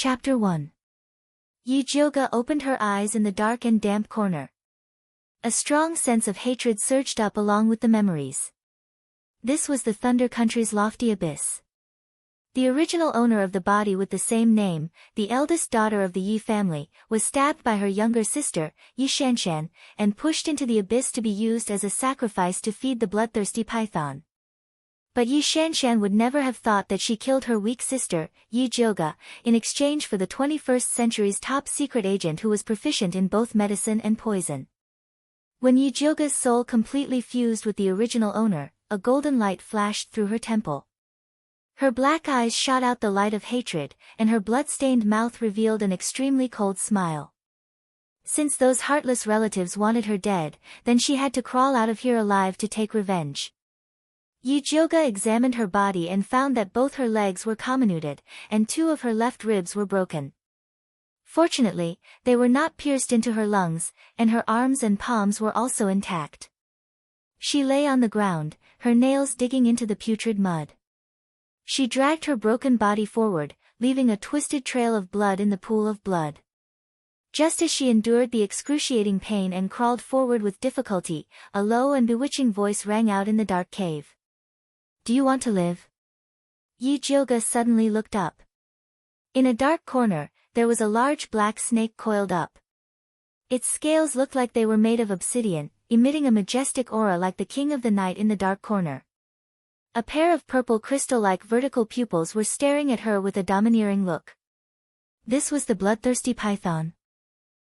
Chapter 1. Yi-jyoga opened her eyes in the dark and damp corner. A strong sense of hatred surged up along with the memories. This was the Thunder Country's lofty abyss. The original owner of the body with the same name, the eldest daughter of the Yi family, was stabbed by her younger sister, Yi Shanshan, and pushed into the abyss to be used as a sacrifice to feed the bloodthirsty python. But Yi Shanshan would never have thought that she killed her weak sister, Yi-jyoga, in exchange for the 21st century's top secret agent who was proficient in both medicine and poison. When Yi-jyoga's soul completely fused with the original owner, a golden light flashed through her temple. Her black eyes shot out the light of hatred, and her blood-stained mouth revealed an extremely cold smile. Since those heartless relatives wanted her dead, then she had to crawl out of here alive to take revenge. Yi-jyoga examined her body and found that both her legs were comminuted, and 2 of her left ribs were broken. Fortunately, they were not pierced into her lungs, and her arms and palms were also intact. She lay on the ground, her nails digging into the putrid mud. She dragged her broken body forward, leaving a twisted trail of blood in the pool of blood. Just as she endured the excruciating pain and crawled forward with difficulty, a low and bewitching voice rang out in the dark cave. "Do you want to live?" Yi-jyoga suddenly looked up. In a dark corner, there was a large black snake coiled up. Its scales looked like they were made of obsidian, emitting a majestic aura like the king of the night in the dark corner. A pair of purple crystal-like vertical pupils were staring at her with a domineering look. This was the bloodthirsty python.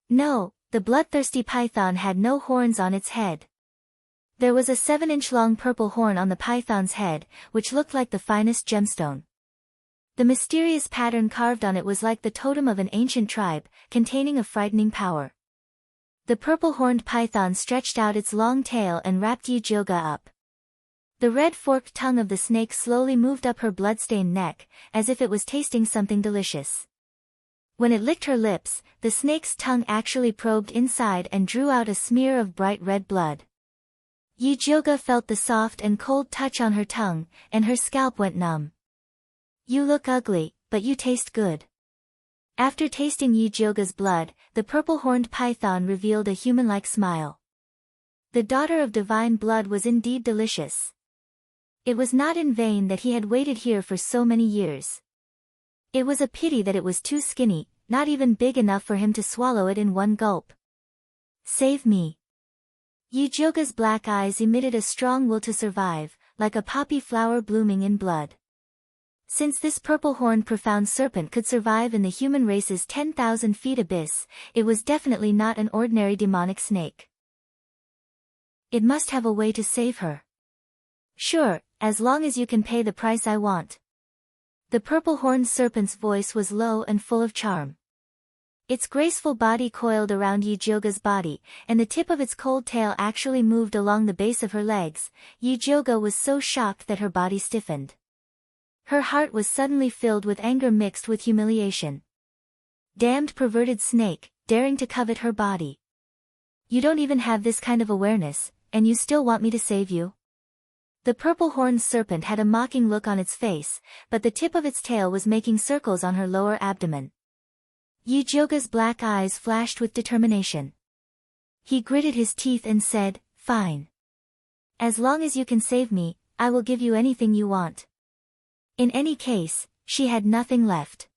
No, the bloodthirsty python had no horns on its head. There was a 7-inch-long purple horn on the python's head, which looked like the finest gemstone. The mysterious pattern carved on it was like the totem of an ancient tribe, containing a frightening power. The purple-horned python stretched out its long tail and wrapped Yi-jyoga up. The red forked tongue of the snake slowly moved up her blood-stained neck, as if it was tasting something delicious. When it licked her lips, the snake's tongue actually probed inside and drew out a smear of bright red blood. Yi-jyoga felt the soft and cold touch on her tongue, and her scalp went numb. "You look ugly, but you taste good." After tasting Yi-jyoga's blood, the purple-horned python revealed a human-like smile. The daughter of divine blood was indeed delicious. It was not in vain that he had waited here for so many years. It was a pity that it was too skinny, not even big enough for him to swallow it in one gulp. "Save me." Yi-jyoga's black eyes emitted a strong will to survive, like a poppy flower blooming in blood. Since this purple-horned profound serpent could survive in the human race's 10,000 feet abyss, it was definitely not an ordinary demonic snake. It must have a way to save her. "Sure, as long as you can pay the price I want." The purple-horned serpent's voice was low and full of charm. Its graceful body coiled around Yi-jyoga's body, and the tip of its cold tail actually moved along the base of her legs. Yi-jyoga was so shocked that her body stiffened. Her heart was suddenly filled with anger mixed with humiliation. Damned perverted snake, daring to covet her body. "You don't even have this kind of awareness, and you still want me to save you?" The purple-horned serpent had a mocking look on its face, but the tip of its tail was making circles on her lower abdomen. Yi-jyoga's black eyes flashed with determination. He gritted his teeth and said, "Fine. As long as you can save me, I will give you anything you want." In any case, she had nothing left.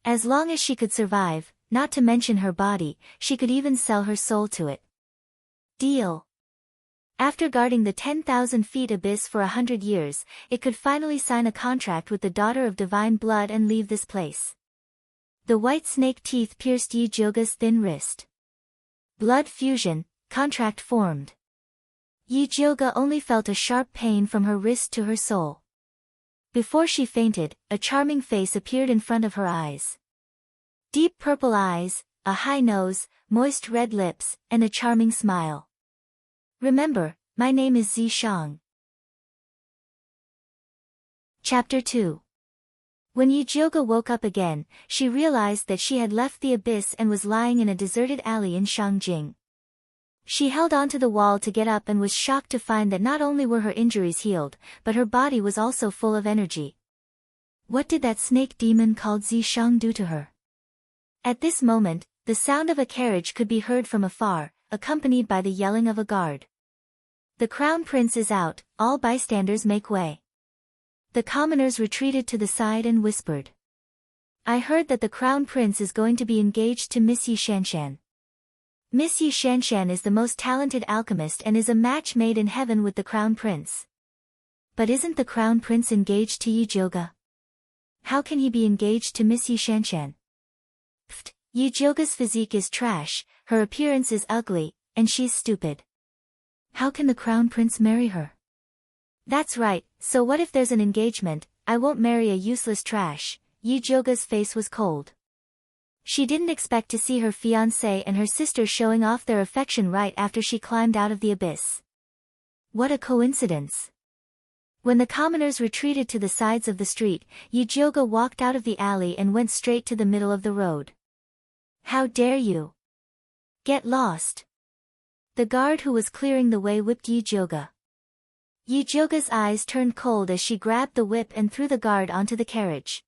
As long as she could survive, not to mention her body, she could even sell her soul to it. Deal. After guarding the 10,000 feet abyss for 100 years, it could finally sign a contract with the daughter of divine blood and leave this place. The white snake teeth pierced Yi-jyoga's thin wrist. Blood fusion, contract formed. Yi-jyoga only felt a sharp pain from her wrist to her soul. Before she fainted, a charming face appeared in front of her eyes. Deep purple eyes, a high nose, moist red lips, and a charming smile. "Remember, my name is Zishang." Chapter 2. When Yi-jyoga woke up again, she realized that she had left the abyss and was lying in a deserted alley in Shangjing. She held onto the wall to get up and was shocked to find that not only were her injuries healed, but her body was also full of energy. What did that snake demon called Zishang do to her? At this moment, the sound of a carriage could be heard from afar, accompanied by the yelling of a guard. The crown prince is out, all bystanders make way. The commoners retreated to the side and whispered. I heard that the crown prince is going to be engaged to Miss Yi Shanshan. Miss Yi Shanshan is the most talented alchemist and is a match made in heaven with the crown prince. But isn't the crown prince engaged to Yi Jioge? How can he be engaged to Miss Yi Shanshan? Pfft, Yi Jioge's physique is trash, her appearance is ugly, and she's stupid. How can the crown prince marry her? That's right, so what if there's an engagement? I won't marry a useless trash. Yi Jioge's face was cold. She didn't expect to see her fiancé and her sister showing off their affection right after she climbed out of the abyss. What a coincidence. When the commoners retreated to the sides of the street, Yi Jioge walked out of the alley and went straight to the middle of the road. How dare you? Get lost. The guard who was clearing the way whipped Yi Jioge. Yi Jioge's eyes turned cold as she grabbed the whip and threw the guard onto the carriage.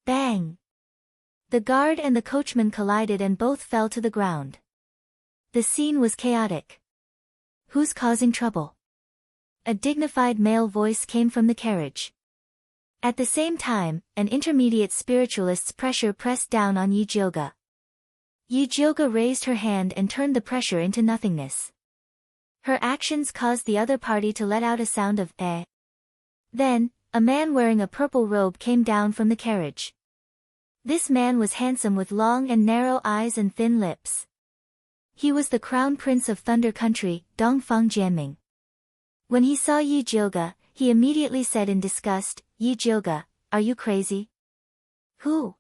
Bang! The guard and the coachman collided and both fell to the ground. The scene was chaotic. Who's causing trouble? A dignified male voice came from the carriage. At the same time, an intermediate spiritualist's pressure pressed down on Yi Jioge. Yi Jioge raised her hand and turned the pressure into nothingness. Her actions caused the other party to let out a sound of eh. Then, a man wearing a purple robe came down from the carriage. This man was handsome with long and narrow eyes and thin lips. He was the crown prince of Thunder Country, Dongfang Jianming. When he saw Yi Jioge, he immediately said in disgust, Yi Jioge, are you crazy? Who?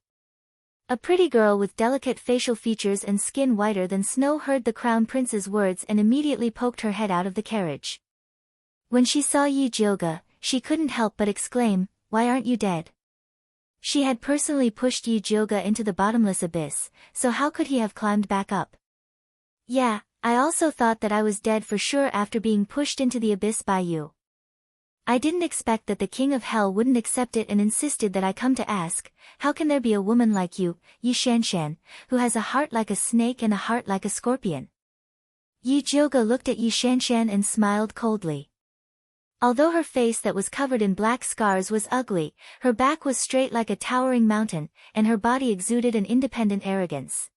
A pretty girl with delicate facial features and skin whiter than snow heard the crown prince's words and immediately poked her head out of the carriage. When she saw Yi Jioge, she couldn't help but exclaim, why aren't you dead? She had personally pushed Yi Jioge into the bottomless abyss, so how could he have climbed back up? Yeah, I also thought that I was dead for sure after being pushed into the abyss by you. I didn't expect that the king of hell wouldn't accept it and insisted that I come to ask, how can there be a woman like you, Yi Shanshan, who has a heart like a snake and a heart like a scorpion? Yi Jioge looked at Yi Shanshan and smiled coldly. Although her face that was covered in black scars was ugly, her back was straight like a towering mountain, and her body exuded an independent arrogance.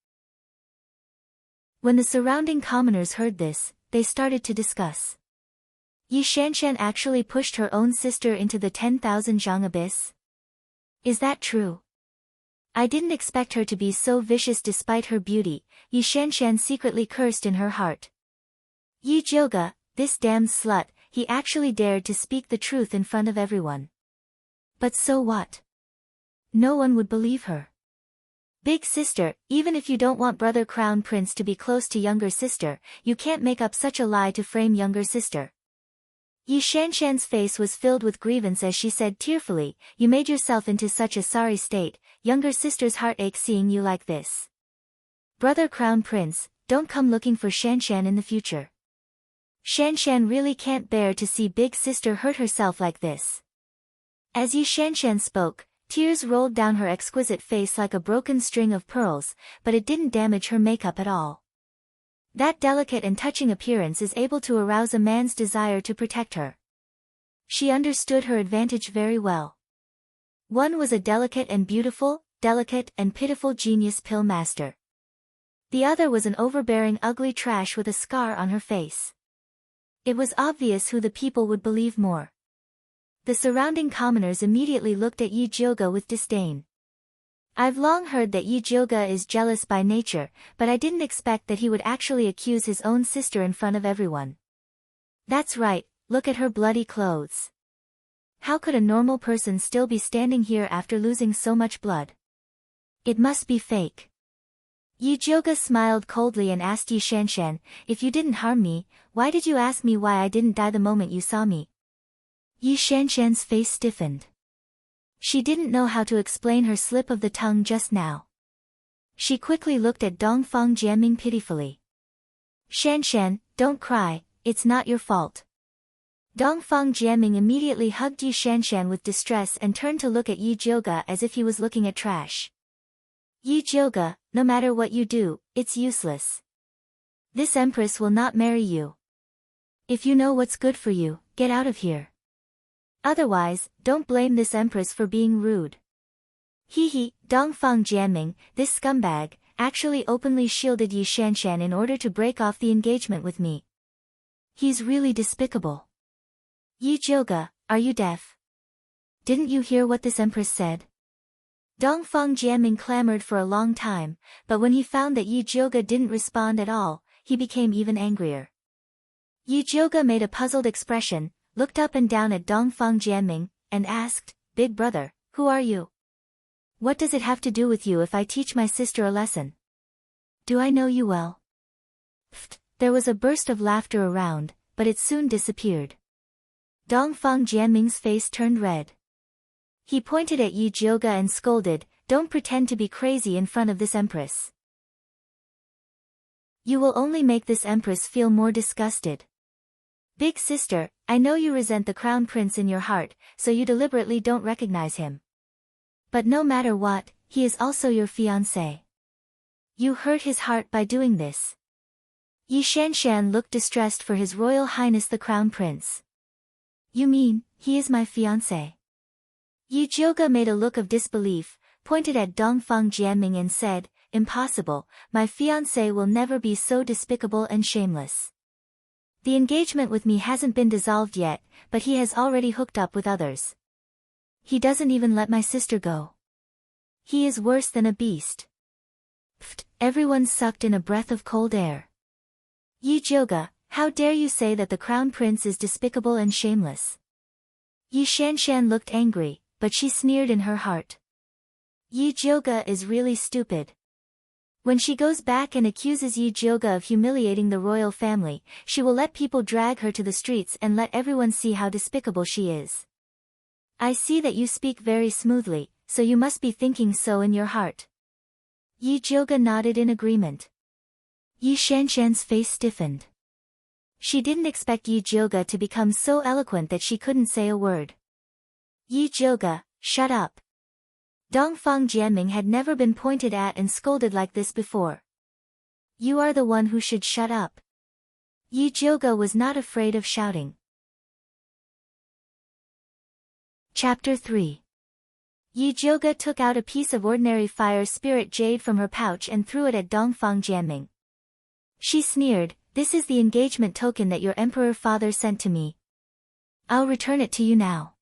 When the surrounding commoners heard this, they started to discuss. Yi Shanshan actually pushed her own sister into the 10,000 zhang abyss? Is that true? I didn't expect her to be so vicious despite her beauty, Yi Shanshan secretly cursed in her heart. Yi Jioge, this damned slut, he actually dared to speak the truth in front of everyone. But so what? No one would believe her. Big sister, even if you don't want brother crown prince to be close to younger sister, you can't make up such a lie to frame younger sister. Yi Shanshan's face was filled with grievance as she said tearfully, you made yourself into such a sorry state, younger sister's heart aches seeing you like this. Brother crown prince, don't come looking for Shanshan in the future. Shanshan really can't bear to see big sister hurt herself like this. As Yi Shanshan spoke, tears rolled down her exquisite face like a broken string of pearls, but it didn't damage her makeup at all. That delicate and touching appearance is able to arouse a man's desire to protect her. She understood her advantage very well. One was a delicate and pitiful genius pill master. The other was an overbearing ugly trash with a scar on her face. It was obvious who the people would believe more. The surrounding commoners immediately looked at Yi Jioge with disdain. I've long heard that Yi Jioge is jealous by nature, but I didn't expect that he would actually accuse his own sister in front of everyone. That's right, look at her bloody clothes. How could a normal person still be standing here after losing so much blood? It must be fake. Yi Jioge smiled coldly and asked Yi Shanshan, if you didn't harm me, why did you ask me why I didn't die the moment you saw me? Yi Shanshan's face stiffened. She didn't know how to explain her slip of the tongue just now. She quickly looked at Dongfang Jianming pitifully. Shanshan, don't cry, it's not your fault. Dongfang Jiaming immediately hugged Yi Shanshan with distress and turned to look at Yi Jioge as if he was looking at trash. Yi Jioge, no matter what you do, it's useless. This empress will not marry you. If you know what's good for you, get out of here. Otherwise, don't blame this empress for being rude. He, Dongfang Jiaming, this scumbag, actually openly shielded Yi Shanshan in order to break off the engagement with me. He's really despicable. Yi Jioge, are you deaf? Didn't you hear what this empress said? Dongfang Jiaming clamored for a long time, but when he found that Yi Jioge didn't respond at all, he became even angrier. Yi Jioge made a puzzled expression, looked up and down at Dongfang Jiaming, and asked, "Big brother, who are you? What does it have to do with you if I teach my sister a lesson? Do I know you well?" There was a burst of laughter around, but it soon disappeared. Dongfang Jiaming's face turned red. He pointed at Yi Jioge and scolded, "Don't pretend to be crazy in front of this empress. You will only make this empress feel more disgusted. Big sister, I know you resent the crown prince in your heart, so you deliberately don't recognize him. But no matter what, he is also your fiancé. You hurt his heart by doing this." Yi Shanshan looked distressed for His Royal Highness the Crown Prince. "You mean, he is my fiancé?" Yi Jioge made a look of disbelief, pointed at Dongfang Jiaming and said, "Impossible, my fiancé will never be so despicable and shameless. The engagement with me hasn't been dissolved yet, but he has already hooked up with others. He doesn't even let my sister go. He is worse than a beast." Everyone sucked in a breath of cold air. "Yi Jioge, how dare you say that the crown prince is despicable and shameless?" Yi Shanshan looked angry, but she sneered in her heart. Yi Jioge is really stupid. When she goes back and accuses Yi Jioge of humiliating the royal family, she will let people drag her to the streets and let everyone see how despicable she is. I see that you speak very smoothly, so you must be thinking so in your heart. Yi Jioge nodded in agreement. Yi Shanshan's face stiffened. She didn't expect Yi Jioge to become so eloquent that she couldn't say a word. Yi Jioge, shut up. Dongfang Jiaming had never been pointed at and scolded like this before. You are the one who should shut up. Yi Jioge was not afraid of shouting. Chapter 3. Yi Jioge took out a piece of ordinary fire spirit jade from her pouch and threw it at Dongfang Jiaming. She sneered, "This is the engagement token that your emperor father sent to me. I'll return it to you now.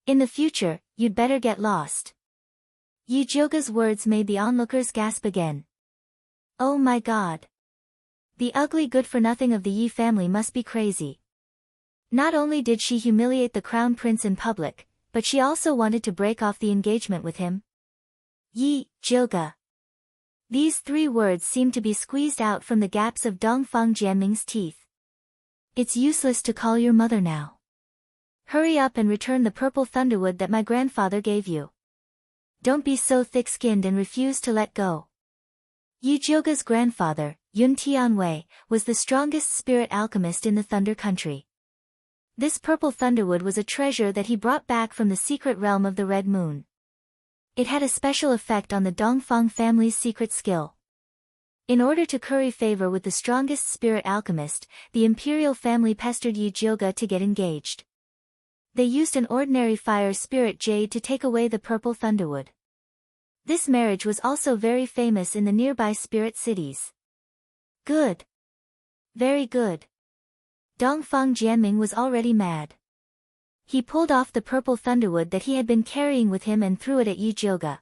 In the future, you'd better get lost." Yi Jioge's words made the onlookers gasp again. Oh my god. The ugly good-for-nothing of the Yi family must be crazy. Not only did she humiliate the crown prince in public, but she also wanted to break off the engagement with him. Yi Jioge. These three words seemed to be squeezed out from the gaps of Dongfang Jiaming's teeth. It's useless to call your mother now. Hurry up and return the purple thunderwood that my grandfather gave you. Don't be so thick-skinned and refuse to let go. Yi Jioge's grandfather, Yun Tianwei, was the strongest spirit alchemist in the Thunder Country. This purple thunderwood was a treasure that he brought back from the secret realm of the Red Moon. It had a special effect on the Dongfang family's secret skill. In order to curry favor with the strongest spirit alchemist, the imperial family pestered Yi Jioge to get engaged. They used an ordinary fire spirit jade to take away the purple thunderwood. This marriage was also very famous in the nearby spirit cities. Good. Very good. Dongfang Jiaming was already mad. He pulled off the purple thunderwood that he had been carrying with him and threw it at Yi Jioge.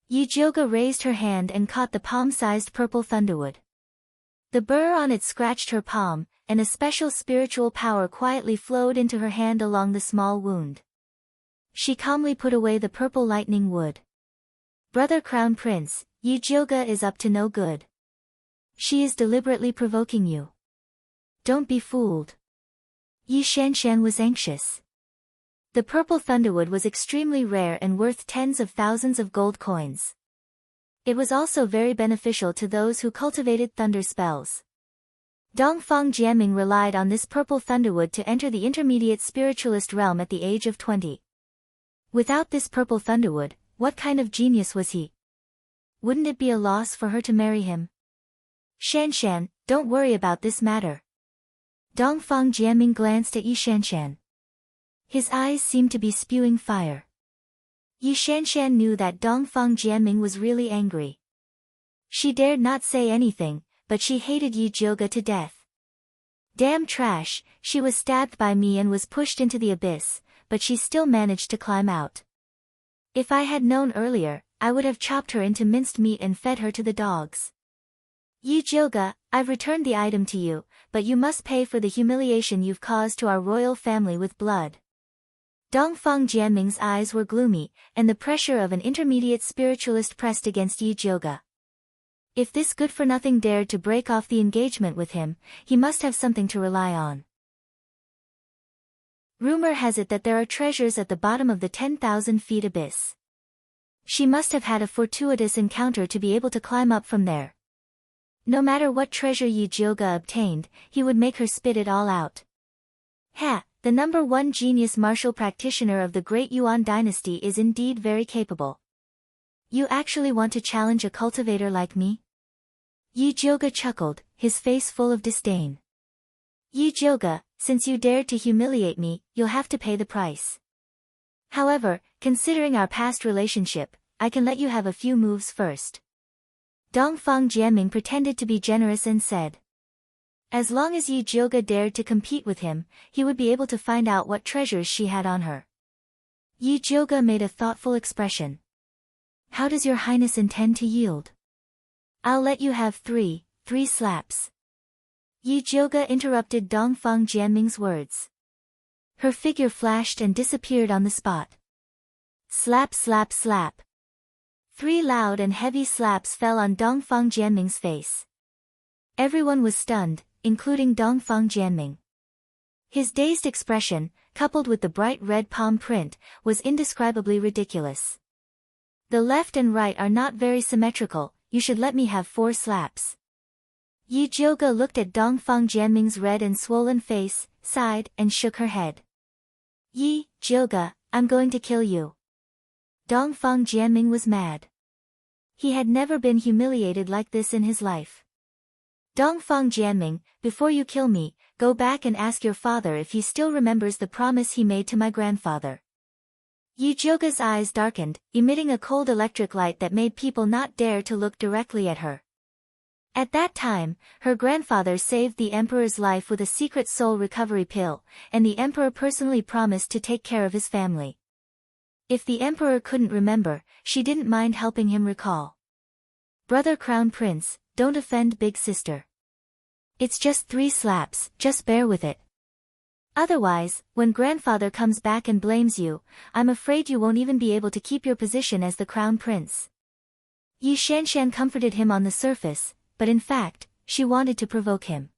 Yi Jioge raised her hand and caught the palm-sized purple thunderwood. The burr on it scratched her palm, and a special spiritual power quietly flowed into her hand along the small wound. She calmly put away the purple lightning wood. Brother Crown Prince, Yi Jioge is up to no good. She is deliberately provoking you. Don't be fooled. Yi Shanshan was anxious. The purple thunderwood was extremely rare and worth tens of thousands of gold coins. It was also very beneficial to those who cultivated thunder spells. Dongfang Jianming relied on this purple thunderwood to enter the intermediate spiritualist realm at the age of 20. Without this purple thunderwood, what kind of genius was he? Wouldn't it be a loss for her to marry him? Shanshan, don't worry about this matter. Dongfang Jianming glanced at Yi Shanshan. His eyes seemed to be spewing fire. Yi Shanshan knew that Dongfang Jianming was really angry. She dared not say anything, but she hated Yi Jioge to death. Damn trash, she was stabbed by me and was pushed into the abyss, but she still managed to climb out. If I had known earlier, I would have chopped her into minced meat and fed her to the dogs. Yi Jioge, I've returned the item to you, but you must pay for the humiliation you've caused to our royal family with blood. Dongfang Jianming's eyes were gloomy, and the pressure of an intermediate spiritualist pressed against Yi Jioge. If this good-for-nothing dared to break off the engagement with him, he must have something to rely on. Rumor has it that there are treasures at the bottom of the 10,000 feet abyss. She must have had a fortuitous encounter to be able to climb up from there. No matter what treasure Yi Jioge obtained, he would make her spit it all out. Ha! The #1 genius martial practitioner of the Great Yuan dynasty is indeed very capable. You actually want to challenge a cultivator like me? Yi Jioge chuckled, his face full of disdain. Yi Jioge, since you dared to humiliate me, you'll have to pay the price. However, considering our past relationship, I can let you have a few moves first. Dongfang Jianming pretended to be generous and said. As long as Yi Jioge dared to compete with him, he would be able to find out what treasures she had on her. Yi Jioge made a thoughtful expression. How does your highness intend to yield? I'll let you have three slaps. Yi Jioge interrupted Dongfang Jianming's words. Her figure flashed and disappeared on the spot. Slap slap slap. 3 loud and heavy slaps fell on Dongfang Jianming's face. Everyone was stunned, including Dongfang Jianming. His dazed expression, coupled with the bright red palm print, was indescribably ridiculous. The left and right are not very symmetrical, you should let me have 4 slaps. Yi Jioge looked at Dongfang Jianming's red and swollen face, sighed, and shook her head. Yi Jioge, I'm going to kill you. Dongfang Jianming was mad. He had never been humiliated like this in his life. Dongfang Jianming, before you kill me, go back and ask your father if he still remembers the promise he made to my grandfather. Yi Jioge's eyes darkened, emitting a cold electric light that made people not dare to look directly at her. At that time, her grandfather saved the emperor's life with a secret soul recovery pill, and the emperor personally promised to take care of his family. If the emperor couldn't remember, she didn't mind helping him recall. Brother Crown Prince, don't offend big sister. It's just 3 slaps, just bear with it. Otherwise, when grandfather comes back and blames you, I'm afraid you won't even be able to keep your position as the crown prince. Yi Shanshan comforted him on the surface, but in fact, she wanted to provoke him.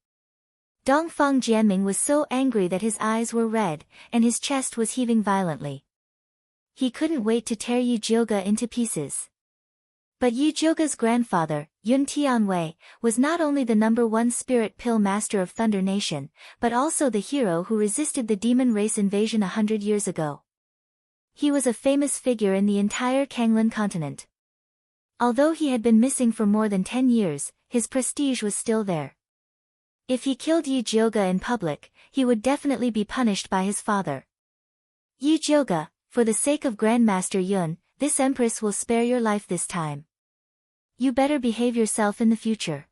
Dongfang Jianming was so angry that his eyes were red, and his chest was heaving violently. He couldn't wait to tear Yi Jioge into pieces. But Yi Jioge's grandfather, Yun Tianwei, was not only the #1 spirit pill master of Thunder Nation, but also the hero who resisted the demon race invasion 100 years ago. He was a famous figure in the entire Kanglan continent. Although he had been missing for more than 10 years, his prestige was still there. If he killed Yi Jioge in public, he would definitely be punished by his father. Yi Jioge, for the sake of Grandmaster Yun, this empress will spare your life this time. You better behave yourself in the future.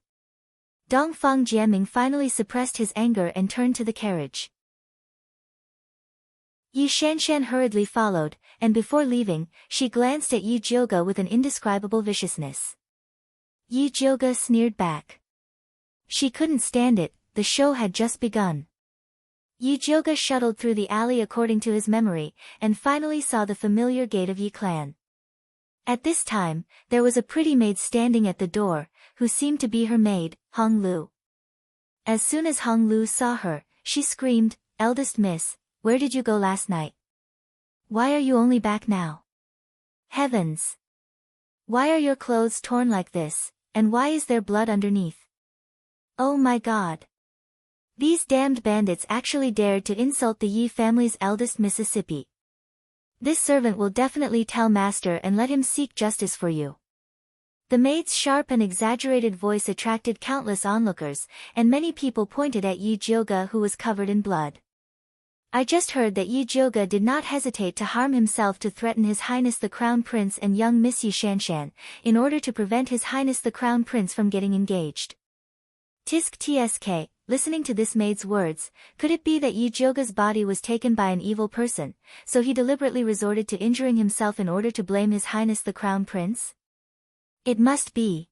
Dongfang Jianming finally suppressed his anger and turned to the carriage. Yi Shanshan hurriedly followed, and before leaving, she glanced at Yi Jioge with an indescribable viciousness. Yi Jioge sneered back. She couldn't stand it, the show had just begun. Yi Jioge shuttled through the alley according to his memory, and finally saw the familiar gate of Yi clan. At this time, there was a pretty maid standing at the door, who seemed to be her maid, Hong Lu. As soon as Hong Lu saw her, she screamed, "Eldest miss, where did you go last night? Why are you only back now? Heavens! Why are your clothes torn like this, and why is there blood underneath? Oh my God! These damned bandits actually dared to insult the Yi family's eldest Mississippi. This servant will definitely tell master and let him seek justice for you. The maid's sharp and exaggerated voice attracted countless onlookers, and many people pointed at Yi Jioga, who was covered in blood. I just heard that Yi Jioga did not hesitate to harm himself to threaten His Highness the Crown Prince and young Miss Yi Shanshan, in order to prevent His Highness the Crown Prince from getting engaged. Tisk tsk, listening to this maid's words, could it be that Yi Jioga's body was taken by an evil person, so he deliberately resorted to injuring himself in order to blame His Highness the Crown Prince? It must be.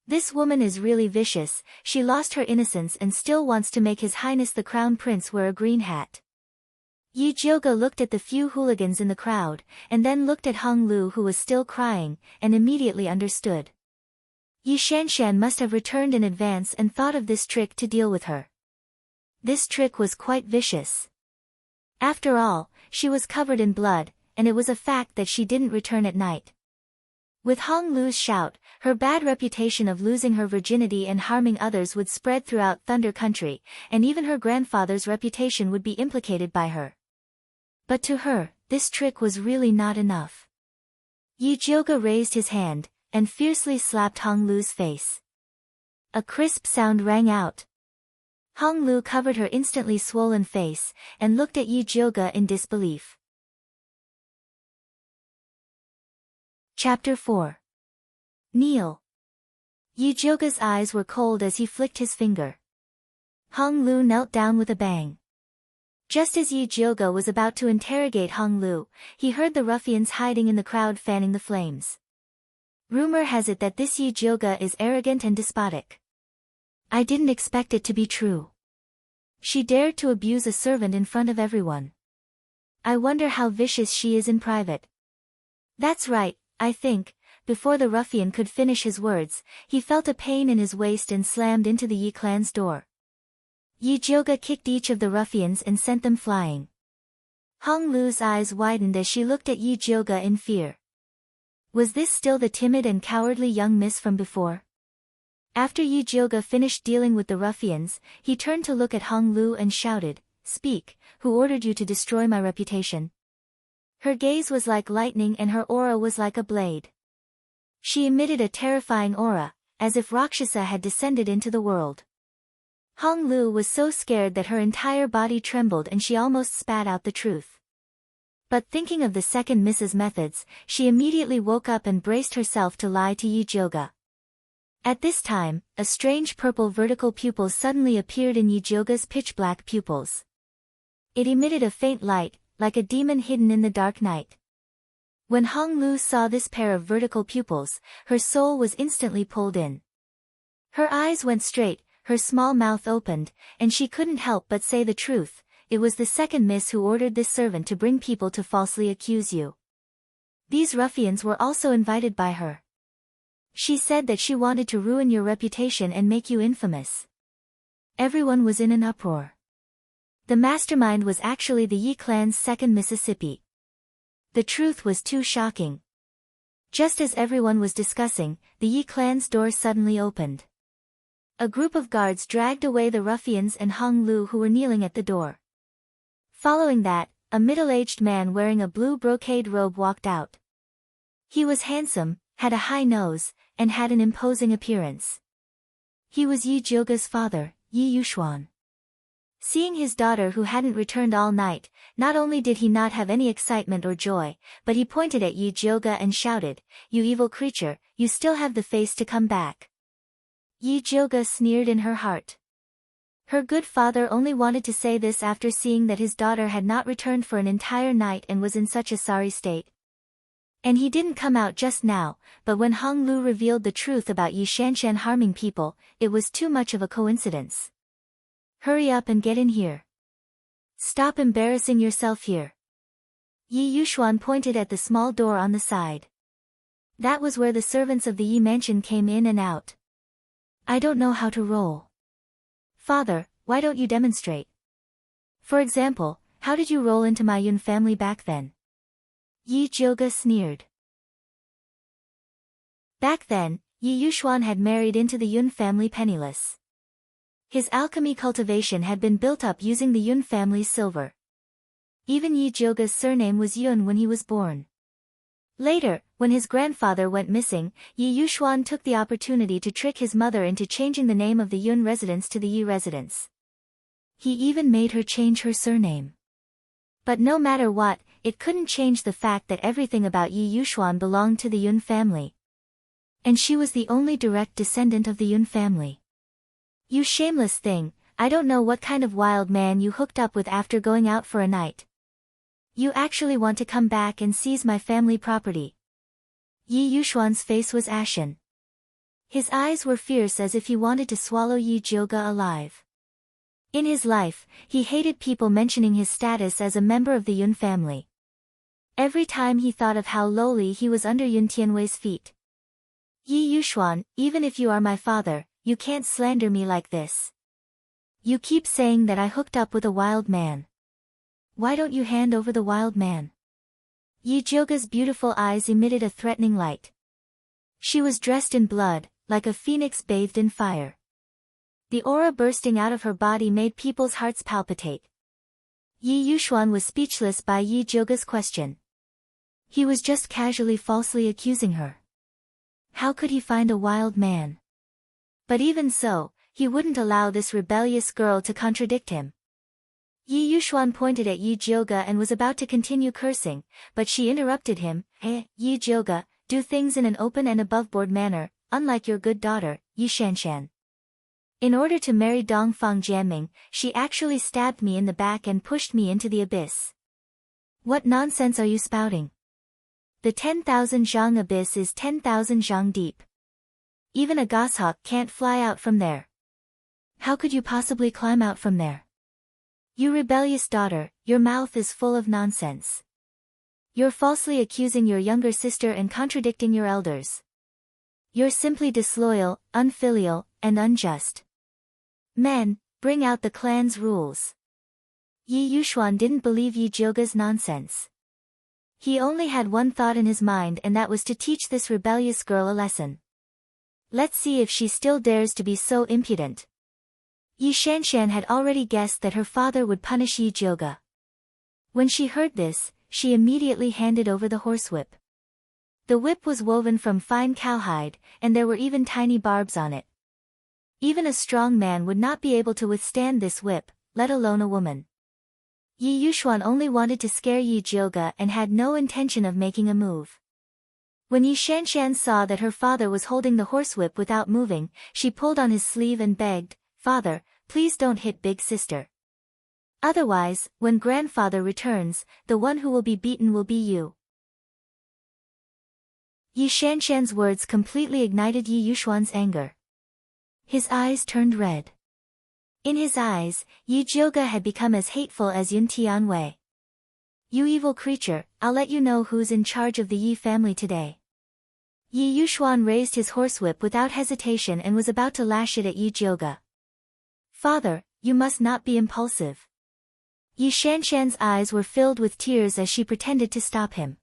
This woman is really vicious. She lost her innocence and still wants to make His Highness the Crown Prince wear a green hat. Yi Jioga looked at the few hooligans in the crowd, and then looked at Hong Lu, who was still crying, and immediately understood. Yi Shanshan must have returned in advance and thought of this trick to deal with her. This trick was quite vicious. After all, she was covered in blood, and it was a fact that she didn't return at night. With Hong Lu's shout, her bad reputation of losing her virginity and harming others would spread throughout Thunder Country, and even her grandfather's reputation would be implicated by her. But to her, this trick was really not enough. Yi Jioga raised his hand, and fiercely slapped Hong Lu's face. A crisp sound rang out. Hong Lu covered her instantly swollen face, and looked at Yi Jioga in disbelief. Chapter 4. Kneel. Yi Jioga's eyes were cold as he flicked his finger. Hong Lu knelt down with a bang. Just as Yi Jioga was about to interrogate Hong Lu, he heard the ruffians hiding in the crowd fanning the flames. Rumor has it that this Yi Jioga is arrogant and despotic. I didn't expect it to be true. She dared to abuse a servant in front of everyone. I wonder how vicious she is in private. That's right, I think. Before the ruffian could finish his words, he felt a pain in his waist and slammed into the Yi clan's door. Yi Jioga kicked each of the ruffians and sent them flying. Hong Lu's eyes widened as she looked at Yi Jioga in fear. Was this still the timid and cowardly young miss from before? After Yi Jioga finished dealing with the ruffians, he turned to look at Hong Lu and shouted, "Speak, who ordered you to destroy my reputation?" Her gaze was like lightning and her aura was like a blade. She emitted a terrifying aura, as if Rakshasa had descended into the world. Hong Lu was so scared that her entire body trembled and she almost spat out the truth. But thinking of the second Mrs. Methods, she immediately woke up and braced herself to lie to Yi Jioga. At this time, a strange purple vertical pupil suddenly appeared in Yi Jioga's pitch-black pupils. It emitted a faint light, like a demon hidden in the dark night. When Hong Lu saw this pair of vertical pupils, her soul was instantly pulled in. Her eyes went straight, her small mouth opened, and she couldn't help but say the truth. It was the second miss who ordered this servant to bring people to falsely accuse you. These ruffians were also invited by her. She said that she wanted to ruin your reputation and make you infamous. Everyone was in an uproar. The mastermind was actually the Yi clan's second Mississippi. The truth was too shocking. Just as everyone was discussing, the Yi clan's door suddenly opened. A group of guards dragged away the ruffians and Hong Lu, who were kneeling at the door. Following that, a middle-aged man wearing a blue brocade robe walked out. He was handsome, had a high nose, and had an imposing appearance. He was Yi Jioga's father, Yi Yuxuan. Seeing his daughter who hadn't returned all night, not only did he not have any excitement or joy, but he pointed at Yi Jioga and shouted, "You evil creature, you still have the face to come back." Yi Jioga sneered in her heart. Her good father only wanted to say this after seeing that his daughter had not returned for an entire night and was in such a sorry state. And he didn't come out just now, but when Hong Lu revealed the truth about Yi Shanshan harming people, it was too much of a coincidence. Hurry up and get in here. Stop embarrassing yourself here. Yi Yuxuan pointed at the small door on the side. That was where the servants of the Yi mansion came in and out. I don't know how to roll. Father, why don't you demonstrate? For example, how did you roll into my Yun family back then? Yi Jioga sneered. Back then, Yi Yuxuan had married into the Yun family penniless. His alchemy cultivation had been built up using the Yun family's silver. Even Yi Jioga's surname was Yun when he was born. Later, when his grandfather went missing, Yi Yuxuan took the opportunity to trick his mother into changing the name of the Yun residence to the Yi residence. He even made her change her surname. But no matter what, it couldn't change the fact that everything about Yi Yuxuan belonged to the Yun family. And she was the only direct descendant of the Yun family. You shameless thing, I don't know what kind of wild man you hooked up with after going out for a night. You actually want to come back and seize my family property. Yi Yuxuan's face was ashen. His eyes were fierce as if he wanted to swallow Yi Jioga alive. In his life, he hated people mentioning his status as a member of the Yun family. Every time he thought of how lowly he was under Yun Tianwei's feet. Yi Yuxuan, even if you are my father, you can't slander me like this. You keep saying that I hooked up with a wild man. Why don't you hand over the wild man? Yi Jioga's beautiful eyes emitted a threatening light. She was dressed in blood, like a phoenix bathed in fire. The aura bursting out of her body made people's hearts palpitate. Yi Yuxuan was speechless by Yi Jioga's question. He was just casually falsely accusing her. How could he find a wild man? But even so, he wouldn't allow this rebellious girl to contradict him. Yi Yuxuan pointed at Yi Jioga and was about to continue cursing, but she interrupted him. Yi Jioga, do things in an open and aboveboard manner, unlike your good daughter, Yi Shanshan. In order to marry Dongfang Jianming, she actually stabbed me in the back and pushed me into the abyss. What nonsense are you spouting? The 10,000 zhang abyss is 10,000 zhang deep. Even a goshawk can't fly out from there. How could you possibly climb out from there? You rebellious daughter, your mouth is full of nonsense. You're falsely accusing your younger sister and contradicting your elders. You're simply disloyal, unfilial, and unjust. Men, bring out the clan's rules. Yi Yuxuan didn't believe Yi Jioga's nonsense. He only had one thought in his mind, and that was to teach this rebellious girl a lesson. Let's see if she still dares to be so impudent. Yi Shanshan had already guessed that her father would punish Yi Jioga. When she heard this, she immediately handed over the horsewhip. The whip was woven from fine cowhide, and there were even tiny barbs on it. Even a strong man would not be able to withstand this whip, let alone a woman. Yi Yuxuan only wanted to scare Yi Jioga and had no intention of making a move. When Yi Shanshan saw that her father was holding the horsewhip without moving, she pulled on his sleeve and begged, "Father, please don't hit big sister. Otherwise, when grandfather returns, the one who will be beaten will be you." Yi Shanshan's words completely ignited Yi Yuxuan's anger. His eyes turned red. In his eyes, Yi Jioga had become as hateful as Yun Tianwei. You evil creature, I'll let you know who's in charge of the Yi family today. Yi Yuxuan raised his horsewhip without hesitation and was about to lash it at Yi Jioga. Father, you must not be impulsive. Yi Shanshan's eyes were filled with tears as she pretended to stop him.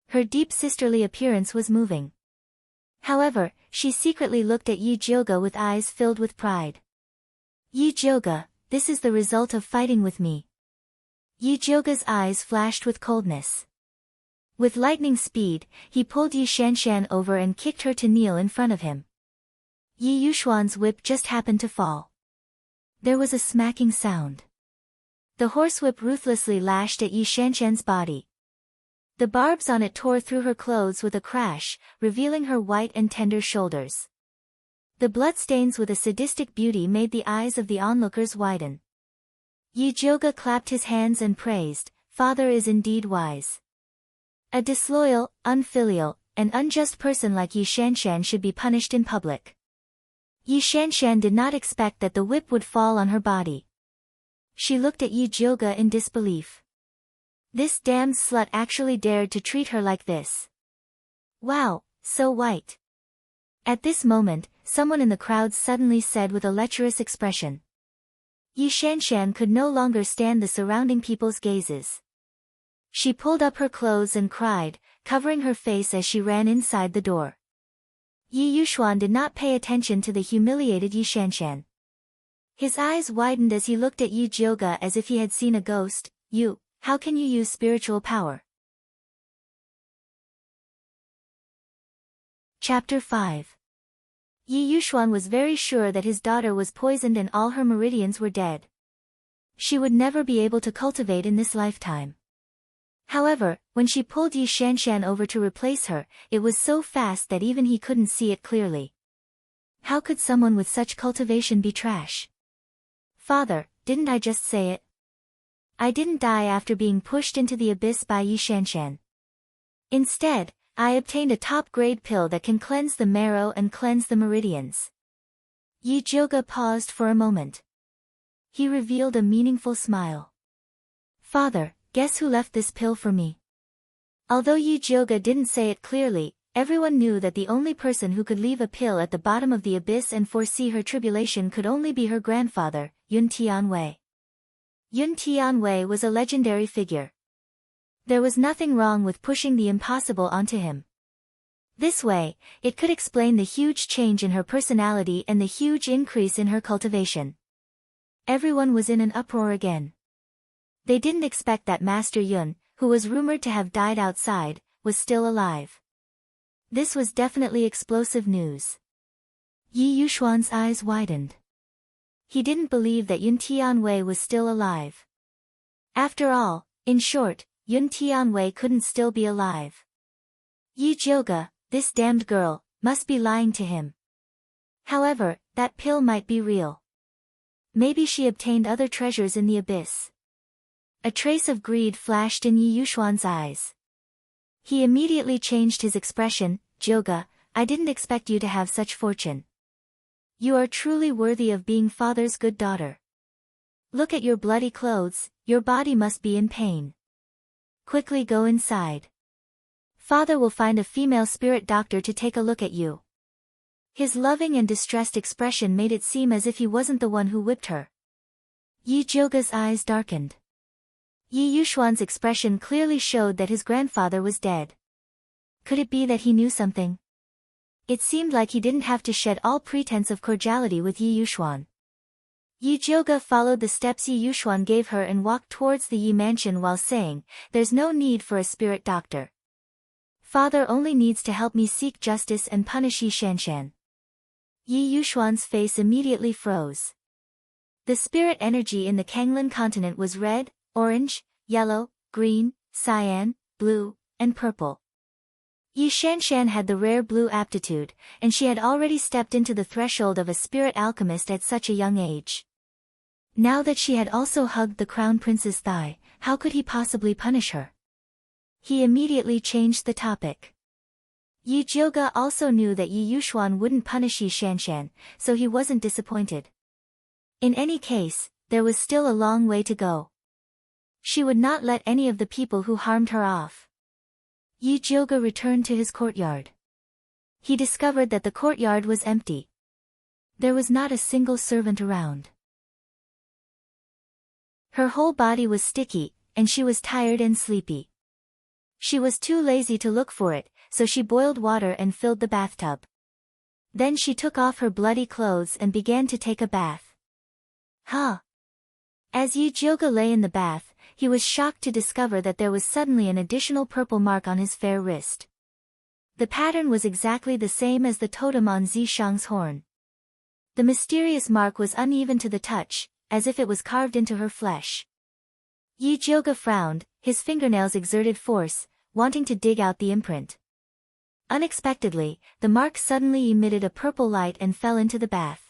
Her deep sisterly appearance was moving. However, she secretly looked at Yi Jioga with eyes filled with pride. Yi Jioga, this is the result of fighting with me. Yi Jioga's eyes flashed with coldness. With lightning speed, he pulled Yi Shanshan over and kicked her to kneel in front of him. Yi Yuxuan's whip just happened to fall. There was a smacking sound. The horsewhip ruthlessly lashed at Yi Shanshan's body. The barbs on it tore through her clothes with a crash, revealing her white and tender shoulders. The bloodstains with a sadistic beauty made the eyes of the onlookers widen. Yi Jioga clapped his hands and praised, "Father is indeed wise. A disloyal, unfilial, and unjust person like Yi Shanshan should be punished in public." Yi Shanshan did not expect that the whip would fall on her body. She looked at Yi Jioga in disbelief. This damned slut actually dared to treat her like this. Wow, so white. At this moment, someone in the crowd suddenly said with a lecherous expression. Yi Shanshan could no longer stand the surrounding people's gazes. She pulled up her clothes and cried, covering her face as she ran inside the door. Yi Yuxuan did not pay attention to the humiliated Yi Shanshan. His eyes widened as he looked at Yi Jioga as if he had seen a ghost. You, how can you use spiritual power? Chapter 5. Yi Yuxuan was very sure that his daughter was poisoned and all her meridians were dead. She would never be able to cultivate in this lifetime. However, when she pulled Yi Shanshan over to replace her, it was so fast that even he couldn't see it clearly. How could someone with such cultivation be trash? Father, didn't I just say it? I didn't die after being pushed into the abyss by Yi Shanshan. Instead, I obtained a top-grade pill that can cleanse the marrow and cleanse the meridians. Yi Jioga paused for a moment. He revealed a meaningful smile. Father, guess who left this pill for me? Although Yi Jioga didn't say it clearly, everyone knew that the only person who could leave a pill at the bottom of the abyss and foresee her tribulation could only be her grandfather, Yun Tianwei. Yun Tianwei was a legendary figure. There was nothing wrong with pushing the impossible onto him. This way, it could explain the huge change in her personality and the huge increase in her cultivation. Everyone was in an uproar again. They didn't expect that Master Yun, who was rumored to have died outside, was still alive. This was definitely explosive news. Yi Yuxuan's eyes widened. He didn't believe that Yun Tianwei was still alive. After all, in short, Yun Tianwei couldn't still be alive. Yi Jioga, this damned girl, must be lying to him. However, that pill might be real. Maybe she obtained other treasures in the abyss. A trace of greed flashed in Yi Yuxuan's eyes. He immediately changed his expression. Jioga, I didn't expect you to have such fortune. You are truly worthy of being father's good daughter. Look at your bloody clothes, your body must be in pain. Quickly go inside. Father will find a female spirit doctor to take a look at you. His loving and distressed expression made it seem as if he wasn't the one who whipped her. Yi Jioga's eyes darkened. Yi Yuxuan's expression clearly showed that his grandfather was dead. Could it be that he knew something? It seemed like he didn't have to shed all pretense of cordiality with Yi Yuxuan. Yi Jioga followed the steps Yi Yuxuan gave her and walked towards the Yi mansion while saying, "There's no need for a spirit doctor. Father only needs to help me seek justice and punish Yi Shanshan." Yi Yuxuan's face immediately froze. The spirit energy in the Kanglin continent was red, orange, yellow, green, cyan, blue, and purple. Yi Shanshan had the rare blue aptitude, and she had already stepped into the threshold of a spirit alchemist at such a young age. Now that she had also hugged the crown prince's thigh, how could he possibly punish her? He immediately changed the topic. Yi Jioga also knew that Yi Yuxuan wouldn't punish Yi Shanshan, so he wasn't disappointed. In any case, there was still a long way to go. She would not let any of the people who harmed her off. Yi Jioga returned to his courtyard. He discovered that the courtyard was empty. There was not a single servant around. Her whole body was sticky, and she was tired and sleepy. She was too lazy to look for it, so she boiled water and filled the bathtub. Then she took off her bloody clothes and began to take a bath. Huh! As Yi Jioga lay in the bath, he was shocked to discover that there was suddenly an additional purple mark on his fair wrist. The pattern was exactly the same as the totem on Zishang's horn. The mysterious mark was uneven to the touch, as if it was carved into her flesh. Yi Jioga frowned, his fingernails exerted force, wanting to dig out the imprint. Unexpectedly, the mark suddenly emitted a purple light and fell into the bath.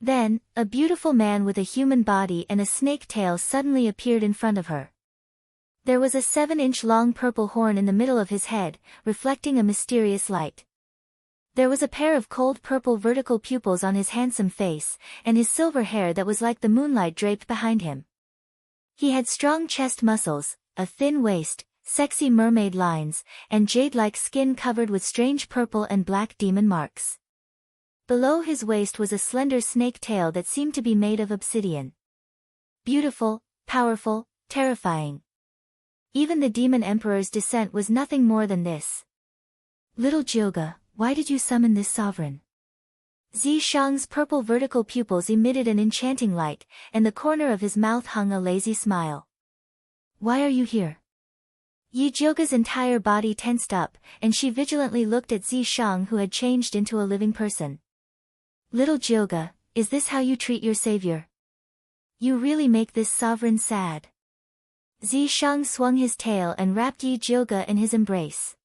Then, a beautiful man with a human body and a snake tail suddenly appeared in front of her. There was a 7-inch long purple horn in the middle of his head, reflecting a mysterious light. There was a pair of cold purple vertical pupils on his handsome face, and his silver hair that was like the moonlight draped behind him. He had strong chest muscles, a thin waist, sexy mermaid lines, and jade-like skin covered with strange purple and black demon marks. Below his waist was a slender snake tail that seemed to be made of obsidian. Beautiful, powerful, terrifying. Even the demon emperor's descent was nothing more than this. Little Jioga, why did you summon this sovereign? Zishang's purple vertical pupils emitted an enchanting light, and the corner of his mouth hung a lazy smile. Why are you here? Yijioga's entire body tensed up, and she vigilantly looked at Zishang, who had changed into a living person. Little Jioga, is this how you treat your savior? You really make this sovereign sad. Zishang swung his tail and wrapped Yijioga in his embrace.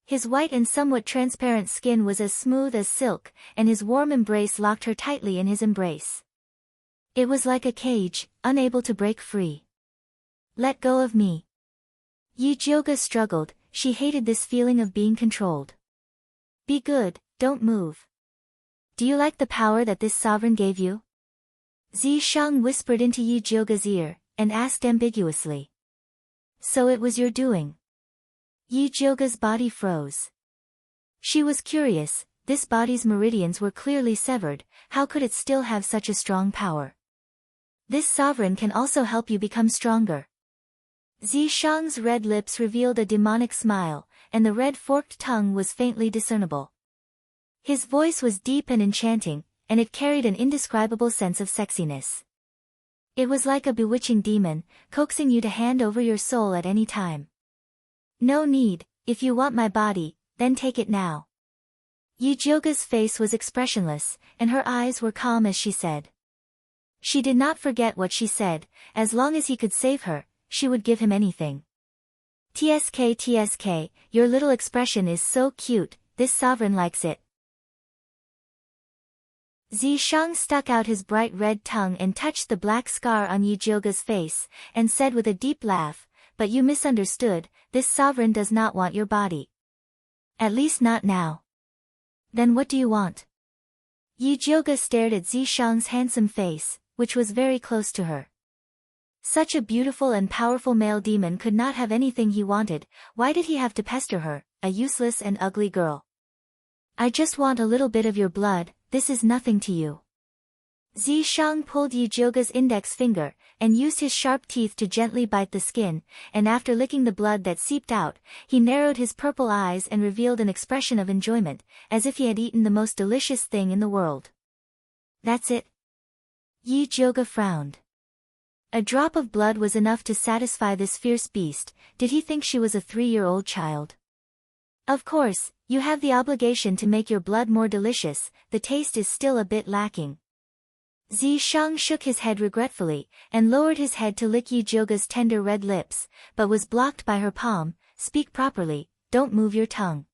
His white and somewhat transparent skin was as smooth as silk, and his warm embrace locked her tightly in his embrace. It was like a cage, unable to break free. Let go of me. Yijioga struggled, she hated this feeling of being controlled. Be good, don't move. Do you like the power that this sovereign gave you? Zishang whispered into Yijioga's ear, and asked ambiguously. So it was your doing. Yijioga's body froze. She was curious, this body's meridians were clearly severed, how could it still have such a strong power? This sovereign can also help you become stronger. Zishang's red lips revealed a demonic smile, and the red forked tongue was faintly discernible. His voice was deep and enchanting, and it carried an indescribable sense of sexiness. It was like a bewitching demon, coaxing you to hand over your soul at any time. No need, if you want my body, then take it now. Yijioga's face was expressionless, and her eyes were calm as she said. She did not forget what she said, as long as he could save her, she would give him anything. TSK, your little expression is so cute, this sovereign likes it. Zishang stuck out his bright red tongue and touched the black scar on Yijioga's face, and said with a deep laugh, but you misunderstood, this sovereign does not want your body. At least not now. Then what do you want? Yijioga stared at Zishang's handsome face, which was very close to her. Such a beautiful and powerful male demon could not have anything he wanted, why did he have to pester her, a useless and ugly girl? I just want a little bit of your blood, this is nothing to you. Zishang pulled Yijioga's index finger, and used his sharp teeth to gently bite the skin, and after licking the blood that seeped out, he narrowed his purple eyes and revealed an expression of enjoyment, as if he had eaten the most delicious thing in the world. That's it? Yijioga frowned. A drop of blood was enough to satisfy this fierce beast, did he think she was a 3-year-old child? Of course, you have the obligation to make your blood more delicious, the taste is still a bit lacking. Zishang shook his head regretfully, and lowered his head to lick Yijioga's tender red lips, but was blocked by her palm. Speak properly, don't move your tongue.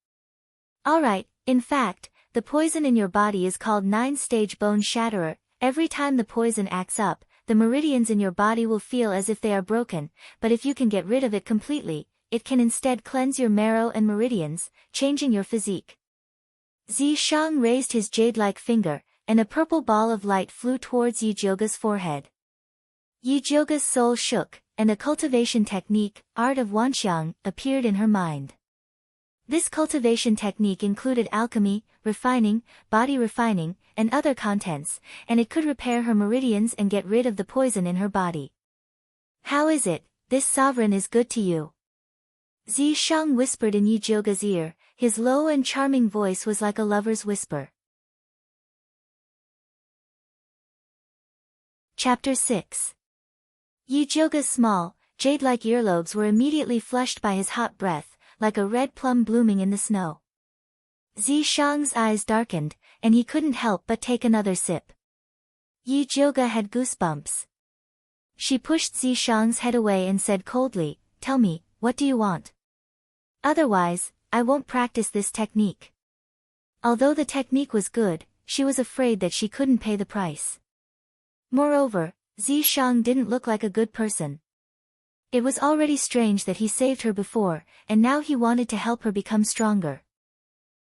Alright, in fact, the poison in your body is called 9-stage bone shatterer, every time the poison acts up, the meridians in your body will feel as if they are broken, but if you can get rid of it completely, it can instead cleanse your marrow and meridians, changing your physique. Zishang raised his jade-like finger, and a purple ball of light flew towards Yijioga's forehead. Yijioga's soul shook, and a cultivation technique, art of Wanxiang, appeared in her mind. This cultivation technique included alchemy, refining, body refining, and other contents, and it could repair her meridians and get rid of the poison in her body. How is it, this sovereign is good to you? Zishang whispered in Yijioga's ear, his low and charming voice was like a lover's whisper. Chapter 6. Yijioga's small, jade-like earlobes were immediately flushed by his hot breath, like a red plum blooming in the snow. Zishang's eyes darkened, and he couldn't help but take another sip. Yijioga had goosebumps. She pushed Zishang's head away and said coldly, Tell me, what do you want? Otherwise, I won't practice this technique. Although the technique was good, she was afraid that she couldn't pay the price. Moreover, Zishang didn't look like a good person. It was already strange that he saved her before, and now he wanted to help her become stronger.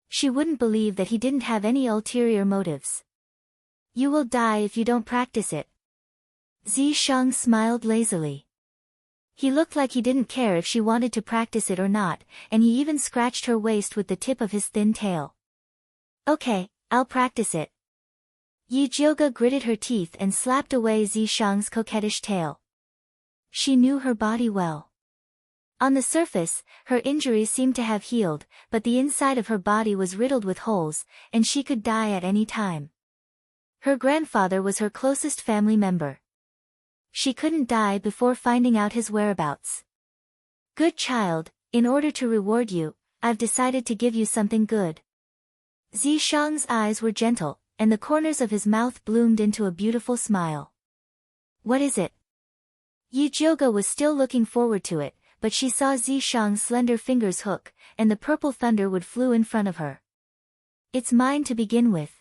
She wouldn't believe that he didn't have any ulterior motives. You will die if you don't practice it. Zishang smiled lazily. He looked like he didn't care if she wanted to practice it or not, and he even scratched her waist with the tip of his thin tail. Okay, I'll practice it. Yijioga gritted her teeth and slapped away Zishang's coquettish tail. She knew her body well. On the surface, her injuries seemed to have healed, but the inside of her body was riddled with holes, and she could die at any time. Her grandfather was her closest family member. She couldn't die before finding out his whereabouts. Good child, in order to reward you, I've decided to give you something good. Zishang's eyes were gentle, and the corners of his mouth bloomed into a beautiful smile. What is it? Yijioga was still looking forward to it, but she saw Zishang's slender fingers hook, and the purple thunderwood flew in front of her. It's mine to begin with.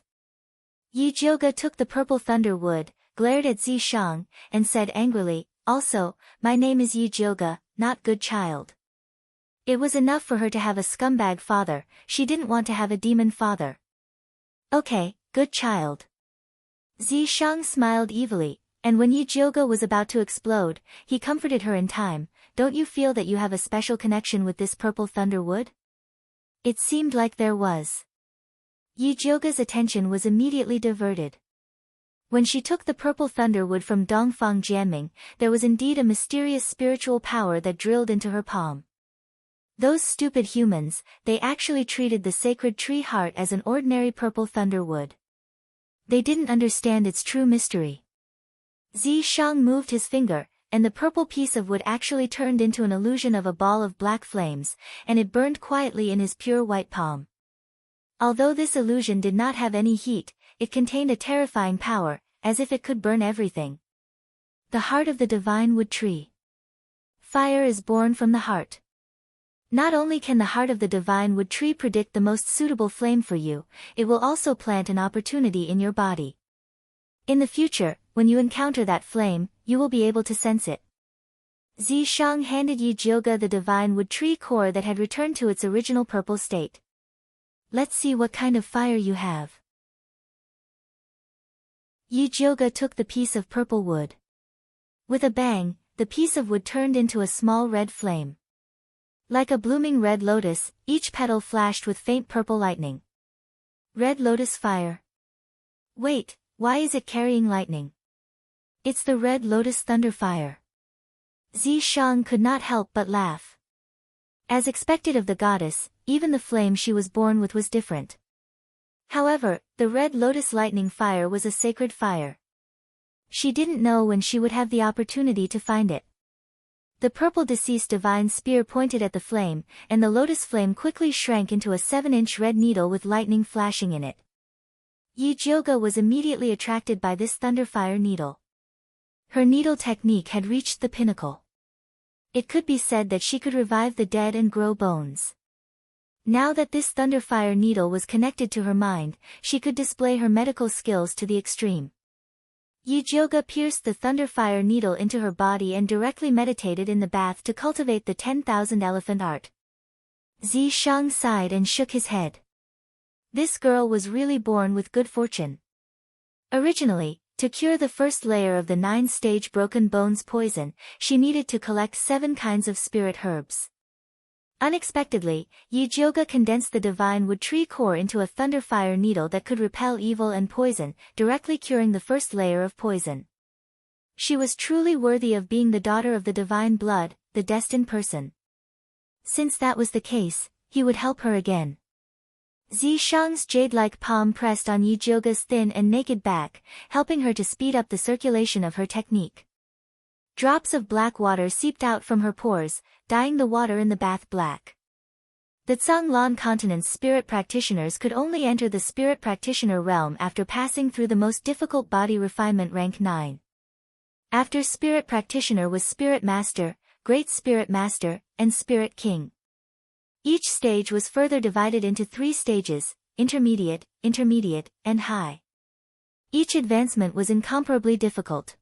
Yijioga took the purple thunderwood, glared at Zishang, and said angrily, also, my name is Yijioga, not good child. It was enough for her to have a scumbag father, she didn't want to have a demon father. Okay, good child. Zishang smiled evilly, and when Yijioga was about to explode, he comforted her in time. Don't you feel that you have a special connection with this purple thunderwood? It seemed like there was. Yijioga's attention was immediately diverted. When she took the purple thunderwood from Dongfang Jianming, there was indeed a mysterious spiritual power that drilled into her palm. Those stupid humans, they actually treated the sacred tree heart as an ordinary purple thunderwood. They didn't understand its true mystery. Zishang moved his finger, and the purple piece of wood actually turned into an illusion of a ball of black flames, and it burned quietly in his pure white palm. Although this illusion did not have any heat, it contained a terrifying power, as if it could burn everything. The heart of the divine wood tree. Fire is born from the heart. Not only can the heart of the divine wood tree predict the most suitable flame for you, it will also plant an opportunity in your body. In the future, when you encounter that flame, you will be able to sense it. Zishang handed Yijioga the divine wood tree core that had returned to its original purple state. Let's see what kind of fire you have. Yijioga took the piece of purple wood. With a bang, the piece of wood turned into a small red flame. Like a blooming red lotus, each petal flashed with faint purple lightning. Red lotus fire. Wait, why is it carrying lightning? It's the red lotus thunder fire. Zishang could not help but laugh. As expected of the goddess, even the flame she was born with was different. However, the red lotus lightning fire was a sacred fire. She didn't know when she would have the opportunity to find it. The purple deceased divine spear pointed at the flame, and the lotus flame quickly shrank into a 7-inch red needle with lightning flashing in it. Yijioga was immediately attracted by this thunderfire needle. Her needle technique had reached the pinnacle. It could be said that she could revive the dead and grow bones. Now that this thunderfire needle was connected to her mind, she could display her medical skills to the extreme. Yijioga pierced the thunderfire needle into her body and directly meditated in the bath to cultivate the 10,000 elephant art. Zishang sighed and shook his head. This girl was really born with good fortune. Originally, to cure the first layer of the 9-stage broken bones poison, she needed to collect 7 kinds of spirit herbs. Unexpectedly, Yijioga condensed the divine wood tree core into a thunderfire needle that could repel evil and poison, directly curing the first layer of poison. She was truly worthy of being the daughter of the divine blood, the destined person. Since that was the case, he would help her again. Zishang's jade-like palm pressed on Yijioga's thin and naked back, helping her to speed up the circulation of her technique. Drops of black water seeped out from her pores, dyeing the water in the bath black. The Zhanglan continent's spirit practitioners could only enter the spirit practitioner realm after passing through the most difficult body refinement rank 9. After spirit practitioner was spirit master, great spirit master, and spirit king. Each stage was further divided into 3 stages, intermediate, and high. Each advancement was incomparably difficult.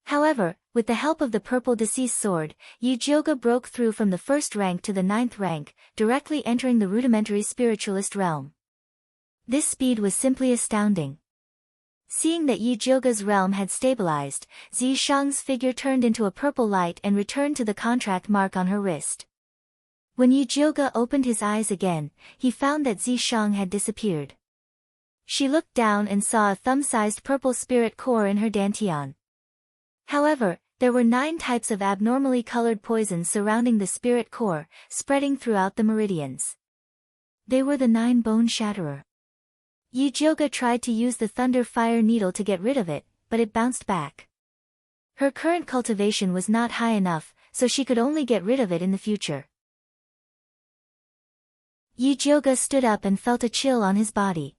However, with the help of the purple deceased sword, Yijioga broke through from the 1st rank to the 9th rank, directly entering the rudimentary spiritualist realm. This speed was simply astounding. Seeing that Yijioga's realm had stabilized, Zishang's figure turned into a purple light and returned to the contract mark on her wrist. When Yijioga opened his eyes again, he found that Zishang had disappeared. She looked down and saw a thumb-sized purple spirit core in her dantian. However, There were 9 types of abnormally colored poison surrounding the spirit core, spreading throughout the meridians. They were the 9 bone shatterer. Yijioga tried to use the thunder fire needle to get rid of it, but it bounced back. Her current cultivation was not high enough, so she could only get rid of it in the future. Yijioga stood up and felt a chill on his body.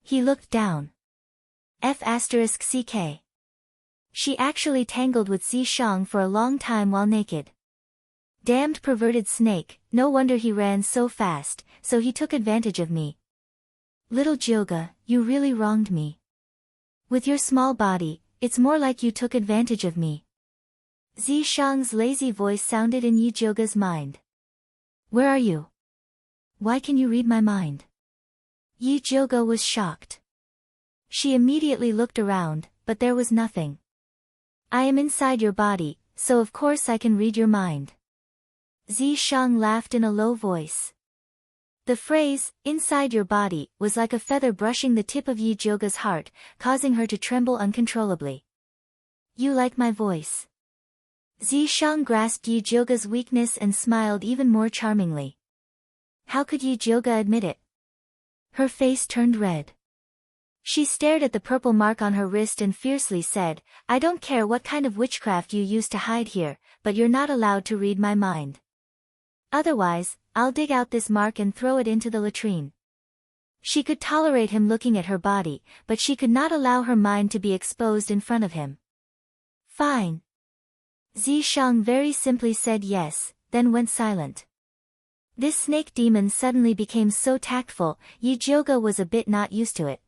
He looked down. F***ck. She actually tangled with Zishang for a long time while naked. Damned perverted snake, no wonder he ran so fast, so he took advantage of me. Little Jioga, you really wronged me. With your small body, it's more like you took advantage of me. Zishang's lazy voice sounded in Yijioga's mind. Where are you? Why can you read my mind? Yijioga was shocked. She immediately looked around, but there was nothing. I am inside your body, so of course I can read your mind. Zishang laughed in a low voice. The phrase, inside your body, was like a feather brushing the tip of Yijioga's heart, causing her to tremble uncontrollably. You like my voice. Zishang grasped Yijioga's weakness and smiled even more charmingly. How could Yijioga admit it? Her face turned red. She stared at the purple mark on her wrist and fiercely said, I don't care what kind of witchcraft you use to hide here, but you're not allowed to read my mind. Otherwise, I'll dig out this mark and throw it into the latrine. She could tolerate him looking at her body, but she could not allow her mind to be exposed in front of him. Fine. Zishang very simply said yes, then went silent. This snake demon suddenly became so tactful, Yijioga was a bit not used to it.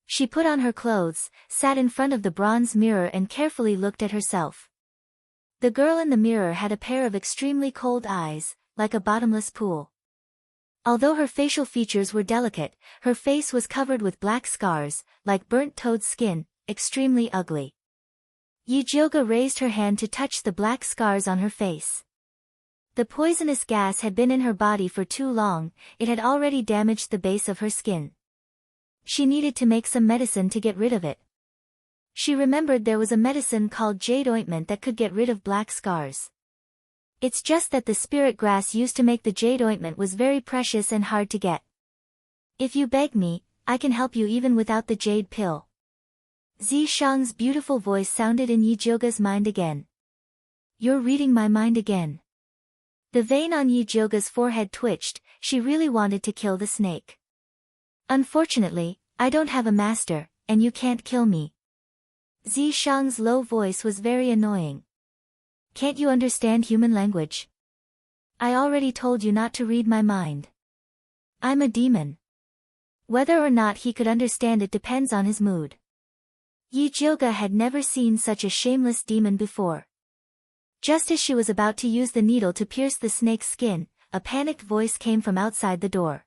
She put on her clothes, sat in front of the bronze mirror and carefully looked at herself. The girl in the mirror had a pair of extremely cold eyes, like a bottomless pool. Although her facial features were delicate, her face was covered with black scars, like burnt toad skin, extremely ugly. Yijioga raised her hand to touch the black scars on her face. The poisonous gas had been in her body for too long, it had already damaged the base of her skin. She needed to make some medicine to get rid of it. She remembered there was a medicine called jade ointment that could get rid of black scars. It's just that the spirit grass used to make the jade ointment was very precious and hard to get. If you beg me, I can help you even without the jade pill. Zishang's beautiful voice sounded in Yijioga's mind again. You're reading my mind again. The vein on Yijioga's forehead twitched, she really wanted to kill the snake. Unfortunately, I don't have a master, and you can't kill me. Zishang's low voice was very annoying. Can't you understand human language? I already told you not to read my mind. I'm a demon. Whether or not he could understand it depends on his mood. Yijioga had never seen such a shameless demon before. Just as she was about to use the needle to pierce the snake's skin, a panicked voice came from outside the door.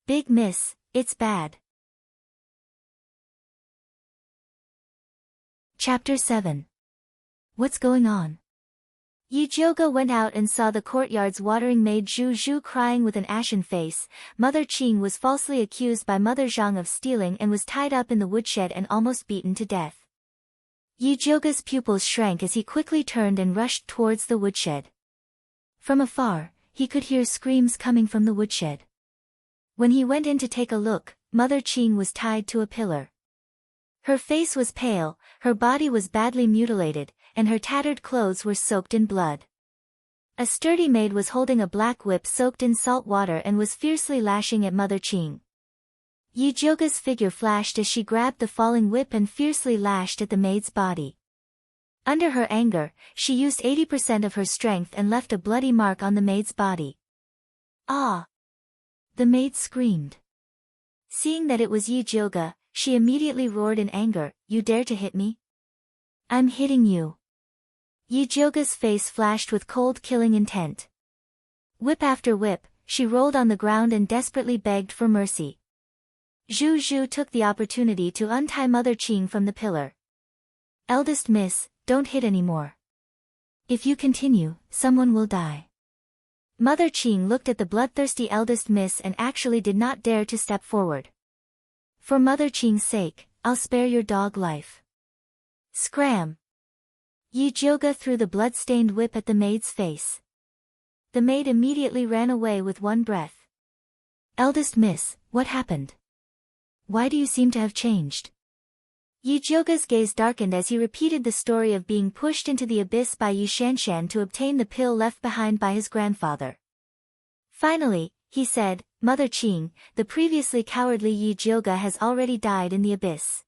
Big miss, it's bad. Chapter 7. What's going on? Yijioga went out and saw the courtyard's watering maid Zhu Zhu crying with an ashen face. Mother Qing was falsely accused by Mother Zhang of stealing and was tied up in the woodshed and almost beaten to death. Yijioga's pupils shrank as he quickly turned and rushed towards the woodshed. From afar, he could hear screams coming from the woodshed. When he went in to take a look, Mother Qing was tied to a pillar. Her face was pale, her body was badly mutilated, and her tattered clothes were soaked in blood. A sturdy maid was holding a black whip soaked in salt water and was fiercely lashing at Mother Qing. Yijioga's figure flashed as she grabbed the falling whip and fiercely lashed at the maid's body. Under her anger, she used 80% of her strength and left a bloody mark on the maid's body. Ah! The maid screamed. Seeing that it was Yijioga, she immediately roared in anger, You dare to hit me? I'm hitting you. Yijioga's face flashed with cold killing intent. Whip after whip, she rolled on the ground and desperately begged for mercy. Zhu Zhu took the opportunity to untie Mother Qing from the pillar. Eldest miss, don't hit anymore. If you continue, someone will die. Mother Qing looked at the bloodthirsty eldest miss and actually did not dare to step forward. For Mother Qing's sake, I'll spare your dog life. Scram! Yi Jioga threw the blood-stained whip at the maid's face. The maid immediately ran away with one breath. Eldest miss, what happened? Why do you seem to have changed? Yi Jioga's gaze darkened as he repeated the story of being pushed into the abyss by Yi Shanshan to obtain the pill left behind by his grandfather. Finally, he said, Mother Qing, the previously cowardly Yi Jioga has already died in the abyss.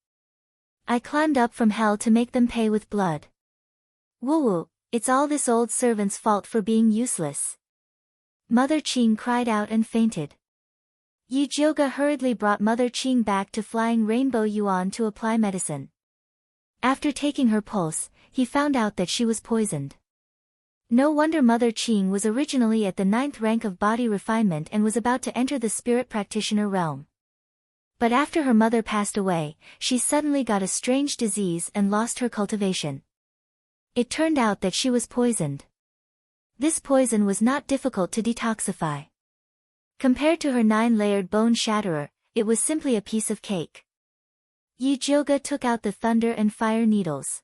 I climbed up from hell to make them pay with blood. Woo-woo, it's all this old servant's fault for being useless. Mother Qing cried out and fainted. Yi Jioga hurriedly brought Mother Qing back to Flying Rainbow Yuan to apply medicine. After taking her pulse, he found out that she was poisoned. No wonder Mother Qing was originally at the 9th rank of body refinement and was about to enter the spirit practitioner realm. But after her mother passed away, she suddenly got a strange disease and lost her cultivation. It turned out that she was poisoned. This poison was not difficult to detoxify. Compared to her 9-layered bone shatterer, it was simply a piece of cake. Yi Jioga took out the thunder and fire needles.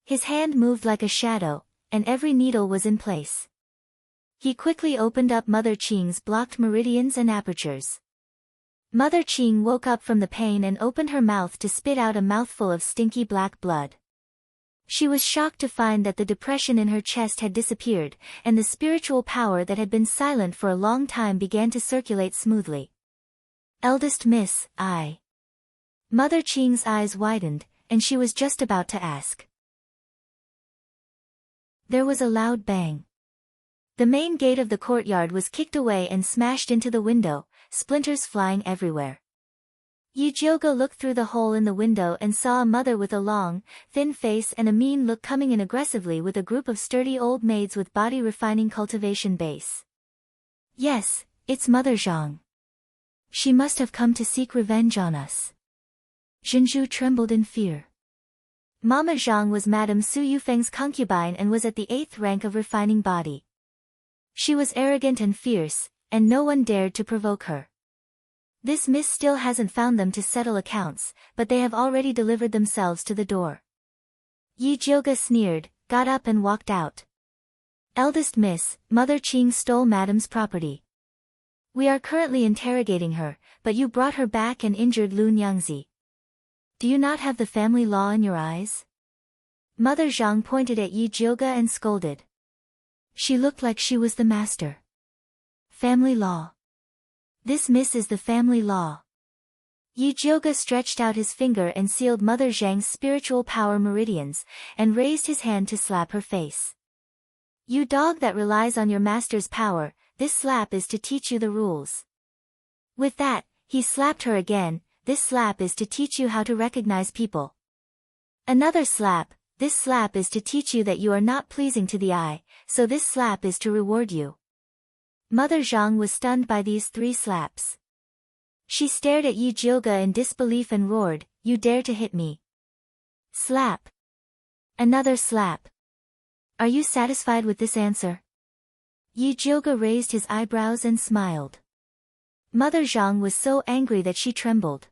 His hand moved like a shadow, and every needle was in place. He quickly opened up Mother Qing's blocked meridians and apertures. Mother Qing woke up from the pain and opened her mouth to spit out a mouthful of stinky black blood. She was shocked to find that the depression in her chest had disappeared, and the spiritual power that had been silent for a long time began to circulate smoothly. Eldest miss, I. Mother Qing's eyes widened, and she was just about to ask. There was a loud bang. The main gate of the courtyard was kicked away and smashed into the window, splinters flying everywhere. Yi Jioga looked through the hole in the window and saw a mother with a long, thin face and a mean look coming in aggressively with a group of sturdy old maids with body refining cultivation base. Yes, it's Mother Zhang. She must have come to seek revenge on us. Zhenju trembled in fear. Mama Zhang was Madame Su Yufeng's concubine and was at the 8th rank of refining body. She was arrogant and fierce, and no one dared to provoke her. This miss still hasn't found them to settle accounts, but they have already delivered themselves to the door. Yi Jioga sneered, got up and walked out. Eldest miss, Mother Qing stole Madame's property. We are currently interrogating her, but you brought her back and injured Lu Nyangzi. Do you not have the family law in your eyes? Mother Zhang pointed at Yi Jioga and scolded. She looked like she was the master. Family law. This miss is the family law. Yi Jioga stretched out his finger and sealed Mother Zhang's spiritual power meridians, and raised his hand to slap her face. You dog that relies on your master's power, this slap is to teach you the rules. With that, he slapped her again, this slap is to teach you how to recognize people. Another slap, this slap is to teach you that you are not pleasing to the eye, so this slap is to reward you. Mother Zhang was stunned by these 3 slaps. She stared at Yi Jioga in disbelief and roared, you dare to hit me. Slap. Another slap. Are you satisfied with this answer? Yi Jioga raised his eyebrows and smiled. Mother Zhang was so angry that she trembled.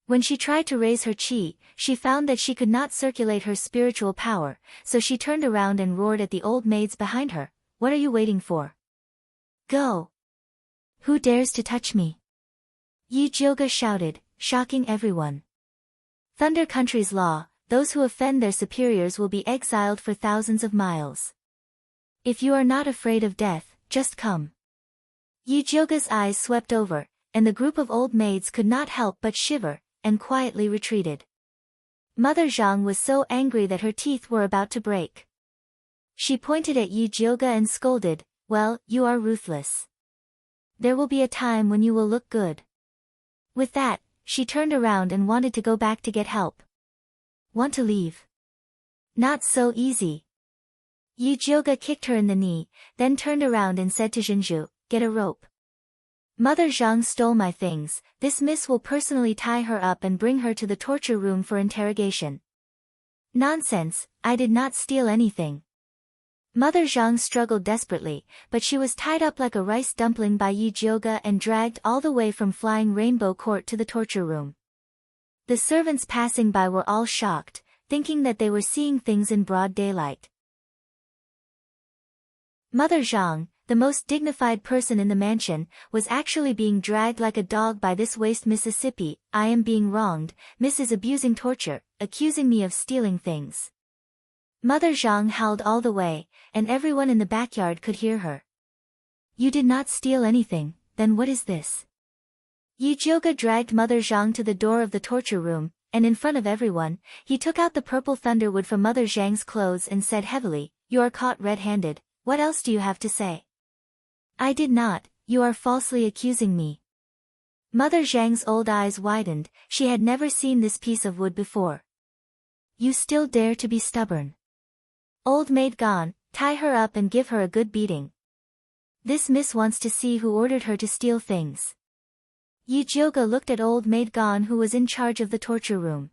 When she tried to raise her qi, she found that she could not circulate her spiritual power, so she turned around and roared at the old maids behind her, what are you waiting for? Go! Who dares to touch me? Yi Jioga shouted, shocking everyone. Thunder Country's law, those who offend their superiors will be exiled for thousands of miles. If you are not afraid of death, just come. Yi Jioga's eyes swept over, and the group of old maids could not help but shiver, and quietly retreated. Mother Zhang was so angry that her teeth were about to break. She pointed at Yi Jioga and scolded, well, you are ruthless. There will be a time when you will look good. With that, she turned around and wanted to go back to get help. Want to leave? Not so easy. Yi Jioga kicked her in the knee, then turned around and said to Zhenju, get a rope. Mother Zhang stole my things, this miss will personally tie her up and bring her to the torture room for interrogation. Nonsense, I did not steal anything. Mother Zhang struggled desperately, but she was tied up like a rice dumpling by Yi Jioga and dragged all the way from Flying Rainbow Court to the torture room. The servants passing by were all shocked, thinking that they were seeing things in broad daylight. Mother Zhang, the most dignified person in the mansion, was actually being dragged like a dog by this waste Mississippi. I am being wronged, Miss is abusing torture, accusing me of stealing things. Mother Zhang howled all the way, and everyone in the backyard could hear her. You did not steal anything, then what is this? Yi Jioge dragged Mother Zhang to the door of the torture room, and in front of everyone, he took out the purple thunderwood from Mother Zhang's clothes and said heavily, You are caught red-handed, what else do you have to say? I did not, you are falsely accusing me. Mother Zhang's old eyes widened, she had never seen this piece of wood before. You still dare to be stubborn. Old maid gone, tie her up and give her a good beating. This miss wants to see who ordered her to steal things. Yi Jioge looked at old maid gone who was in charge of the torture room.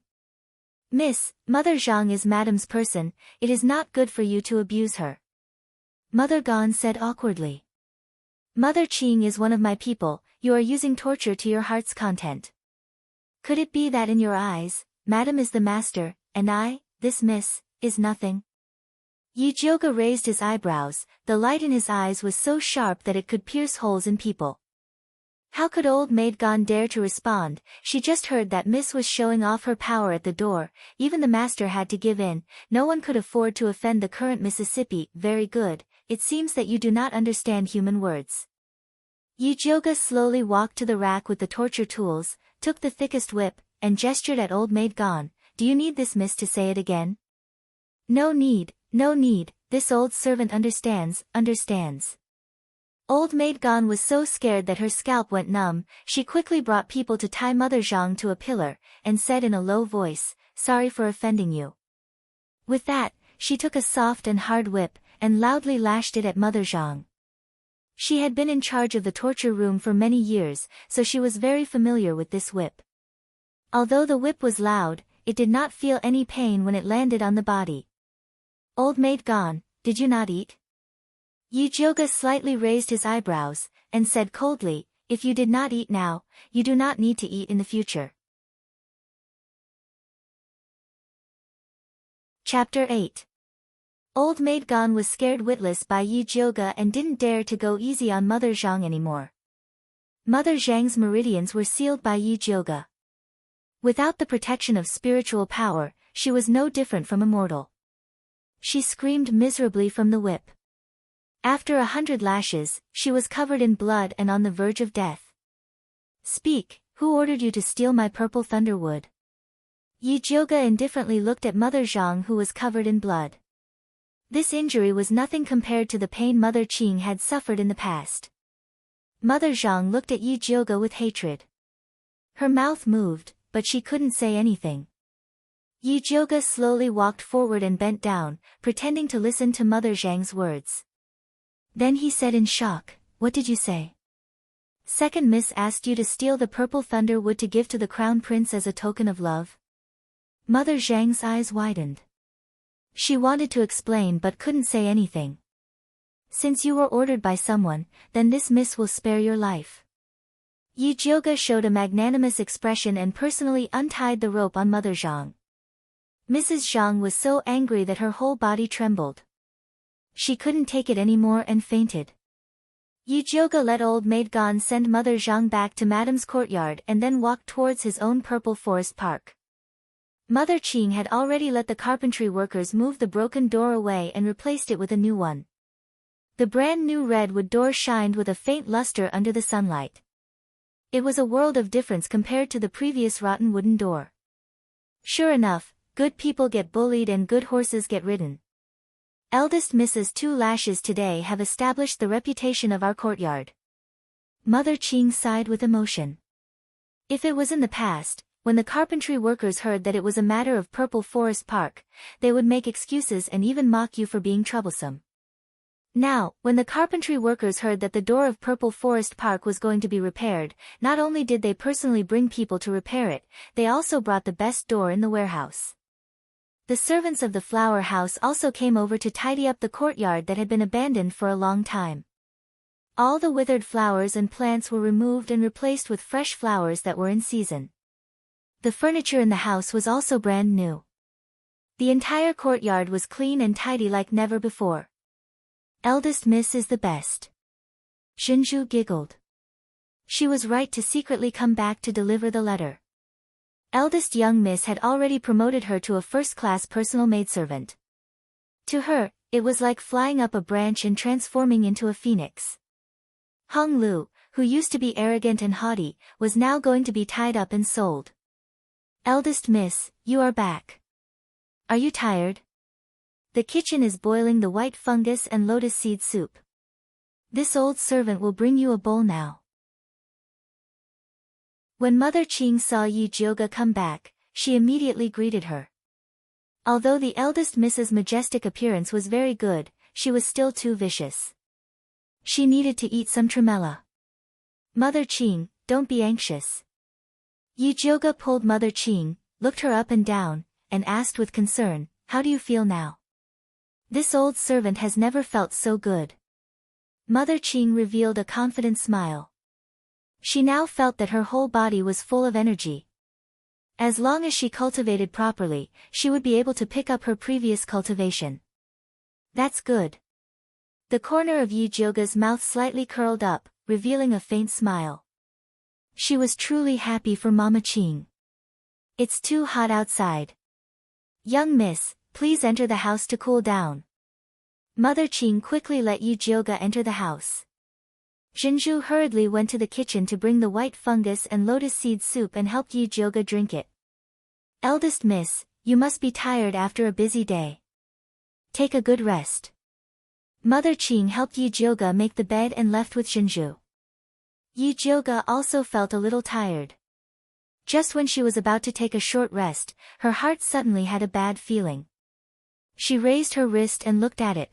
Miss, Mother Zhang is madam's person, it is not good for you to abuse her. Mother Gone said awkwardly. Mother Qing is one of my people, you are using torture to your heart's content. Could it be that in your eyes, madam is the master, and I, this miss, is nothing? Yi Jioge raised his eyebrows, the light in his eyes was so sharp that it could pierce holes in people. How could old maid Gone dare to respond? She just heard that miss was showing off her power at the door, even the master had to give in, no one could afford to offend the current Mississippi. Very good, it seems that you do not understand human words. Yi Jioge slowly walked to the rack with the torture tools, took the thickest whip, and gestured at old maid Gone. Do you need this miss to say it again? No need, no need, this old servant understands. Old maid Gone was so scared that her scalp went numb, she quickly brought people to tie Mother Zhang to a pillar, and said in a low voice, Sorry for offending you. With that, she took a soft and hard whip, and loudly lashed it at Mother Zhang. She had been in charge of the torture room for many years, so she was very familiar with this whip. Although the whip was loud, it did not feel any pain when it landed on the body. Old maid Gone, did you not eat? Yi Jioge slightly raised his eyebrows, and said coldly, If you did not eat now, you do not need to eat in the future. Chapter 8. Old maid Gone was scared witless by Yi Jioge and didn't dare to go easy on Mother Zhang anymore. Mother Zhang's meridians were sealed by Yi Jioge. Without the protection of spiritual power, she was no different from a mortal. She screamed miserably from the whip. After 100 lashes, she was covered in blood and on the verge of death. Speak, who ordered you to steal my purple thunderwood? Yi Jioge indifferently looked at Mother Zhang who was covered in blood. This injury was nothing compared to the pain Mother Qing had suffered in the past. Mother Zhang looked at Yi Jioge with hatred. Her mouth moved, but she couldn't say anything. Yi Jioge slowly walked forward and bent down, pretending to listen to Mother Zhang's words. Then he said in shock, What did you say? Second miss asked you to steal the purple thunder wood to give to the crown prince as a token of love? Mother Zhang's eyes widened. She wanted to explain but couldn't say anything. Since you were ordered by someone, then this miss will spare your life. Yi Jioge showed a magnanimous expression and personally untied the rope on Mother Zhang. Mrs. Zhang was so angry that her whole body trembled. She couldn't take it anymore and fainted. Yi Jioge let old maid Gone send Mother Zhang back to Madame's courtyard and then walked towards his own purple forest park. Mother Qing had already let the carpentry workers move the broken door away and replaced it with a new one. The brand new redwood door shined with a faint luster under the sunlight. It was a world of difference compared to the previous rotten wooden door. Sure enough, good people get bullied and good horses get ridden. Eldest Mrs. 2 Lashes today have established the reputation of our courtyard. Mother Qing sighed with emotion. If it was in the past, when the carpentry workers heard that it was a matter of Purple Forest Park, they would make excuses and even mock you for being troublesome. Now, when the carpentry workers heard that the door of Purple Forest Park was going to be repaired, not only did they personally bring people to repair it, they also brought the best door in the warehouse. The servants of the flower house also came over to tidy up the courtyard that had been abandoned for a long time. All the withered flowers and plants were removed and replaced with fresh flowers that were in season. The furniture in the house was also brand new. The entire courtyard was clean and tidy like never before. Eldest Miss is the best. Shinju giggled. She was right to secretly come back to deliver the letter. Eldest young Miss had already promoted her to a first-class personal maidservant. To her, it was like flying up a branch and transforming into a phoenix. Hong Lu, who used to be arrogant and haughty, was now going to be tied up and sold. Eldest Miss, you are back. Are you tired? The kitchen is boiling the white fungus and lotus seed soup. This old servant will bring you a bowl now. When Mother Qing saw Yi Jioga come back, she immediately greeted her. Although the eldest Miss's majestic appearance was very good, she was still too vicious. She needed to eat some tremella. Mother Qing, don't be anxious. Yi Jioga pulled Mother Qing, looked her up and down, and asked with concern, how do you feel now? This old servant has never felt so good. Mother Qing revealed a confident smile. She now felt that her whole body was full of energy. As long as she cultivated properly, she would be able to pick up her previous cultivation. That's good. The corner of Yi Jioga's mouth slightly curled up, revealing a faint smile. She was truly happy for Mama Qing. It's too hot outside. Young Miss, please enter the house to cool down. Mother Qing quickly let Yi Jioga enter the house. Shinju hurriedly went to the kitchen to bring the white fungus and lotus seed soup and helped Yi Jioga drink it. Eldest Miss, you must be tired after a busy day. Take a good rest. Mother Qing helped Yi Jioga make the bed and left with Shinju. Yi Jioga also felt a little tired. Just when she was about to take a short rest, her heart suddenly had a bad feeling. She raised her wrist and looked at it.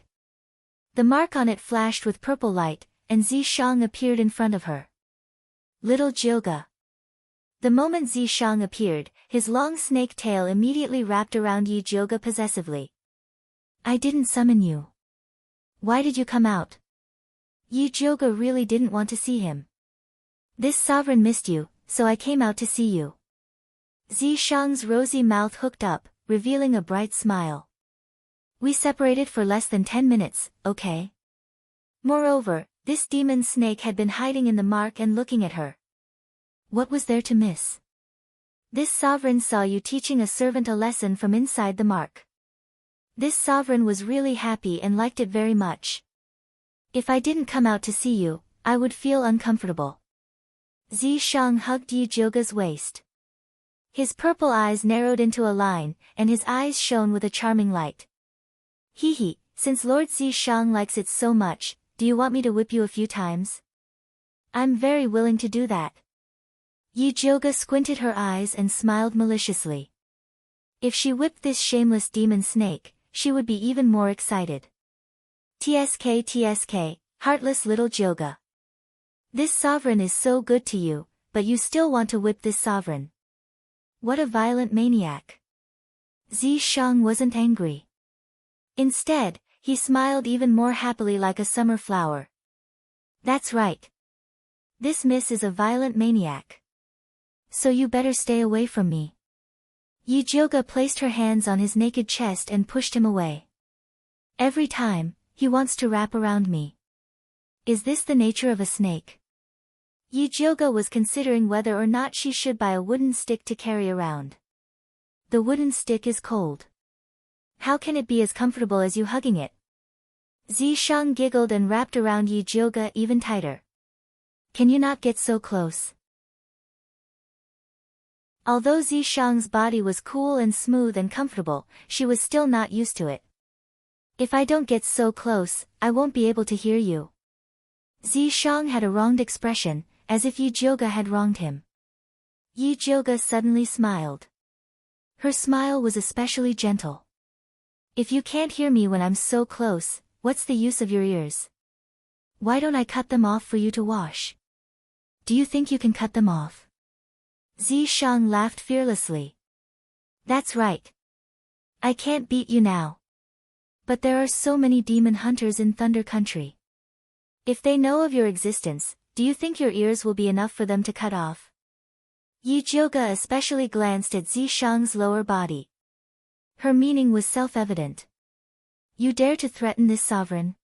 The mark on it flashed with purple light, and Zishang appeared in front of her. Little Jioga. The moment Zishang appeared, his long snake tail immediately wrapped around Yi Jioga possessively. I didn't summon you. Why did you come out? Yi Jioga really didn't want to see him. This sovereign missed you, so I came out to see you. Zishang's rosy mouth hooked up, revealing a bright smile. We separated for less than 10 minutes, okay? Moreover, this demon snake had been hiding in the mark and looking at her. What was there to miss? This sovereign saw you teaching a servant a lesson from inside the mark. This sovereign was really happy and liked it very much. If I didn't come out to see you, I would feel uncomfortable. Zishang hugged Yi Jioga's waist. His purple eyes narrowed into a line, and his eyes shone with a charming light. Hee, since Lord Zishang likes it so much, do you want me to whip you a few times? I'm very willing to do that. Yi Jioga squinted her eyes and smiled maliciously. If she whipped this shameless demon snake, she would be even more excited. TSK, heartless little Jioga. This sovereign is so good to you, but you still want to whip this sovereign. What a violent maniac. Zishang wasn't angry. Instead, he smiled even more happily like a summer flower. That's right. This miss is a violent maniac. So you better stay away from me. Yi Jioga placed her hands on his naked chest and pushed him away. Every time, he wants to wrap around me. Is this the nature of a snake? Yi Jioga was considering whether or not she should buy a wooden stick to carry around. The wooden stick is cold. How can it be as comfortable as you hugging it? Zishang giggled and wrapped around Yi Jioga even tighter. Can you not get so close? Although Zishang's body was cool and smooth and comfortable, she was still not used to it. If I don't get so close, I won't be able to hear you. Zishang had a wronged expression, as if Yi Jioga had wronged him. Yi Jioga suddenly smiled. Her smile was especially gentle. If you can't hear me when I'm so close, what's the use of your ears? Why don't I cut them off for you to wash? Do you think you can cut them off? Zishang laughed fearlessly. That's right. I can't beat you now. But there are so many demon hunters in Thunder Country. If they know of your existence, do you think your ears will be enough for them to cut off? Yi Jioga especially glanced at Zishang's lower body. Her meaning was self-evident. You dare to threaten this sovereign?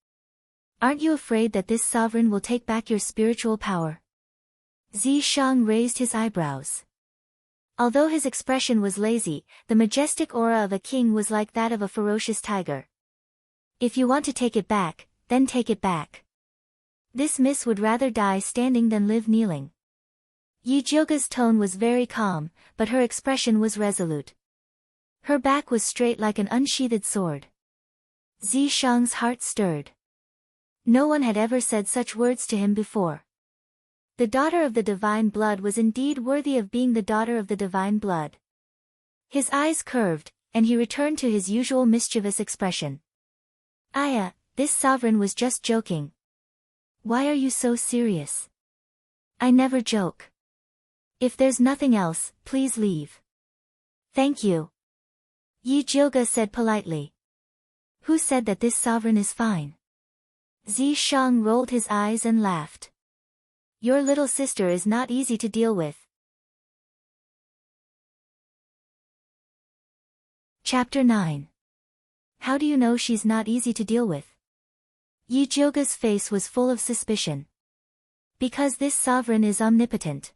Aren't you afraid that this sovereign will take back your spiritual power? Zishang raised his eyebrows. Although his expression was lazy, the majestic aura of a king was like that of a ferocious tiger. If you want to take it back, then take it back. This miss would rather die standing than live kneeling. Yijioga's tone was very calm, but her expression was resolute. Her back was straight like an unsheathed sword. Zishang's heart stirred. No one had ever said such words to him before. The daughter of the divine blood was indeed worthy of being the daughter of the divine blood. His eyes curved, and he returned to his usual mischievous expression. Aya, this sovereign was just joking. Why are you so serious? I never joke. If there's nothing else, please leave. Thank you. Yijioga said politely. Who said that this sovereign is fine? Zishang rolled his eyes and laughed. Your little sister is not easy to deal with. Chapter 9. How do you know she's not easy to deal with? Yijioga's face was full of suspicion. Because this sovereign is omnipotent.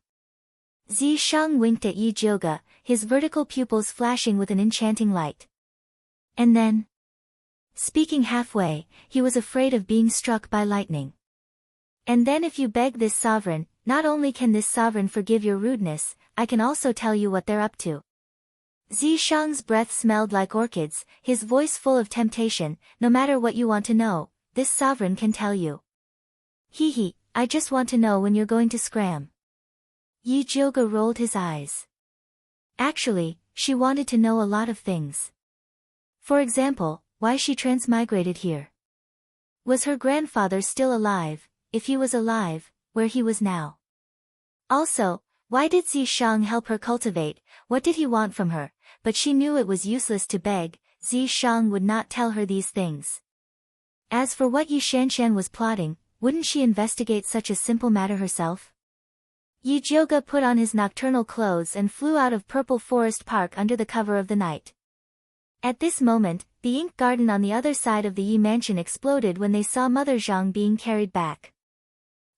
Zishang winked at Yijioga, his vertical pupils flashing with an enchanting light. And then, speaking halfway, he was afraid of being struck by lightning. And then if you beg this sovereign, not only can this sovereign forgive your rudeness, I can also tell you what they're up to. Zishang's breath smelled like orchids, his voice full of temptation. No matter what you want to know, this sovereign can tell you. Hee, I just want to know when you're going to scram. Yijioga rolled his eyes. Actually, she wanted to know a lot of things. For example, why she transmigrated here. Was her grandfather still alive? If he was alive, where he was now. Also, why did Zishang help her cultivate? What did he want from her? But she knew it was useless to beg. Zishang would not tell her these things. As for what Yi Shanshan was plotting, wouldn't she investigate such a simple matter herself? Yijioga put on his nocturnal clothes and flew out of Purple Forest Park under the cover of the night. At this moment, the ink garden on the other side of the Yi mansion exploded when they saw Mother Zhang being carried back.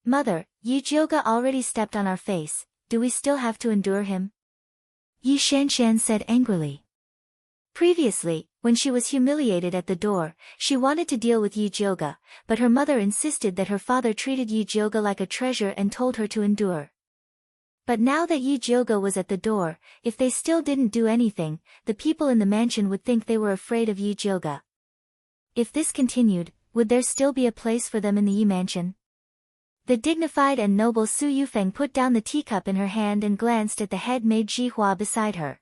Mother, Yijioga already stepped on our face, do we still have to endure him? Yi Shanshan said angrily. Previously, when she was humiliated at the door, she wanted to deal with Yijioga, but her mother insisted that her father treated Yijioga like a treasure and told her to endure. But now that Yijioga was at the door, if they still didn't do anything, the people in the mansion would think they were afraid of Yijioga. If this continued, would there still be a place for them in the Yi mansion? The dignified and noble Su Yufeng put down the teacup in her hand and glanced at the head-maid Jihua beside her.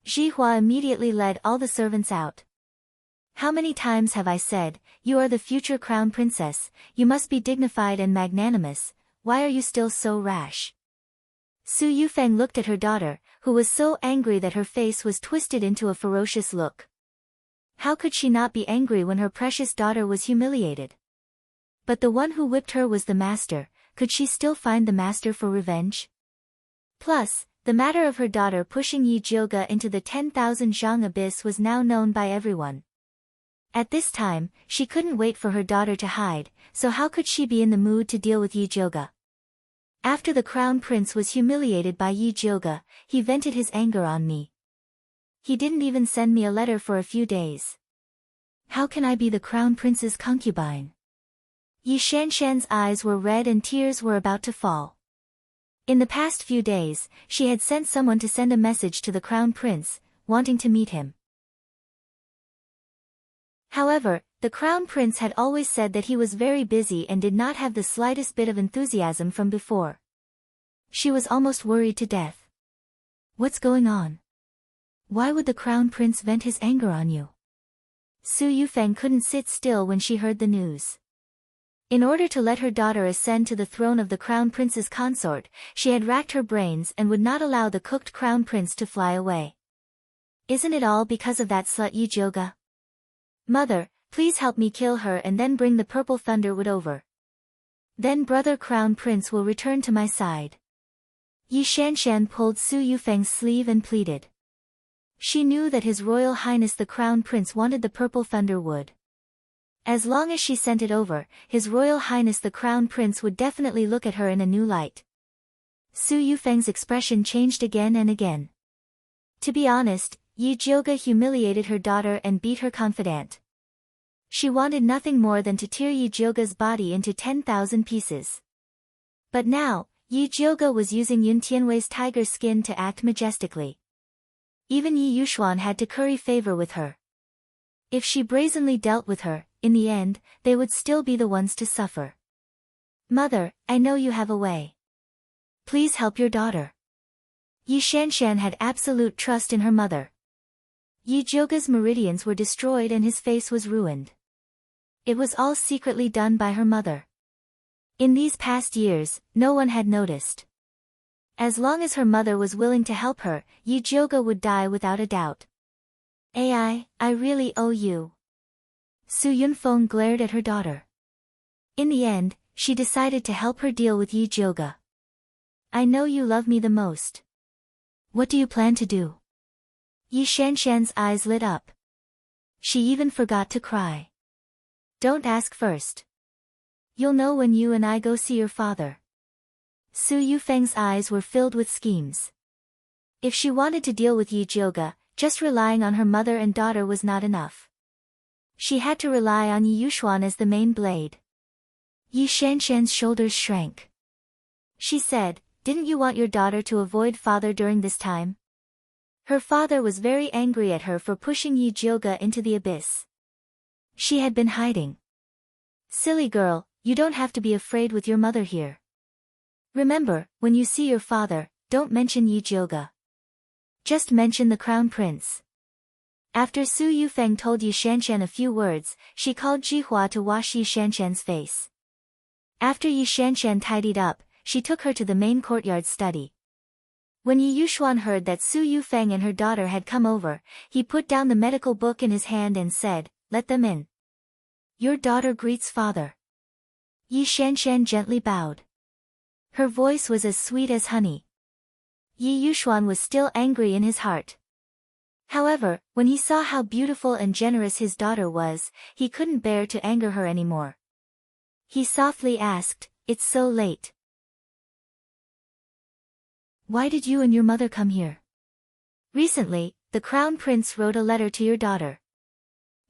Jihua immediately led all the servants out. How many times have I said, you are the future crown princess, you must be dignified and magnanimous, why are you still so rash? Su Yufeng looked at her daughter, who was so angry that her face was twisted into a ferocious look. How could she not be angry when her precious daughter was humiliated? But the one who whipped her was the master, could she still find the master for revenge? Plus, the matter of her daughter pushing Yijioga into the 10,000 zhang abyss was now known by everyone. At this time, she couldn't wait for her daughter to hide, so how could she be in the mood to deal with Yijioga? After the crown prince was humiliated by Yijioga, he vented his anger on me. He didn't even send me a letter for a few days. How can I be the crown prince's concubine? Yi Shanshan's eyes were red and tears were about to fall. In the past few days, she had sent someone to send a message to the crown prince, wanting to meet him. However, the crown prince had always said that he was very busy and did not have the slightest bit of enthusiasm from before. She was almost worried to death. What's going on? Why would the crown prince vent his anger on you? Su Yufeng couldn't sit still when she heard the news. In order to let her daughter ascend to the throne of the crown prince's consort, she had racked her brains and would not allow the cooked crown prince to fly away. Isn't it all because of that slut Yijioga? Mother, please help me kill her and then bring the purple thunderwood over. Then brother crown prince will return to my side. Yi Shanshan pulled Su Yufeng's sleeve and pleaded. She knew that His Royal Highness the Crown Prince wanted the purple thunder wood. As long as she sent it over, His Royal Highness the Crown Prince would definitely look at her in a new light. Su Yufeng's expression changed again and again. To be honest, Yi Jiuge humiliated her daughter and beat her confidant. She wanted nothing more than to tear Yi Jiuge's body into 10,000 pieces. But now, Yi Jiuge was using Yun Tianwei's tiger skin to act majestically. Even Yi Yuxuan had to curry favor with her. If she brazenly dealt with her, in the end, they would still be the ones to suffer. Mother, I know you have a way. Please help your daughter. Yi Shanshan had absolute trust in her mother. Yi Jiuge's meridians were destroyed and his face was ruined. It was all secretly done by her mother. In these past years, no one had noticed. As long as her mother was willing to help her, Yi Jiuge would die without a doubt. I really owe you. Su Yunfeng glared at her daughter. In the end, she decided to help her deal with Yi Jiuge. I know you love me the most. What do you plan to do? Yi Shanshan's eyes lit up. She even forgot to cry. Don't ask first. You'll know when you and I go see your father. Su Yufeng's eyes were filled with schemes. If she wanted to deal with Yi Jiuge, just relying on her mother and daughter was not enough. She had to rely on Yi Yuxuan as the main blade. Yi Shanshan's shoulders shrank. She said, didn't you want your daughter to avoid father during this time? Her father was very angry at her for pushing Yi Jiuge into the abyss. She had been hiding. Silly girl, you don't have to be afraid with your mother here. Remember, when you see your father, don't mention Yi Jiuge. Just mention the Crown Prince. After Su Yufeng told Yi Shanshan a few words, she called Jihua to wash Yi Shanshan's face. After Yi Shanshan tidied up, she took her to the main courtyard study. When Yi Yuxuan heard that Su Yufeng and her daughter had come over, he put down the medical book in his hand and said, let them in. Your daughter greets father. Yi Shanshan gently bowed. Her voice was as sweet as honey. Yi Yuxuan was still angry in his heart. However, when he saw how beautiful and generous his daughter was, he couldn't bear to anger her anymore. He softly asked, it's so late. Why did you and your mother come here? Recently, the Crown Prince wrote a letter to your daughter.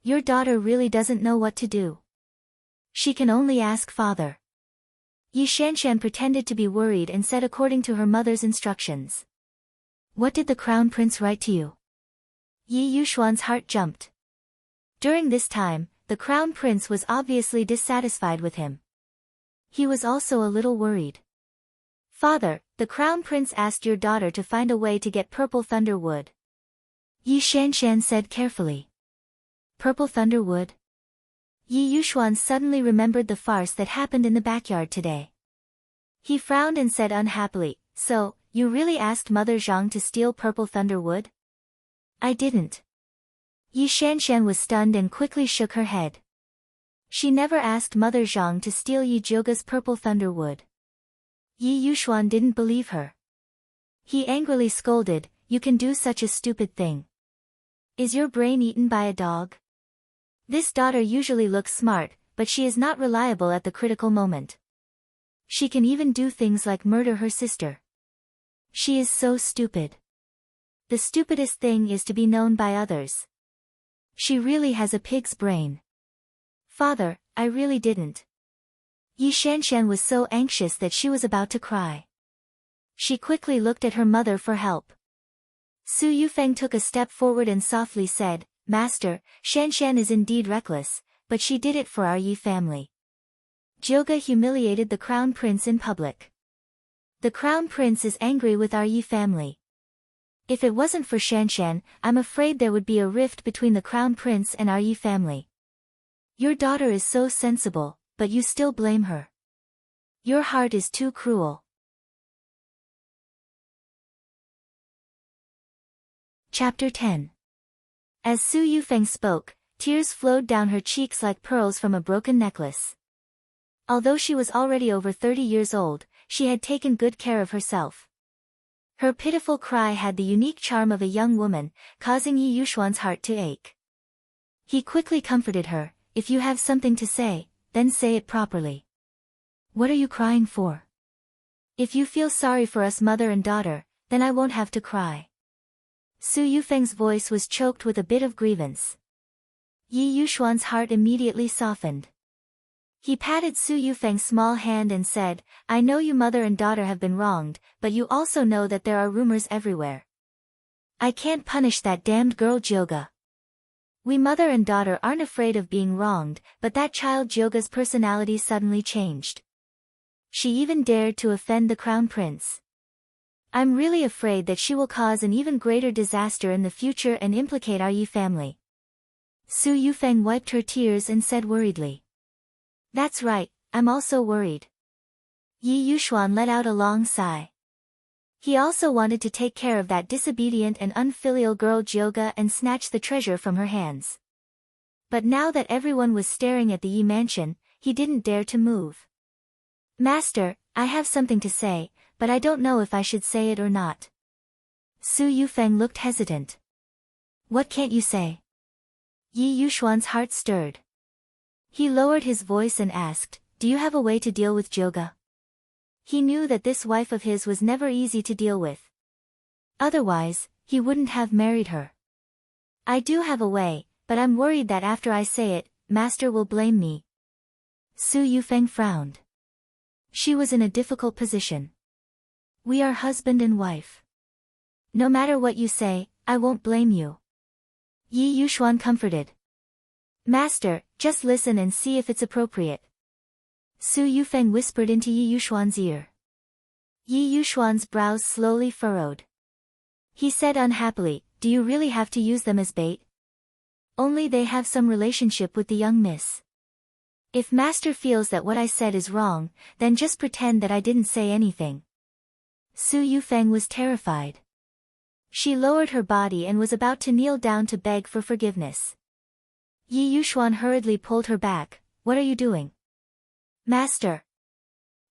Your daughter really doesn't know what to do. She can only ask father. Yi Shanshan pretended to be worried and said according to her mother's instructions. What did the Crown Prince write to you? Yi Yuxuan's heart jumped. During this time, the Crown Prince was obviously dissatisfied with him. He was also a little worried. Father, the Crown Prince asked your daughter to find a way to get purple thunder wood. Yi Shanshan said carefully. Purple thunder wood? Yi Yuxuan suddenly remembered the farce that happened in the backyard today. He frowned and said unhappily, so, you really asked Mother Zhang to steal purple thunder wood? I didn't. Yi Shanshan was stunned and quickly shook her head. She never asked Mother Zhang to steal Yi Jiuge's purple thunder wood. Yi Yuxuan didn't believe her. He angrily scolded, you can do such a stupid thing. Is your brain eaten by a dog? This daughter usually looks smart, but she is not reliable at the critical moment. She can even do things like murder her sister. She is so stupid. The stupidest thing is to be known by others. She really has a pig's brain. Father, I really didn't. Yi Shanshan was so anxious that she was about to cry. She quickly looked at her mother for help. Su Yufeng took a step forward and softly said, Master, Shanshan is indeed reckless, but she did it for our Yi family. Jiuge humiliated the Crown Prince in public. The Crown Prince is angry with our Yi family. If it wasn't for Shanshan, I'm afraid there would be a rift between the Crown Prince and our Yi family. Your daughter is so sensible, but you still blame her. Your heart is too cruel. Chapter 10. As Su Yufeng spoke, tears flowed down her cheeks like pearls from a broken necklace. Although she was already over 30 years old, she had taken good care of herself. Her pitiful cry had the unique charm of a young woman, causing Yi Yuxuan's heart to ache. He quickly comforted her, "If you have something to say, then say it properly. What are you crying for? If you feel sorry for us mother and daughter, then I won't have to cry." Su Yufeng's voice was choked with a bit of grievance. Yi Yuxuan's heart immediately softened. He patted Su Yufeng's small hand and said, "I know you mother and daughter have been wronged, but you also know that there are rumors everywhere. I can't punish that damned girl Jioga. We mother and daughter aren't afraid of being wronged, but that child Jioga's personality suddenly changed. She even dared to offend the crown prince. I'm really afraid that she will cause an even greater disaster in the future and implicate our Yi family." Su Yufeng wiped her tears and said worriedly. "That's right, I'm also worried." Yi Yuxuan let out a long sigh. He also wanted to take care of that disobedient and unfilial girl Jioga and snatch the treasure from her hands. But now that everyone was staring at the Yi mansion, he didn't dare to move. "Master, I have something to say, but I don't know if I should say it or not." Su Yufeng looked hesitant. "What can't you say?" Yi Yuxuan's heart stirred. He lowered his voice and asked, "Do you have a way to deal with Jioga?" He knew that this wife of his was never easy to deal with. Otherwise, he wouldn't have married her. "I do have a way, but I'm worried that after I say it, Master will blame me." Su Yufeng frowned. She was in a difficult position. "We are husband and wife. No matter what you say, I won't blame you." Yi Yuxuan comforted. "Master, just listen and see if it's appropriate." Su Yufeng whispered into Yi Yuxuan's ear. Yi Yuxuan's brows slowly furrowed. He said unhappily, "Do you really have to use them as bait? Only they have some relationship with the young miss. If Master feels that what I said is wrong, then just pretend that I didn't say anything." Su Yufeng was terrified. She lowered her body and was about to kneel down to beg for forgiveness. Yi Yuxuan hurriedly pulled her back. "What are you doing?" "Master."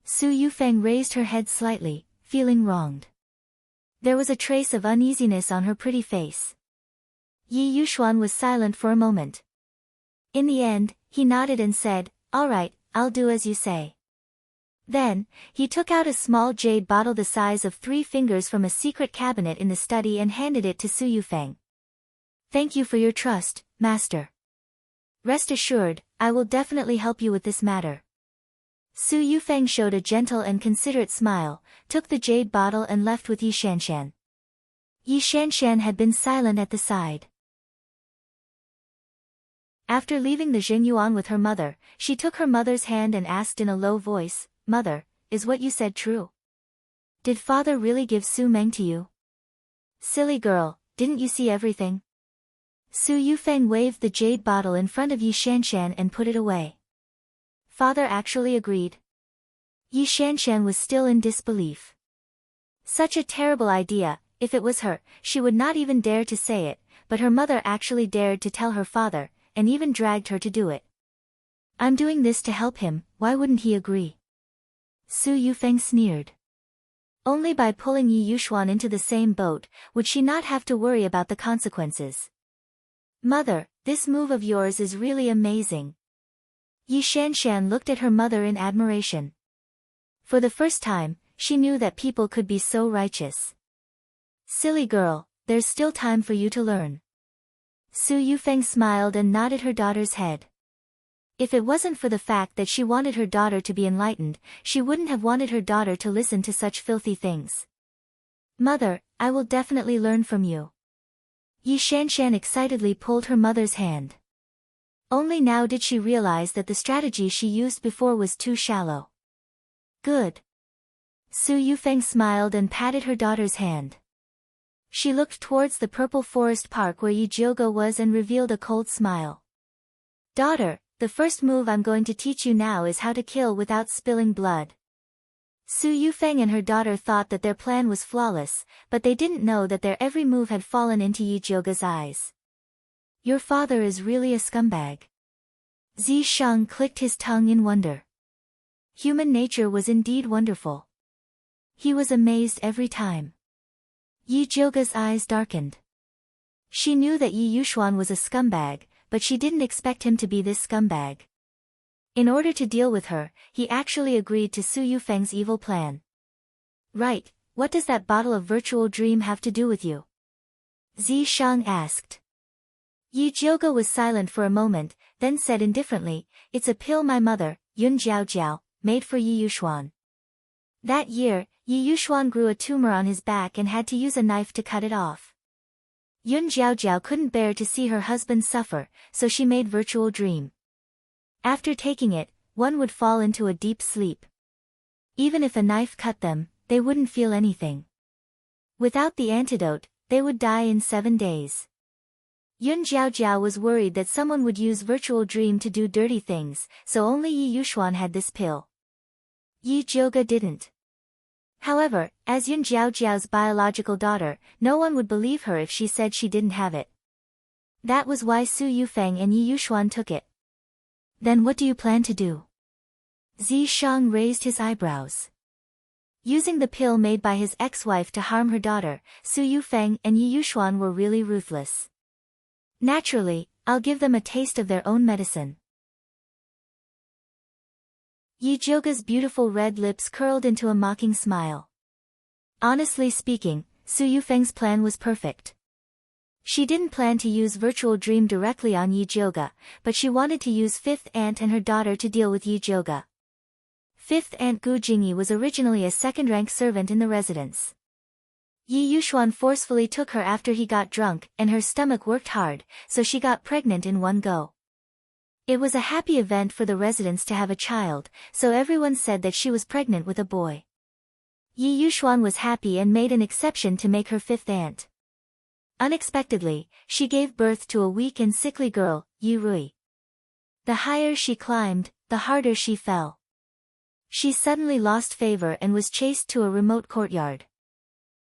Su Yufeng raised her head slightly, feeling wronged. There was a trace of uneasiness on her pretty face. Yi Yuxuan was silent for a moment. In the end, he nodded and said, "All right, I'll do as you say." Then, he took out a small jade bottle the size of 3 fingers from a secret cabinet in the study and handed it to Su Yufeng. "Thank you for your trust, Master. Rest assured, I will definitely help you with this matter." Su Yufeng showed a gentle and considerate smile, took the jade bottle and left with Yi Shanshan. Yi Shanshan had been silent at the side. After leaving the Zhengyuan with her mother, she took her mother's hand and asked in a low voice, "Mother, is what you said true? Did father really give Su Meng to you?" "Silly girl, didn't you see everything?" Su Yufeng waved the jade bottle in front of Yi Shanshan and put it away. "Father actually agreed?" Yi Shanshan was still in disbelief. Such a terrible idea. If it was her, she would not even dare to say it, but her mother actually dared to tell her father, and even dragged her to do it. "I'm doing this to help him, why wouldn't he agree?" Su Yufeng sneered. Only by pulling Yi Yuxuan into the same boat, would she not have to worry about the consequences. "Mother, this move of yours is really amazing." Yi Shanshan looked at her mother in admiration. For the first time, she knew that people could be so righteous. "Silly girl, there's still time for you to learn." Su Yufeng smiled and nodded her daughter's head. If it wasn't for the fact that she wanted her daughter to be enlightened, she wouldn't have wanted her daughter to listen to such filthy things. "Mother, I will definitely learn from you." Yi Shanshan excitedly pulled her mother's hand. Only now did she realize that the strategy she used before was too shallow. "Good." Su Yufeng smiled and patted her daughter's hand. She looked towards the purple forest park where Yi Jioga was and revealed a cold smile. "Daughter, the first move I'm going to teach you now is how to kill without spilling blood." Su Yufeng and her daughter thought that their plan was flawless, but they didn't know that their every move had fallen into Yi Jioga's eyes. "Your father is really a scumbag." Zi Shang clicked his tongue in wonder. Human nature was indeed wonderful. He was amazed every time. Yi Jioga's eyes darkened. She knew that Yi Yuxuan was a scumbag, but she didn't expect him to be this scumbag. In order to deal with her, he actually agreed to Su Yufeng's evil plan. Right, what does that bottle of virtual dream have to do with you? Zi Shang asked. Yi Jioga was silent for a moment, then said indifferently, it's a pill my mother, Yun Jiaojiao, made for Yi Yuxuan. That year, Yi Yuxuan grew a tumor on his back and had to use a knife to cut it off. Yun Jiaojiao couldn't bear to see her husband suffer, so she made virtual dream. After taking it, one would fall into a deep sleep. Even if a knife cut them, they wouldn't feel anything. Without the antidote, they would die in 7 days. Yun Jiaojiao was worried that someone would use virtual dream to do dirty things, so only Yi Yuxuan had this pill. Yi Jioga didn't. However, as Yun Jiaojiao's biological daughter, no one would believe her if she said she didn't have it. That was why Su Yufeng and Yi Yuxuan took it. Then what do you plan to do? Zi Shang raised his eyebrows. Using the pill made by his ex-wife to harm her daughter, Su Yufeng and Yi Yuxuan were really ruthless. Naturally, I'll give them a taste of their own medicine. Yi Jioga's beautiful red lips curled into a mocking smile. Honestly speaking, Su Yufeng's plan was perfect. She didn't plan to use virtual dream directly on Yi Jioga, but she wanted to use Fifth Aunt and her daughter to deal with Yi Jioga. Fifth Aunt Gu Jingyi was originally a second-rank servant in the residence. Yi Yuxuan forcefully took her after he got drunk, and her stomach worked hard, so she got pregnant in one go. It was a happy event for the residents to have a child, so everyone said that she was pregnant with a boy. Yi Yuxuan was happy and made an exception to make her fifth aunt. Unexpectedly, she gave birth to a weak and sickly girl, Yi Rui. The higher she climbed, the harder she fell. She suddenly lost favor and was chased to a remote courtyard.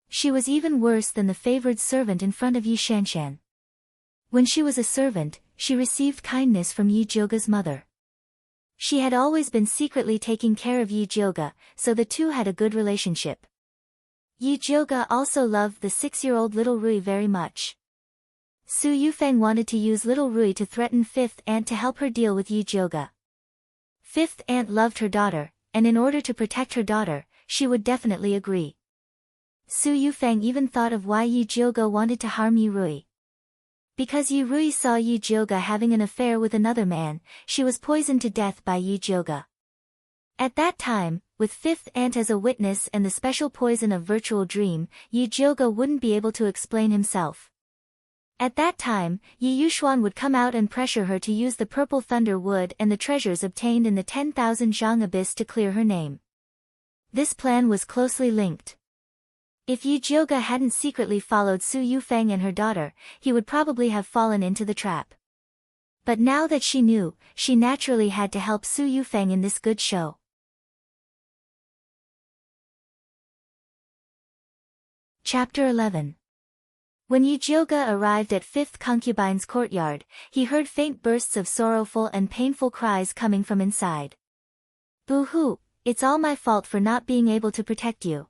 She was even worse than the favored servant in front of Yi Shanshan. When she was a servant, she received kindness from Yi Jioga's mother. She had always been secretly taking care of Yi Jioga, so the two had a good relationship. Yi Jioga also loved the 6-year-old little Rui very much. Su Yufeng wanted to use little Rui to threaten Fifth Aunt to help her deal with Yi Jioga. Fifth Aunt loved her daughter, and in order to protect her daughter, she would definitely agree. Su Yufeng even thought of why Yi Jioga wanted to harm Yi Rui. Because Yi Rui saw Yi Jioga having an affair with another man, she was poisoned to death by Yi Jioga. At that time, with Fifth Aunt as a witness and the special poison of virtual dream, Yi Jioga wouldn't be able to explain himself. At that time, Yi Yuxuan would come out and pressure her to use the purple thunder wood and the treasures obtained in the 10,000 zhang abyss to clear her name. This plan was closely linked. If Yi Jioga hadn't secretly followed Su Yufeng and her daughter, he would probably have fallen into the trap. But now that she knew, she naturally had to help Su Yufeng in this good show. Chapter 11. When Yi Jioga arrived at Fifth Concubine's courtyard, he heard faint bursts of sorrowful and painful cries coming from inside. Boo-hoo, it's all my fault for not being able to protect you.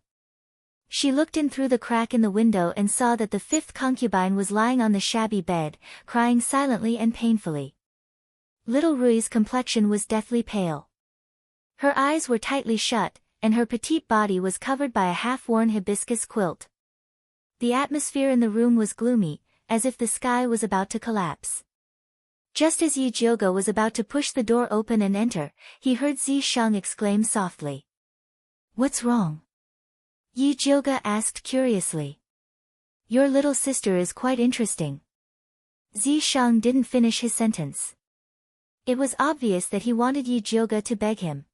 She looked in through the crack in the window and saw that the fifth concubine was lying on the shabby bed, crying silently and painfully. Little Rui's complexion was deathly pale. Her eyes were tightly shut, and her petite body was covered by a half-worn hibiscus quilt. The atmosphere in the room was gloomy, as if the sky was about to collapse. Just as Yi Jioga was about to push the door open and enter, he heard Zi Shang exclaim softly. "What's wrong?" Yi Jioga asked curiously. "Your little sister is quite interesting." Zi Shang didn't finish his sentence. It was obvious that he wanted Yi Jioga to beg him.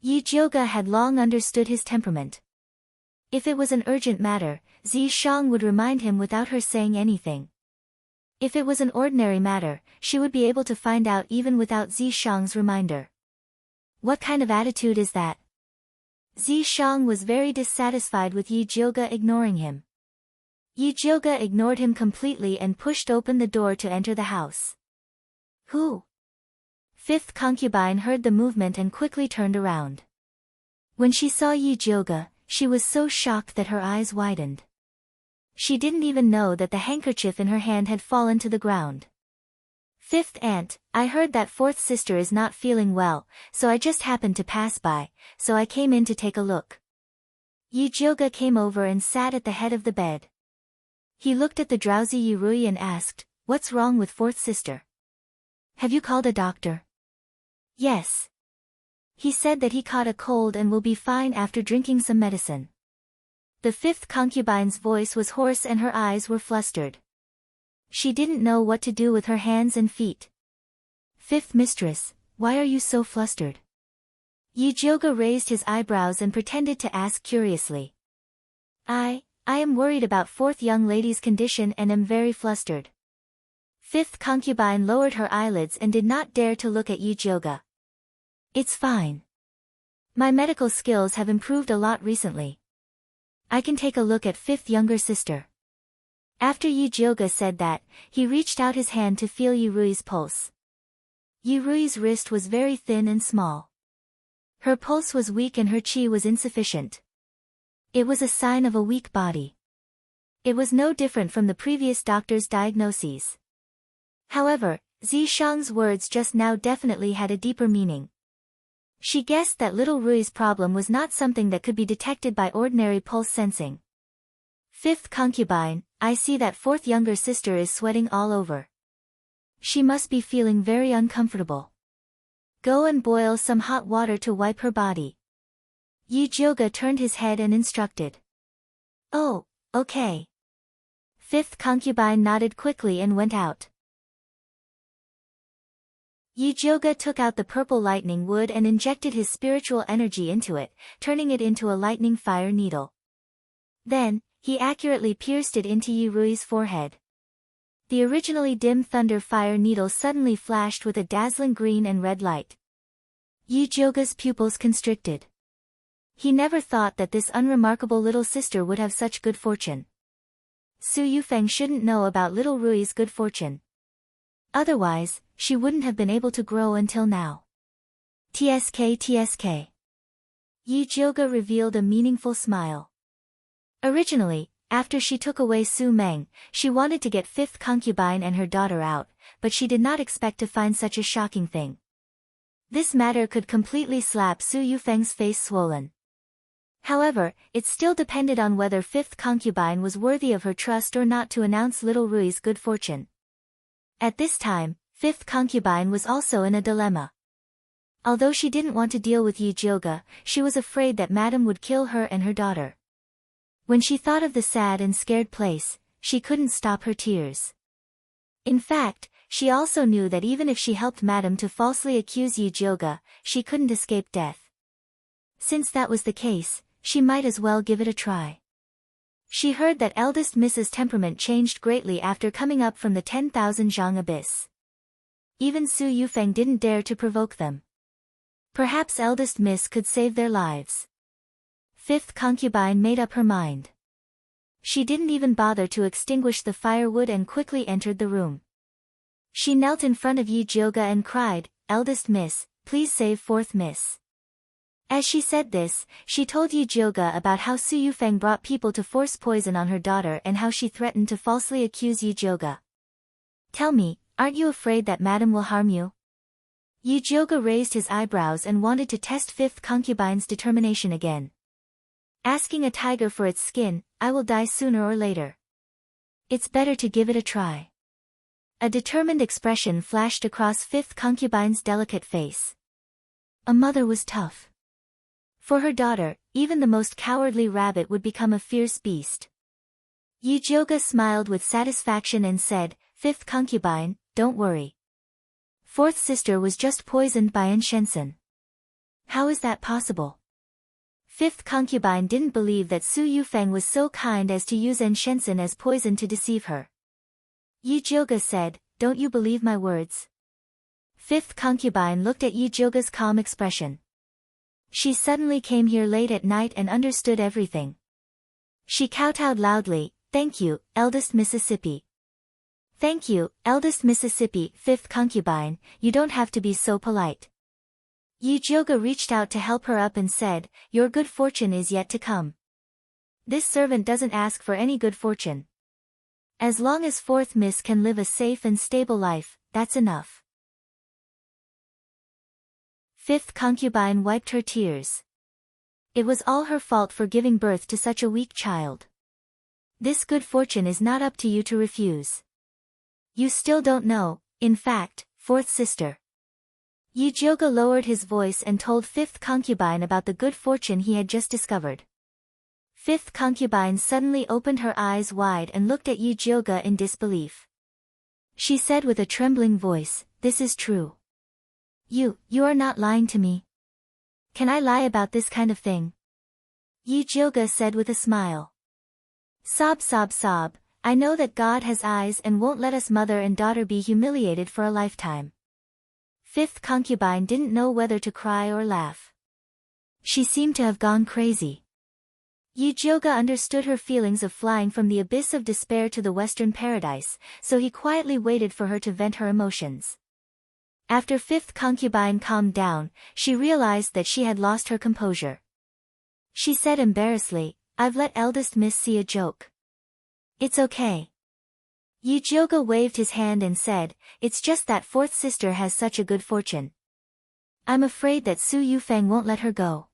Yi Jioga had long understood his temperament. If it was an urgent matter, Zi Shang would remind him without her saying anything. If it was an ordinary matter, she would be able to find out even without Zi Shang's reminder. What kind of attitude is that? Zi Shang was very dissatisfied with Yi Jioga ignoring him. Yi Jioga ignored him completely and pushed open the door to enter the house. "Who?" Fifth concubine heard the movement and quickly turned around. When she saw Yi Jioga, she was so shocked that her eyes widened. She didn't even know that the handkerchief in her hand had fallen to the ground. Fifth aunt, I heard that fourth sister is not feeling well, so I just happened to pass by, so I came in to take a look. Yujioga came over and sat at the head of the bed. He looked at the drowsy Yurui and asked, "What's wrong with fourth sister? Have you called a doctor?" "Yes. He said that he caught a cold and will be fine after drinking some medicine." The fifth concubine's voice was hoarse and her eyes were flustered. She didn't know what to do with her hands and feet. "Fifth mistress, why are you so flustered?" Yujioga raised his eyebrows and pretended to ask curiously. I am worried about fourth young lady's condition and am very flustered." Fifth concubine lowered her eyelids and did not dare to look at Yujioga. "It's fine. My medical skills have improved a lot recently. I can take a look at fifth younger sister." After Yujioga said that, he reached out his hand to feel Yurui's pulse. Yurui's wrist was very thin and small. Her pulse was weak and her chi was insufficient. It was a sign of a weak body. It was no different from the previous doctor's diagnoses. However, Zishang's words just now definitely had a deeper meaning. She guessed that little Rui's problem was not something that could be detected by ordinary pulse sensing. "Fifth concubine, I see that fourth younger sister is sweating all over. She must be feeling very uncomfortable. Go and boil some hot water to wipe her body." Yujioga turned his head and instructed. "Oh, okay." Fifth concubine nodded quickly and went out. Yujioga took out the purple lightning wood and injected his spiritual energy into it, turning it into a lightning fire needle. Then, he accurately pierced it into Yurui's forehead. The originally dim thunder fire needle suddenly flashed with a dazzling green and red light. Yujioga's pupils constricted. He never thought that this unremarkable little sister would have such good fortune. Su Yufeng shouldn't know about little Rui's good fortune. Otherwise, she wouldn't have been able to grow until now. TSK. Yujioga revealed a meaningful smile. Originally, after she took away Su Meng, she wanted to get fifth concubine and her daughter out, but she did not expect to find such a shocking thing. This matter could completely slap Su Yufeng's face swollen. However, it still depended on whether fifth concubine was worthy of her trust or not to announce little Rui's good fortune. At this time, fifth concubine was also in a dilemma. Although she didn't want to deal with Yujioga, she was afraid that Madame would kill her and her daughter. When she thought of the sad and scared place, she couldn't stop her tears. In fact, she also knew that even if she helped Madame to falsely accuse Yujioga, she couldn't escape death. Since that was the case, she might as well give it a try. She heard that eldest Miss's temperament changed greatly after coming up from the 10,000 zhang abyss. Even Su Yufeng didn't dare to provoke them. Perhaps eldest Miss could save their lives. Fifth concubine made up her mind. She didn't even bother to extinguish the firewood and quickly entered the room. She knelt in front of Yujioga and cried, "Eldest Miss, please save fourth Miss." As she said this, she told Yujioga about how Su Yufeng brought people to force poison on her daughter and how she threatened to falsely accuse Yujioga. "Tell me, aren't you afraid that Madame will harm you?" Yujioga raised his eyebrows and wanted to test fifth concubine's determination again. "Asking a tiger for its skin, I will die sooner or later. It's better to give it a try." A determined expression flashed across fifth concubine's delicate face. A mother was tough. For her daughter, even the most cowardly rabbit would become a fierce beast. Yujioga smiled with satisfaction and said, "Fifth concubine, don't worry. Fourth sister was just poisoned by Enshensen." "How is that possible?" Fifth concubine didn't believe that Su Yufeng was so kind as to use Enshensen as poison to deceive her. Yujioga said, "Don't you believe my words?" Fifth concubine looked at Yujioga's calm expression. She suddenly came here late at night and understood everything. She kowtowed loudly, "Thank you, eldest Mississippi." "Thank you, eldest Mississippi." Fifth concubine, "You don't have to be so polite." Yujioga reached out to help her up and said, "Your good fortune is yet to come. This servant doesn't ask for any good fortune." As long as fourth miss can live a safe and stable life, that's enough. Fifth concubine wiped her tears. It was all her fault for giving birth to such a weak child. This good fortune is not up to you to refuse. You still don't know, in fact, fourth sister. Yijioga lowered his voice and told fifth concubine about the good fortune he had just discovered. Fifth concubine suddenly opened her eyes wide and looked at Yijioga in disbelief. She said with a trembling voice, "This is true. You are not lying to me. Can I lie about this kind of thing?" Yijioga said with a smile. Sob sob sob, I know that God has eyes and won't let us mother and daughter be humiliated for a lifetime. Fifth concubine didn't know whether to cry or laugh. She seemed to have gone crazy. Yijioga understood her feelings of flying from the abyss of despair to the western paradise, so he quietly waited for her to vent her emotions. After fifth concubine calmed down, she realized that she had lost her composure. She said embarrassedly, "I've let eldest miss see a joke." "It's okay." Yijioga waved his hand and said, "It's just that fourth sister has such a good fortune. I'm afraid that Su Yufeng won't let her go.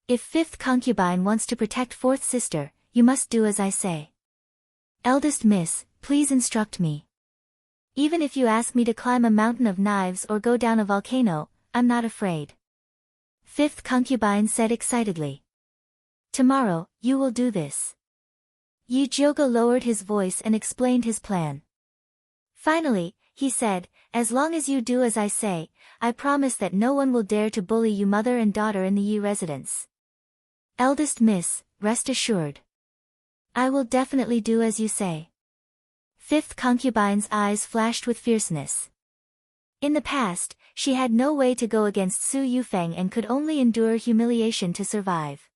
If fifth concubine wants to protect fourth sister, you must do as I say. Eldest miss, please instruct me. Even if you ask me to climb a mountain of knives or go down a volcano, I'm not afraid." Fifth concubine said excitedly. "Tomorrow, you will do this." Yijioga lowered his voice and explained his plan. Finally, he said, "As long as you do as I say, I promise that no one will dare to bully you mother and daughter in the Yi residence. Eldest miss, rest assured. I will definitely do as you say." Fifth concubine's eyes flashed with fierceness. In the past, she had no way to go against Su Yufeng and could only endure humiliation to survive.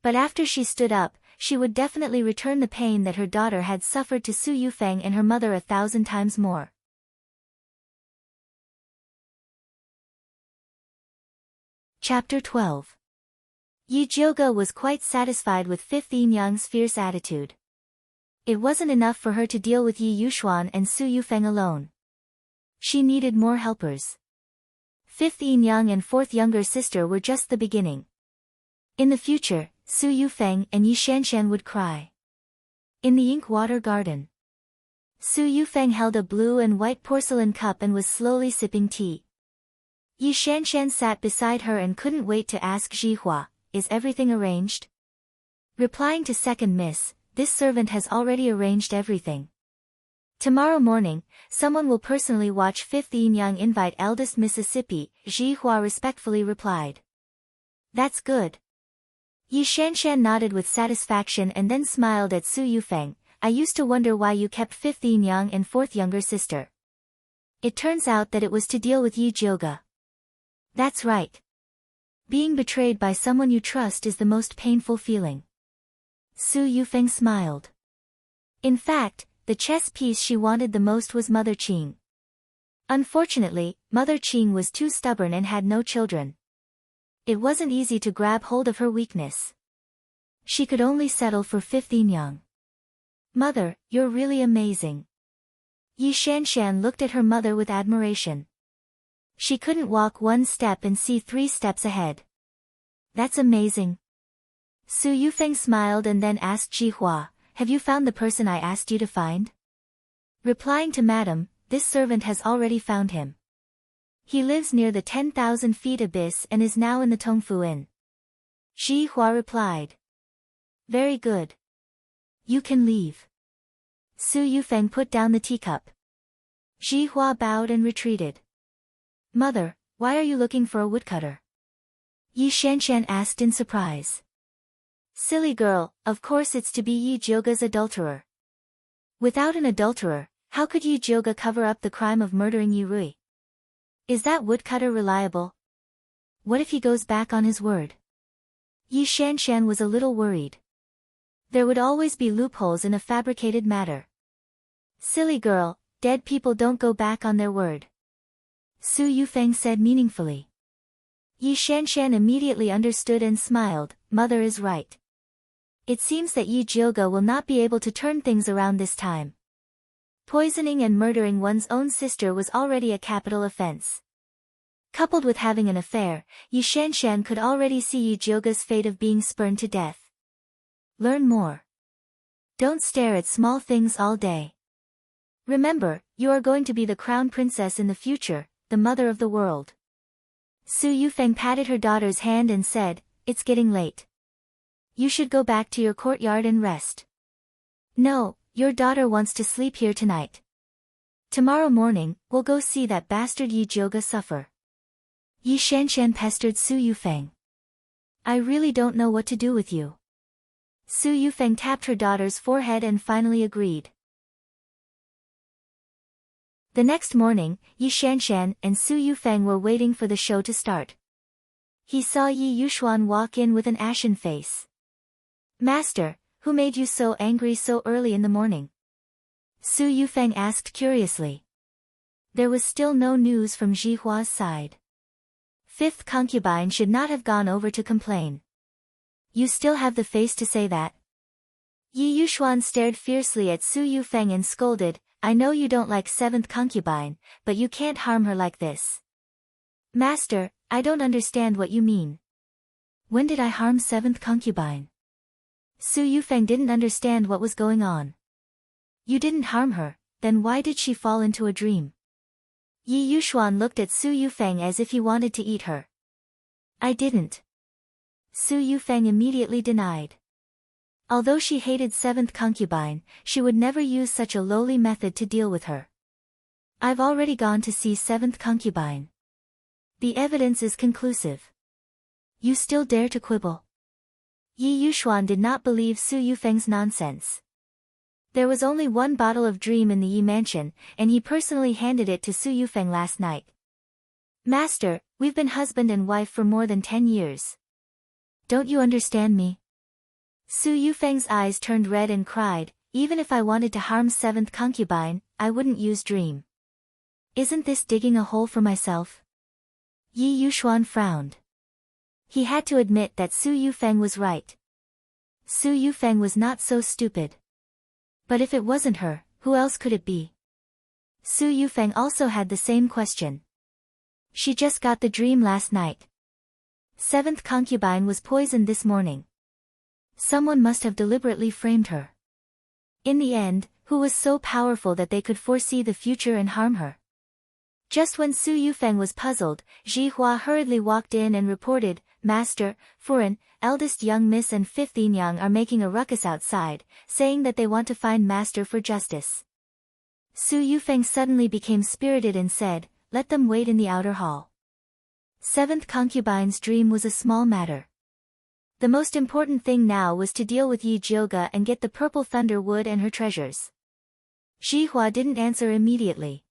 But after she stood up, she would definitely return the pain that her daughter had suffered to Su Yufeng and her mother 1,000 times more. Chapter 12. Yijioga was quite satisfied with Fifth Yin-Yang's fierce attitude. It wasn't enough for her to deal with Yi Yuxuan and Su Yufeng alone. She needed more helpers. Fifth Yin-Yang and fourth younger sister were just the beginning. In the future, Su Yufeng and Yi Shanshan would cry. In the ink water garden, Su Yufeng held a blue and white porcelain cup and was slowly sipping tea. Yi Shanshan sat beside her and couldn't wait to ask Zhihua, "Is everything arranged?" Replying to second miss, "This servant has already arranged everything. Tomorrow morning, someone will personally watch Fifth Yin-Yang invite eldest Mississippi," Zhihua respectfully replied. "That's good." Yi Shanshan nodded with satisfaction and then smiled at Su Yufeng. "I used to wonder why you kept Fifth Yin-Yang and fourth younger sister. It turns out that it was to deal with Yijioga." "That's right. Being betrayed by someone you trust is the most painful feeling." Su Yufeng smiled. In fact, the chess piece she wanted the most was Mother Qing. Unfortunately, Mother Qing was too stubborn and had no children. It wasn't easy to grab hold of her weakness. She could only settle for Fifth Yin-Yang. "Mother, you're really amazing." Yi Shanshan looked at her mother with admiration. She couldn't walk one step and see 3 steps ahead. "That's amazing." Su Yufeng smiled and then asked Zhihua, "Have you found the person I asked you to find?" Replying to Madam, "This servant has already found him. He lives near the 10,000 feet abyss and is now in the Tongfu Inn." Zhihua replied. "Very good. You can leave." Su Yufeng put down the teacup. Zhihua bowed and retreated. "Mother, why are you looking for a woodcutter?" Yi Shanshan asked in surprise. "Silly girl, of course it's to be Yijioga's adulterer. Without an adulterer, how could Yijioga cover up the crime of murdering Yi Rui? Is that woodcutter reliable? What if he goes back on his word?" Yi Shanshan was a little worried. There would always be loopholes in a fabricated matter. "Silly girl, dead people don't go back on their word," Su Yufeng said meaningfully. Yi Shanshan immediately understood and smiled. "Mother is right. It seems that Yi Jioge will not be able to turn things around this time. Poisoning and murdering one's own sister was already a capital offense. Coupled with having an affair, Yi Shanshan could already see Yi Jioge's fate of being spurned to death. Learn more. Don't stare at small things all day. Remember, you are going to be the crown princess in the future, the mother of the world. Su Yufeng patted her daughter's hand and said, "It's getting late. You should go back to your courtyard and rest." "No, your daughter wants to sleep here tonight. Tomorrow morning, we'll go see that bastard Yi Jioge suffer." Yi Shanshan pestered Su Yufeng. "I really don't know what to do with you." Su Yufeng tapped her daughter's forehead and finally agreed. The next morning, Yi Shanshan and Su Yufeng were waiting for the show to start. He saw Yi Yuxuan walk in with an ashen face. "Master, who made you so angry so early in the morning?" Su Yufeng asked curiously. There was still no news from Ji Hua's side. Fifth concubine should not have gone over to complain. "You still have the face to say that?" Yi Yuxuan stared fiercely at Su Yufeng and scolded, "I know you don't like seventh concubine, but you can't harm her like this." "Master, I don't understand what you mean. When did I harm seventh concubine?" Su Yufeng didn't understand what was going on. "You didn't harm her, then why did she fall into a dream?" Yi Yuxuan looked at Su Yufeng as if he wanted to eat her. "I didn't." Su Yufeng immediately denied. Although she hated seventh concubine, she would never use such a lowly method to deal with her. "I've already gone to see seventh concubine. The evidence is conclusive. You still dare to quibble?" Yi Yuxuan did not believe Su Yufeng's nonsense. There was only one bottle of Dream in the Yi mansion, and he personally handed it to Su Yufeng last night. "Master, we've been husband and wife for more than 10 years. Don't you understand me?" Su Yufeng's eyes turned red and cried, "Even if I wanted to harm seventh concubine, I wouldn't use Dream. Isn't this digging a hole for myself?" Yi Yuxuan frowned. He had to admit that Su Yufeng was right. Su Yufeng was not so stupid. But if it wasn't her, who else could it be? Su Yufeng also had the same question. She just got the dream last night. Seventh concubine was poisoned this morning. Someone must have deliberately framed her. In the end, who was so powerful that they could foresee the future and harm her? Just when Su Yufeng was puzzled, Ji Hua hurriedly walked in and reported, "Master, Furen, eldest young miss and fifth Yinyang are making a ruckus outside, saying that they want to find Master for justice." Su Yufeng suddenly became spirited and said, "Let them wait in the outer hall." Seventh concubine's dream was a small matter. The most important thing now was to deal with Yi Jioge and get the purple thunder wood and her treasures. Ji Hua didn't answer immediately.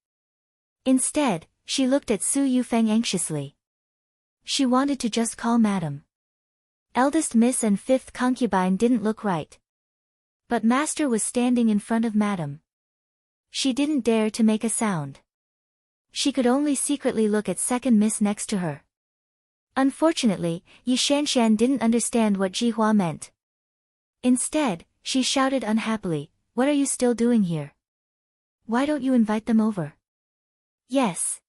Instead, she looked at Su Yufeng anxiously. She wanted to just call Madam. Eldest miss and fifth concubine didn't look right. But Master was standing in front of Madam. She didn't dare to make a sound. She could only secretly look at second miss next to her. Unfortunately, Yi Shanshan didn't understand what Ji Hua meant. Instead, she shouted unhappily, "What are you still doing here? Why don't you invite them over?" "Yes."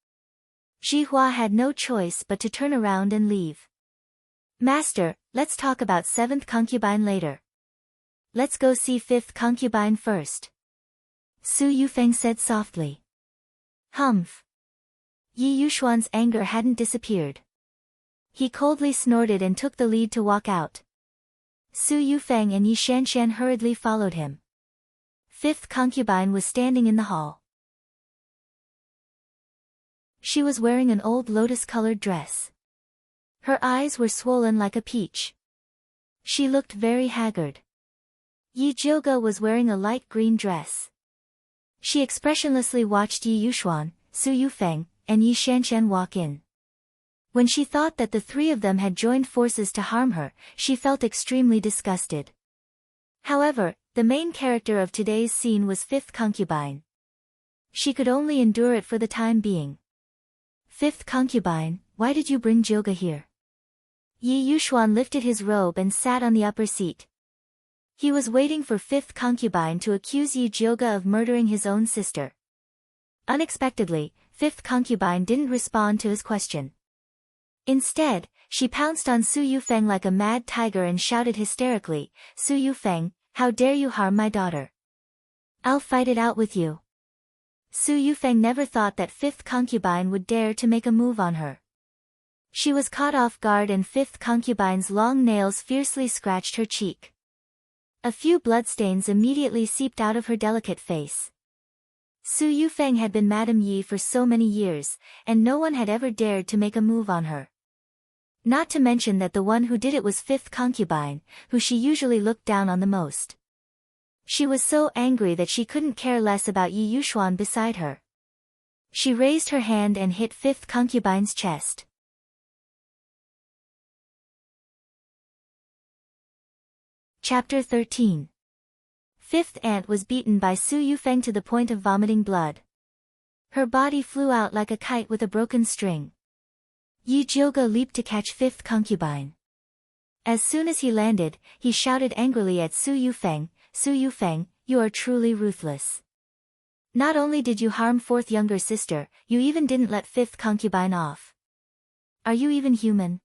Ji Hua had no choice but to turn around and leave. "Master, let's talk about seventh concubine later. Let's go see fifth concubine first," Su Yufeng said softly. Humph. Yi Yuxuan's anger hadn't disappeared. He coldly snorted and took the lead to walk out. Su Yufeng and Yi Shanshan hurriedly followed him. Fifth concubine was standing in the hall. She was wearing an old lotus-colored dress. Her eyes were swollen like a peach. She looked very haggard. Yi Jioge was wearing a light green dress. She expressionlessly watched Yi Yuxuan, Su Yufeng, and Yi Shanshan walk in. When she thought that the three of them had joined forces to harm her, she felt extremely disgusted. However, the main character of today's scene was fifth concubine. She could only endure it for the time being. "Fifth concubine, why did you bring Jioge here?" Yi Yuxuan lifted his robe and sat on the upper seat. He was waiting for fifth concubine to accuse Yi Jioge of murdering his own sister. Unexpectedly, fifth concubine didn't respond to his question. Instead, she pounced on Su Yufeng like a mad tiger and shouted hysterically, "Su Yufeng, how dare you harm my daughter? I'll fight it out with you." Su Yufeng never thought that fifth concubine would dare to make a move on her. She was caught off guard and fifth concubine's long nails fiercely scratched her cheek. A few bloodstains immediately seeped out of her delicate face. Su Yufeng had been Madame Yi for so many years, and no one had ever dared to make a move on her. Not to mention that the one who did it was fifth concubine, who she usually looked down on the most. She was so angry that she couldn't care less about Yi Yuxuan beside her. She raised her hand and hit fifth concubine's chest. Chapter 13. Fifth aunt was beaten by Su Yufeng to the point of vomiting blood. Her body flew out like a kite with a broken string. Yi Jioge leaped to catch fifth concubine. As soon as he landed, he shouted angrily at Su Yufeng, "Su Yufeng, you are truly ruthless. Not only did you harm fourth younger sister, you even didn't let fifth concubine off. Are you even human?"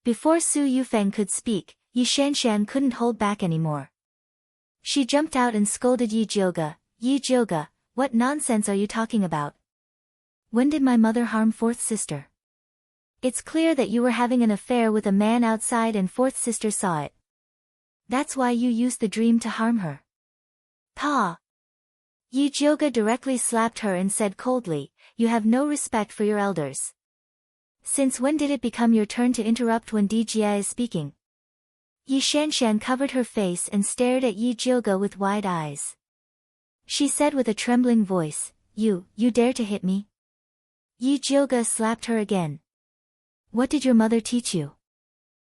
Before Su Yufeng could speak, Yi Shanshan couldn't hold back anymore. She jumped out and scolded Yi Jioge, "Yi Jioge, what nonsense are you talking about? When did my mother harm fourth sister? It's clear that you were having an affair with a man outside and fourth sister saw it. That's why you used the dream to harm her." "Pa!" Yi Jioge directly slapped her and said coldly, "You have no respect for your elders. Since when did it become your turn to interrupt when Dijie is speaking?" Yi Shanshan covered her face and stared at Yi Jioge with wide eyes. She said with a trembling voice, You dare to hit me?" Yi Jioge slapped her again. "What did your mother teach you?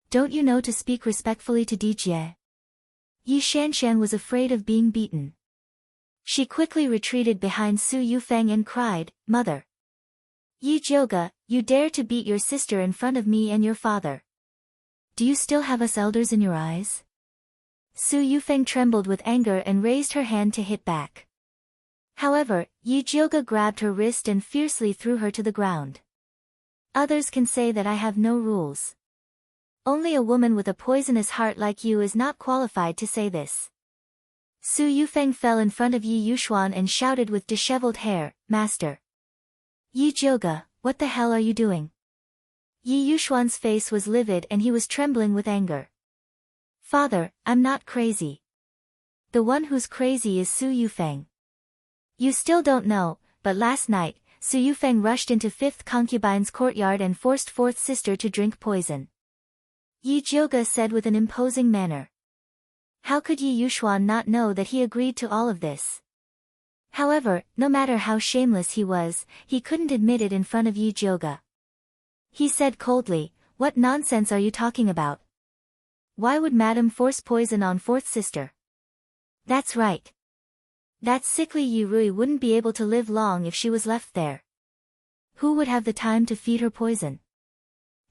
Don't you know to speak respectfully to Dijie?" Yi Shanshan was afraid of being beaten. She quickly retreated behind Su Yufeng and cried, "Mother! Yi Jioge, you dare to beat your sister in front of me and your father. Do you still have us elders in your eyes?" Su Yufeng trembled with anger and raised her hand to hit back. However, Yi Jioge grabbed her wrist and fiercely threw her to the ground. "Others can say that I have no rules. Only a woman with a poisonous heart like you is not qualified to say this." Su Yufeng fell in front of Yi Yuxuan and shouted with disheveled hair, "Master! Yi Jioge, what the hell are you doing?" Yi Yuxuan's face was livid and he was trembling with anger. "Father, I'm not crazy. The one who's crazy is Su Yufeng. You still don't know, but last night, Su Yufeng rushed into fifth concubine's courtyard and forced fourth sister to drink poison," Yi Jioge said with an imposing manner. How could Yi Yuxuan not know that he agreed to all of this? However, no matter how shameless he was, he couldn't admit it in front of Yi Jioge. He said coldly, "What nonsense are you talking about? Why would Madame force poison on fourth sister? That's right. That sickly Yi Rui wouldn't be able to live long if she was left there. Who would have the time to feed her poison?"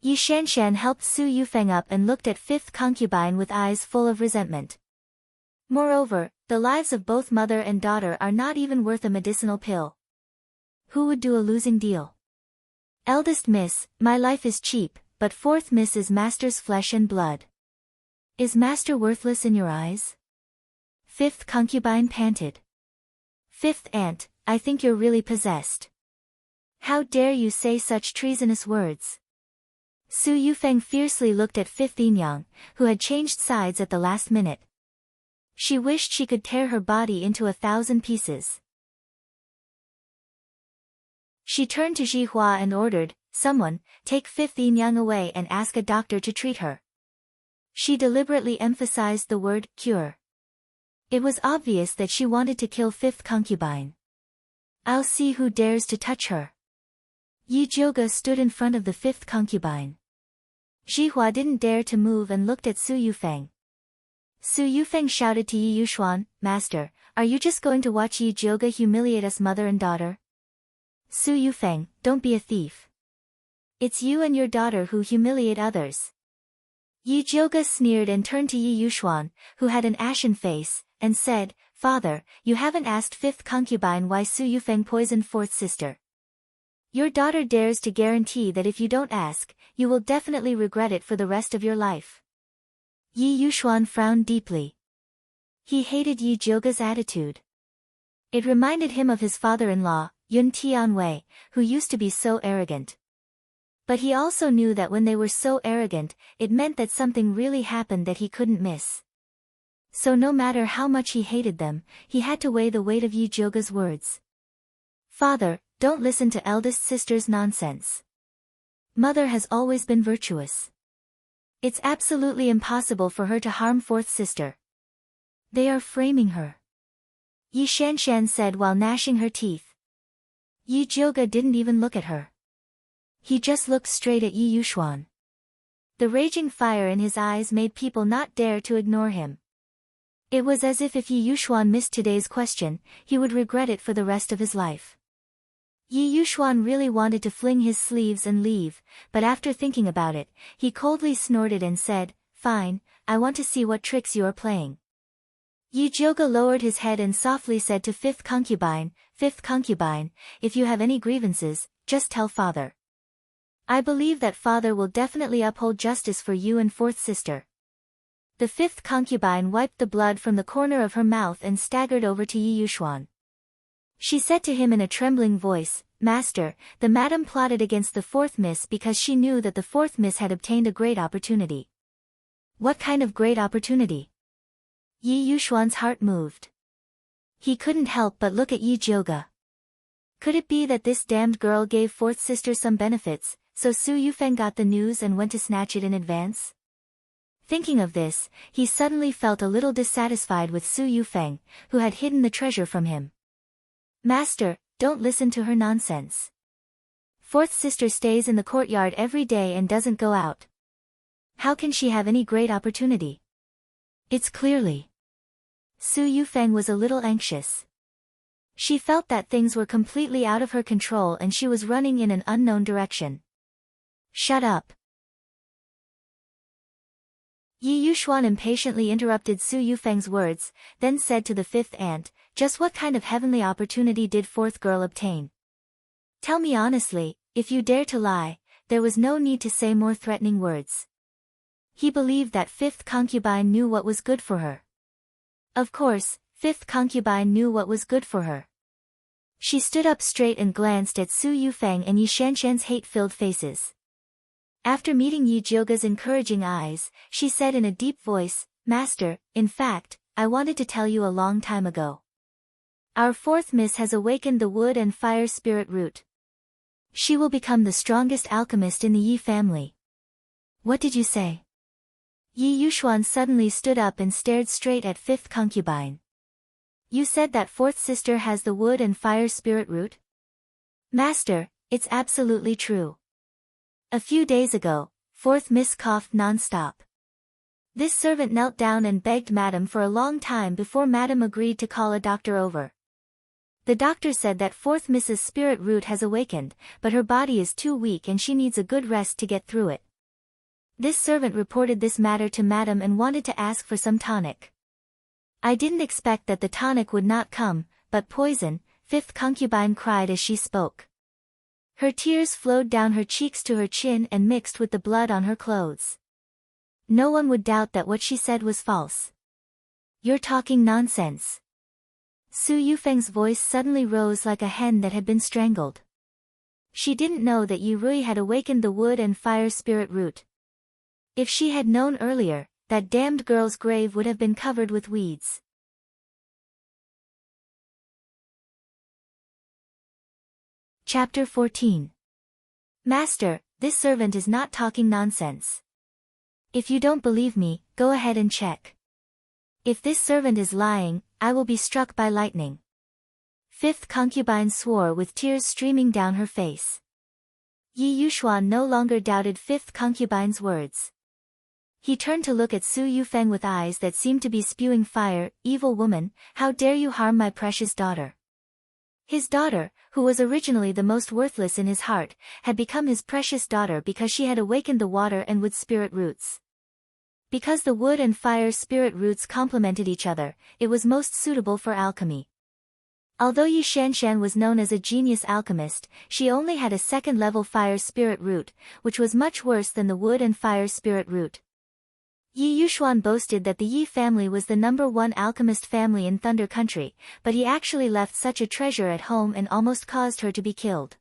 Yi Shanshan helped Su Yufeng up and looked at fifth concubine with eyes full of resentment. Moreover, the lives of both mother and daughter are not even worth a medicinal pill. Who would do a losing deal? Eldest miss, my life is cheap, but fourth miss is master's flesh and blood. Is master worthless in your eyes? Fifth concubine panted. Fifth aunt, I think you're really possessed. How dare you say such treasonous words? Su Yufeng fiercely looked at fifth Yinyang, who had changed sides at the last minute. She wished she could tear her body into 1,000 pieces. She turned to Zhihua and ordered, "Someone, take fifth Yinyang away and ask a doctor to treat her." She deliberately emphasized the word, cure. It was obvious that she wanted to kill fifth concubine. "I'll see who dares to touch her." Yi Jioge stood in front of the fifth concubine. Zhihua didn't dare to move and looked at Su Yufeng. Su Yufeng shouted to Yi Yuxuan, "Master, are you just going to watch Yi Jioge humiliate us mother and daughter? Su Yufeng, don't be a thief. It's you and your daughter who humiliate others." Yi Jioge sneered and turned to Yi Yuxuan, who had an ashen face, and said, "Father, you haven't asked fifth concubine why Su Yufeng poisoned fourth sister. Your daughter dares to guarantee that if you don't ask, you will definitely regret it for the rest of your life." Yi Yuxuan frowned deeply. He hated Yi Jioge's attitude. It reminded him of his father-in-law, Yun Tianwei, who used to be so arrogant. But he also knew that when they were so arrogant, it meant that something really happened that he couldn't miss. So no matter how much he hated them, he had to weigh the weight of Yi Jioge's words. "Father, don't listen to eldest sister's nonsense. Mother has always been virtuous. It's absolutely impossible for her to harm fourth sister. They are framing her," Yi Shanshan said while gnashing her teeth. Yi Jioge didn't even look at her. He just looked straight at Yi Yuxuan. The raging fire in his eyes made people not dare to ignore him. It was as if Yi Yuxuan missed today's question, he would regret it for the rest of his life. Yi Yuxuan really wanted to fling his sleeves and leave, but after thinking about it, he coldly snorted and said, "Fine, I want to see what tricks you are playing." Yi Jioge lowered his head and softly said to fifth concubine, "If you have any grievances, just tell father. I believe that father will definitely uphold justice for you and fourth sister." The fifth concubine wiped the blood from the corner of her mouth and staggered over to Yi Yuxuan. She said to him in a trembling voice, "Master, the madam plotted against the fourth miss because she knew that the fourth miss had obtained a great opportunity." "What kind of great opportunity?" Yi Yuxuan's heart moved. He couldn't help but look at Yi Jioge. Could it be that this damned girl gave fourth sister some benefits, so Su Yufeng got the news and went to snatch it in advance? Thinking of this, he suddenly felt a little dissatisfied with Su Yufeng, who had hidden the treasure from him. "Master, don't listen to her nonsense. Fourth sister stays in the courtyard every day and doesn't go out. How can she have any great opportunity? It's clearly." Su Yufeng was a little anxious. She felt that things were completely out of her control and she was running in an unknown direction. "Shut up." Yi Yuxuan impatiently interrupted Su Yufeng's words, then said to the fifth aunt, "Just what kind of heavenly opportunity did fourth girl obtain? Tell me honestly, if you dare to lie." There was no need to say more threatening words. He believed that fifth concubine knew what was good for her. Of course, fifth concubine knew what was good for her. She stood up straight and glanced at Su Yufeng and Yi Shanshan's hate-filled faces. After meeting Yi Jioge's encouraging eyes, she said in a deep voice, "Master, in fact, I wanted to tell you a long time ago. Our fourth miss has awakened the wood and fire spirit root. She will become the strongest alchemist in the Yi family." "What did you say?" Yi Yuxuan suddenly stood up and stared straight at fifth concubine. "You said that fourth sister has the wood and fire spirit root?" "Master, it's absolutely true. A few days ago, fourth miss coughed non-stop. This servant knelt down and begged madam for a long time before madam agreed to call a doctor over. The doctor said that fourth miss's spirit root has awakened, but her body is too weak and she needs a good rest to get through it. This servant reported this matter to madam and wanted to ask for some tonic. I didn't expect that the tonic would not come, but poison," fifth concubine cried as she spoke. Her tears flowed down her cheeks to her chin and mixed with the blood on her clothes. No one would doubt that what she said was false. "You're talking nonsense." Su Yufeng's voice suddenly rose like a hen that had been strangled. She didn't know that Yi Rui had awakened the wood and fire spirit root. If she had known earlier, that damned girl's grave would have been covered with weeds. Chapter 14. Master, this servant is not talking nonsense. If you don't believe me, go ahead and check. If this servant is lying, I will be struck by lightning. Fifth concubine swore with tears streaming down her face. Yi Yuxuan no longer doubted fifth concubine's words. He turned to look at Su Yufeng with eyes that seemed to be spewing fire. "Evil woman, how dare you harm my precious daughter?" His daughter, who was originally the most worthless in his heart, had become his precious daughter because she had awakened the water and wood spirit roots. Because the wood and fire spirit roots complemented each other, it was most suitable for alchemy. Although Yi Shanshan was known as a genius alchemist, she only had a second-level fire spirit root, which was much worse than the wood and fire spirit root. Yi Yuxuan boasted that the Yi family was the #1 alchemist family in Thunder Country, but he actually left such a treasure at home and almost caused her to be killed.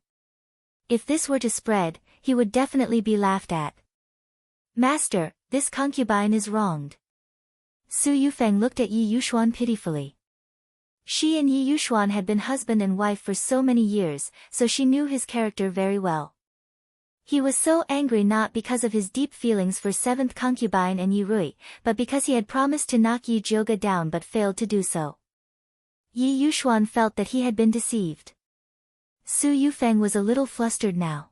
If this were to spread, he would definitely be laughed at. Master, this concubine is wronged. Su Yufeng looked at Yi Yuxuan pitifully. She and Yi Yuxuan had been husband and wife for so many years, so she knew his character very well. He was so angry not because of his deep feelings for seventh concubine and Yi Rui, but because he had promised to knock Yi Jioga down but failed to do so. Yi Yuxuan felt that he had been deceived. Su Yufeng was a little flustered now.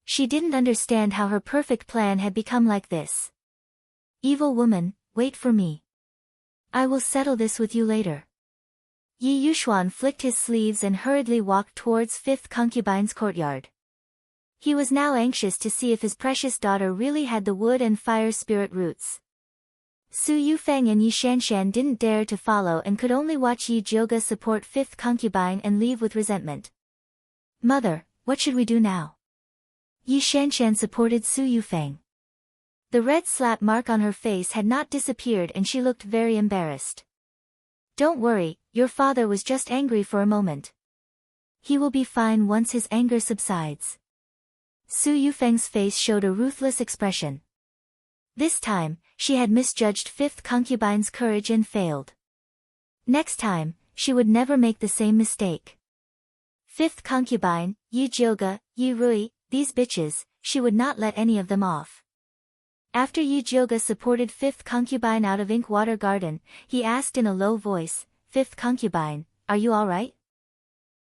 She didn't understand how her perfect plan had become like this. Evil woman, wait for me. I will settle this with you later. Yi Yuxuan flicked his sleeves and hurriedly walked towards fifth concubine's courtyard. He was now anxious to see if his precious daughter really had the wood and fire spirit roots. Su Yufeng and Yi Shanshan didn't dare to follow and could only watch Yi Jioga support fifth concubine and leave with resentment. Mother, what should we do now? Yi Shanshan supported Su Yufeng. The red slap mark on her face had not disappeared and she looked very embarrassed. Don't worry, your father was just angry for a moment. He will be fine once his anger subsides. Su Yufeng's face showed a ruthless expression. This time, she had misjudged fifth concubine's courage and failed. Next time, she would never make the same mistake. Fifth concubine, Yi Jioga, Yi Rui, these bitches, she would not let any of them off. After Yi Jioga supported fifth concubine out of Inkwater Garden, he asked in a low voice, Fifth concubine, are you alright?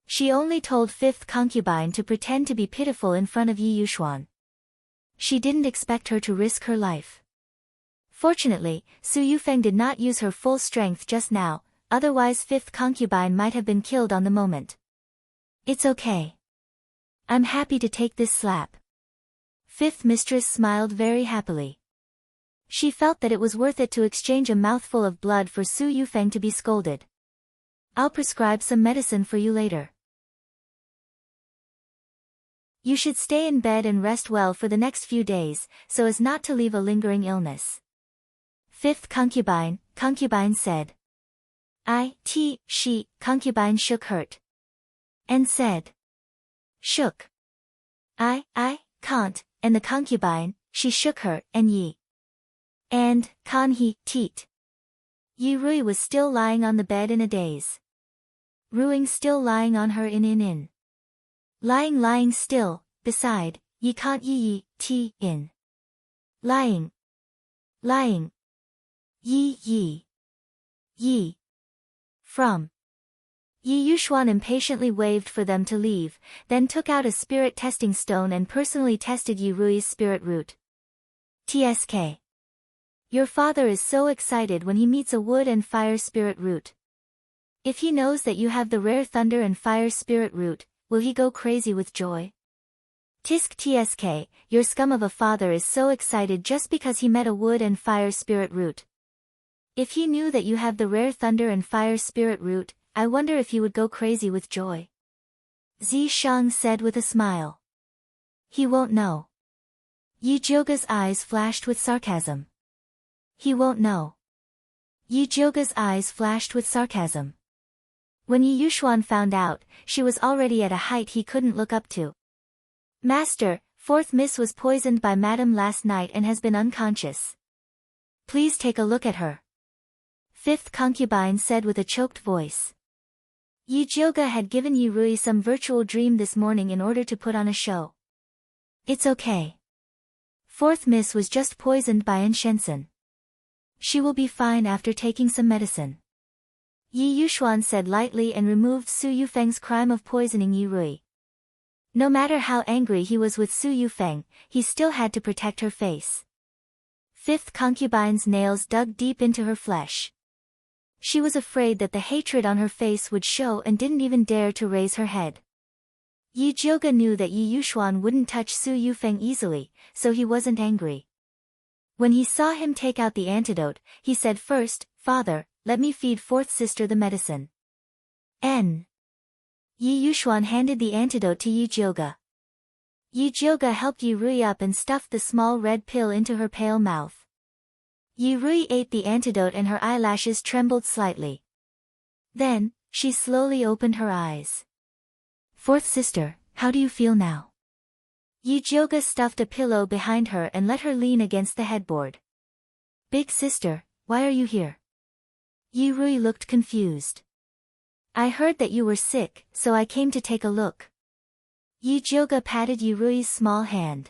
She only told fifth concubine to pretend to be pitiful in front of Yi Yuxuan. She didn't expect her to risk her life. Fortunately, Su Yufeng did not use her full strength just now, otherwise fifth concubine might have been killed on the moment. It's okay. I'm happy to take this slap. Fifth mistress smiled very happily. She felt that it was worth it to exchange a mouthful of blood for Su Yufeng to be scolded. I'll prescribe some medicine for you later. You should stay in bed and rest well for the next few days, so as not to leave a lingering illness. Fifth concubine said. She, concubine shook hurt. And said. Shook. I can't, and the concubine, she shook her, and Yi. And, he, teat. Yi Rui was still lying on the bed in a daze. Ruing still lying on her in. Lying still, beside, Yi can't yi, in. Lying. Yi. From. Yi Yuxuan impatiently waved for them to leave, then took out a spirit testing stone and personally tested Yi Rui's spirit root. TSK. Your father is so excited when he meets a wood and fire spirit root. If he knows that you have the rare thunder and fire spirit root, will he go crazy with joy? Tisk TSK, your scum of a father is so excited just because he met a wood and fire spirit root. If he knew that you have the rare thunder and fire spirit root, I wonder if he would go crazy with joy. Zi Shang said with a smile. He won't know. Yi Jioga's eyes flashed with sarcasm. He won't know. Yi Jioga's eyes flashed with sarcasm. When Yi Yuxuan found out, she was already at a height he couldn't look up to. Master, fourth miss was poisoned by Madam last night and has been unconscious. Please take a look at her. Fifth concubine said with a choked voice. Yi Jioga had given Yi Rui some virtual dream this morning in order to put on a show. It's okay. Fourth miss was just poisoned by Shensen. She will be fine after taking some medicine. Yi Yuxuan said lightly and removed Su Yufeng's crime of poisoning Yi Rui. No matter how angry he was with Su Yufeng, he still had to protect her face. Fifth concubine's nails dug deep into her flesh. She was afraid that the hatred on her face would show and didn't even dare to raise her head. Yi Jioga knew that Yi Yuxuan wouldn't touch Su Yufeng easily, so he wasn't angry. When he saw him take out the antidote, he said first, "Father, let me feed fourth sister the medicine." N. Yi Yuxuan handed the antidote to Yi Jioga. Yi Jioga helped Yi Rui up and stuffed the small red pill into her pale mouth. Yi Rui ate the antidote and her eyelashes trembled slightly. Then, she slowly opened her eyes. "Fourth sister, how do you feel now?" Yi Jioga stuffed a pillow behind her and let her lean against the headboard. "Big sister, why are you here?" Yi Rui looked confused. "I heard that you were sick, so I came to take a look." Yi Jioga patted Yi Rui's small hand.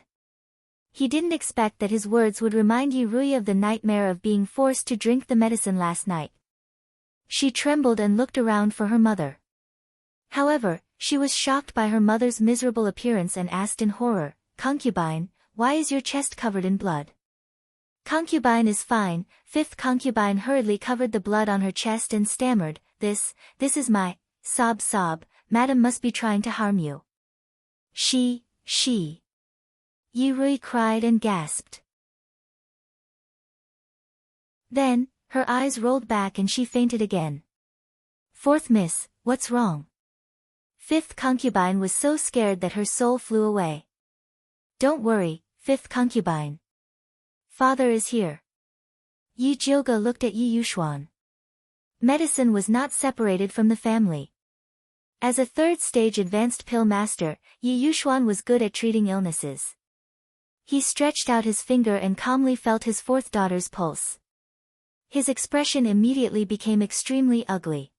He didn't expect that his words would remind Yi Rui of the nightmare of being forced to drink the medicine last night. She trembled and looked around for her mother. However, she was shocked by her mother's miserable appearance and asked in horror, "Concubine, why is your chest covered in blood?" "Concubine is fine." Fifth concubine hurriedly covered the blood on her chest and stammered, This is my, sob. Madam must be trying to harm you." She. Yi Rui cried and gasped. Then, her eyes rolled back and she fainted again. "Fourth miss, what's wrong?" Fifth concubine was so scared that her soul flew away. "Don't worry, fifth concubine. Father is here." Yi Jioga looked at Yi Yuxuan. Medicine was not separated from the family. As a third-stage advanced pill master, Yi Yuxuan was good at treating illnesses. He stretched out his finger and calmly felt his fourth daughter's pulse. His expression immediately became extremely ugly.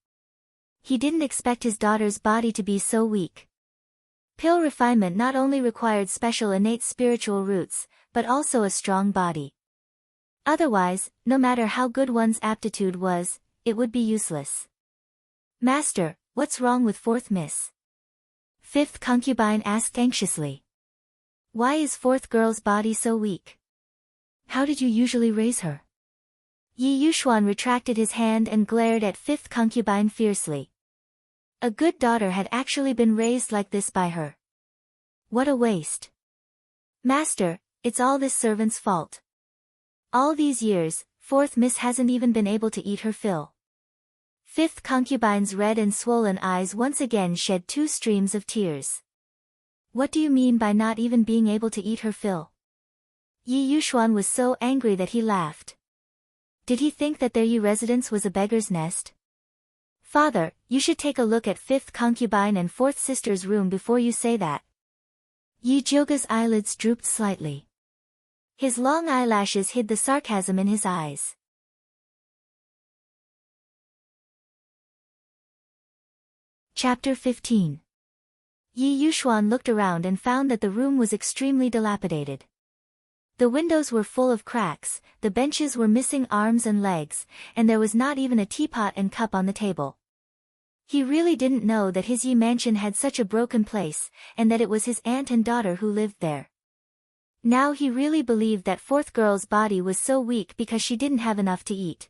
He didn't expect his daughter's body to be so weak. Pill refinement not only required special innate spiritual roots, but also a strong body. Otherwise, no matter how good one's aptitude was, it would be useless. "Master, what's wrong with fourth miss?" Fifth concubine asked anxiously. "Why is fourth girl's body so weak? How did you usually raise her?" Yi Yuxuan retracted his hand and glared at fifth concubine fiercely. A good daughter had actually been raised like this by her. What a waste. "Master, it's all this servant's fault. All these years, fourth miss hasn't even been able to eat her fill." Fifth concubine's red and swollen eyes once again shed 2 streams of tears. "What do you mean by not even being able to eat her fill?" Yi Yuxuan was so angry that he laughed. Did he think that their Yi residence was a beggar's nest? "Father, you should take a look at fifth concubine and fourth sister's room before you say that." Yi Jioga's eyelids drooped slightly. His long eyelashes hid the sarcasm in his eyes. Chapter 15. Yi Yuxuan looked around and found that the room was extremely dilapidated. The windows were full of cracks, the benches were missing arms and legs, and there was not even a teapot and cup on the table. He really didn't know that his Yi mansion had such a broken place, and that it was his aunt and daughter who lived there. Now he really believed that fourth girl's body was so weak because she didn't have enough to eat.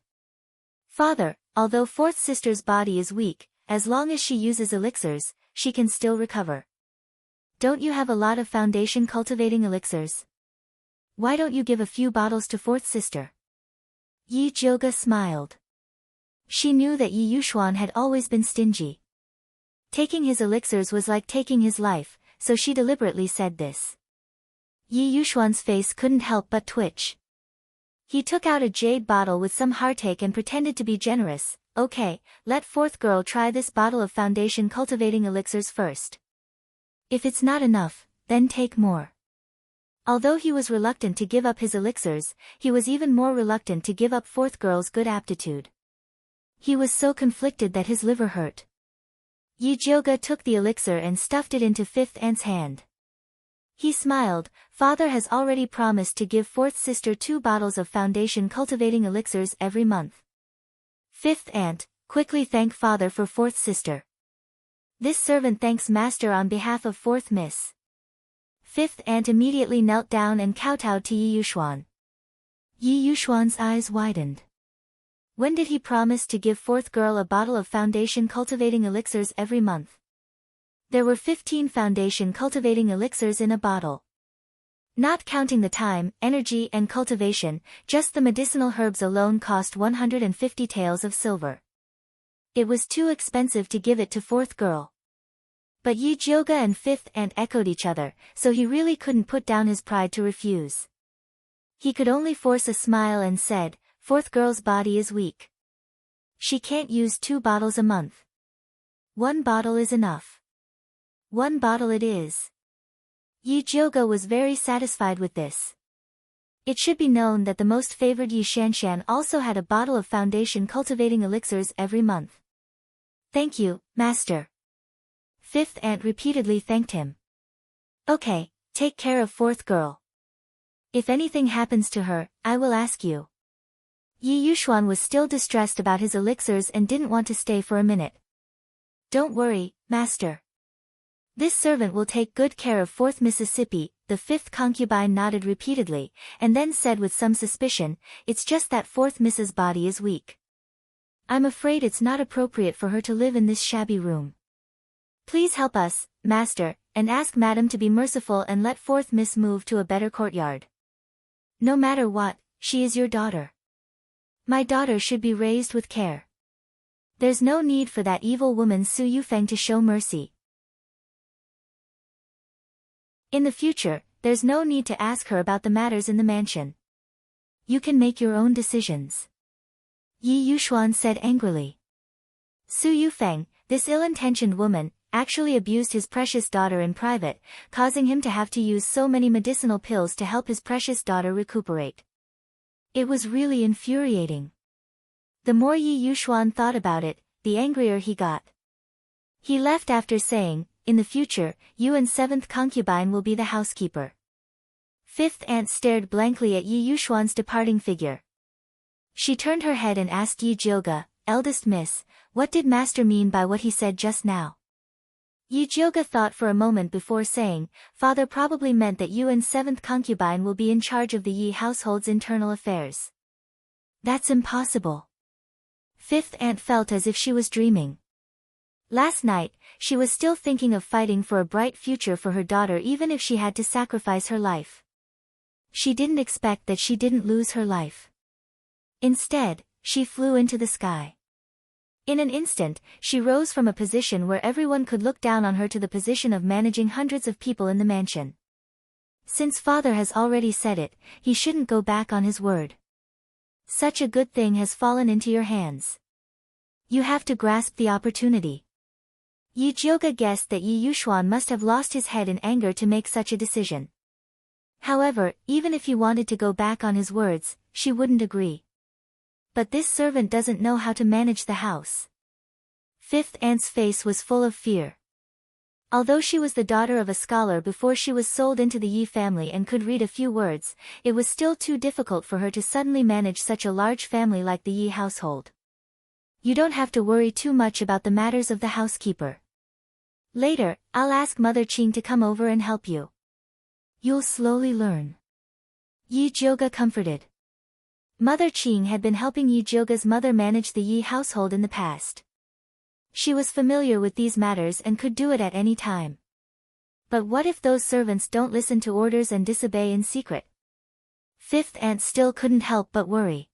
"Father, although fourth sister's body is weak, as long as she uses elixirs, she can still recover. Don't you have a lot of foundation cultivating elixirs? Why don't you give a few bottles to fourth sister?" Yi Jioga smiled. She knew that Yi Yuxuan had always been stingy. Taking his elixirs was like taking his life, so she deliberately said this. Yi Yuxuan's face couldn't help but twitch. He took out a jade bottle with some heartache and pretended to be generous. "Okay, let fourth girl try this bottle of foundation cultivating elixirs first. If it's not enough, then take more." Although he was reluctant to give up his elixirs, he was even more reluctant to give up fourth girl's good aptitude. He was so conflicted that his liver hurt. Yi Jioga took the elixir and stuffed it into fifth aunt's hand. He smiled. "Father has already promised to give fourth sister 2 bottles of foundation cultivating elixirs every month." Fifth aunt, quickly thank father for fourth sister. This servant thanks master on behalf of fourth miss. Fifth aunt immediately knelt down and kowtowed to Yi Yuxuan. Yi Yuxuan's eyes widened. When did he promise to give fourth girl a bottle of foundation cultivating elixirs every month? There were 15 foundation cultivating elixirs in a bottle. Not counting the time, energy and cultivation, just the medicinal herbs alone cost 150 taels of silver. It was too expensive to give it to fourth girl. But Yi Jioga and fifth aunt echoed each other, so he really couldn't put down his pride to refuse. He could only force a smile and said, "Fourth girl's body is weak. She can't use 2 bottles a month. 1 bottle is enough." 1 bottle it is. Yi Jioga was very satisfied with this. It should be known that the most favored Yi Shanshan also had a bottle of foundation cultivating elixirs every month. "Thank you, master." Fifth aunt repeatedly thanked him. "Okay, take care of fourth girl. If anything happens to her, I will ask you." Yi Yuxuan was still distressed about his elixirs and didn't want to stay for a minute. "Don't worry, master. This servant will take good care of fourth Mississippi." The fifth concubine nodded repeatedly, and then said with some suspicion, "It's just that fourth Miss's body is weak. I'm afraid it's not appropriate for her to live in this shabby room. Please help us, master, and ask madam to be merciful and let fourth Miss move to a better courtyard. No matter what, she is your daughter. My daughter should be raised with care. There's no need for that evil woman Su Yufeng to show mercy. In the future, there's no need to ask her about the matters in the mansion. You can make your own decisions." Yi Yuxuan said angrily. Su Yufeng, this ill-intentioned woman, actually abused his precious daughter in private, causing him to have to use so many medicinal pills to help his precious daughter recuperate. It was really infuriating. The more Yi Yuxuan thought about it, the angrier he got. He left after saying, "In the future, you and seventh concubine will be the housekeeper." Fifth aunt stared blankly at Yi Yuxuan's departing figure. She turned her head and asked Yi Jioga, "Eldest miss, what did master mean by what he said just now?" Yi Jioga thought for a moment before saying, "Father probably meant that you and seventh concubine will be in charge of the Yi household's internal affairs." "That's impossible." Fifth aunt felt as if she was dreaming. Last night, she was still thinking of fighting for a bright future for her daughter even if she had to sacrifice her life. She didn't expect that she didn't lose her life. Instead, she flew into the sky. In an instant, she rose from a position where everyone could look down on her to the position of managing hundreds of people in the mansion. Since father has already said it, he shouldn't go back on his word. Such a good thing has fallen into your hands. You have to grasp the opportunity. Yi Jioga guessed that Yi Yuxuan must have lost his head in anger to make such a decision. However, even if he wanted to go back on his words, she wouldn't agree. But this servant doesn't know how to manage the house. Fifth aunt's face was full of fear. Although she was the daughter of a scholar before she was sold into the Yi family and could read a few words, it was still too difficult for her to suddenly manage such a large family like the Yi household. You don't have to worry too much about the matters of the housekeeper. Later, I'll ask Mother Qing to come over and help you. You'll slowly learn. Yi Jioga comforted. Mother Qing had been helping Yi Jioga's mother manage the Yi household in the past. She was familiar with these matters and could do it at any time. But what if those servants don't listen to orders and disobey in secret? Fifth aunt still couldn't help but worry.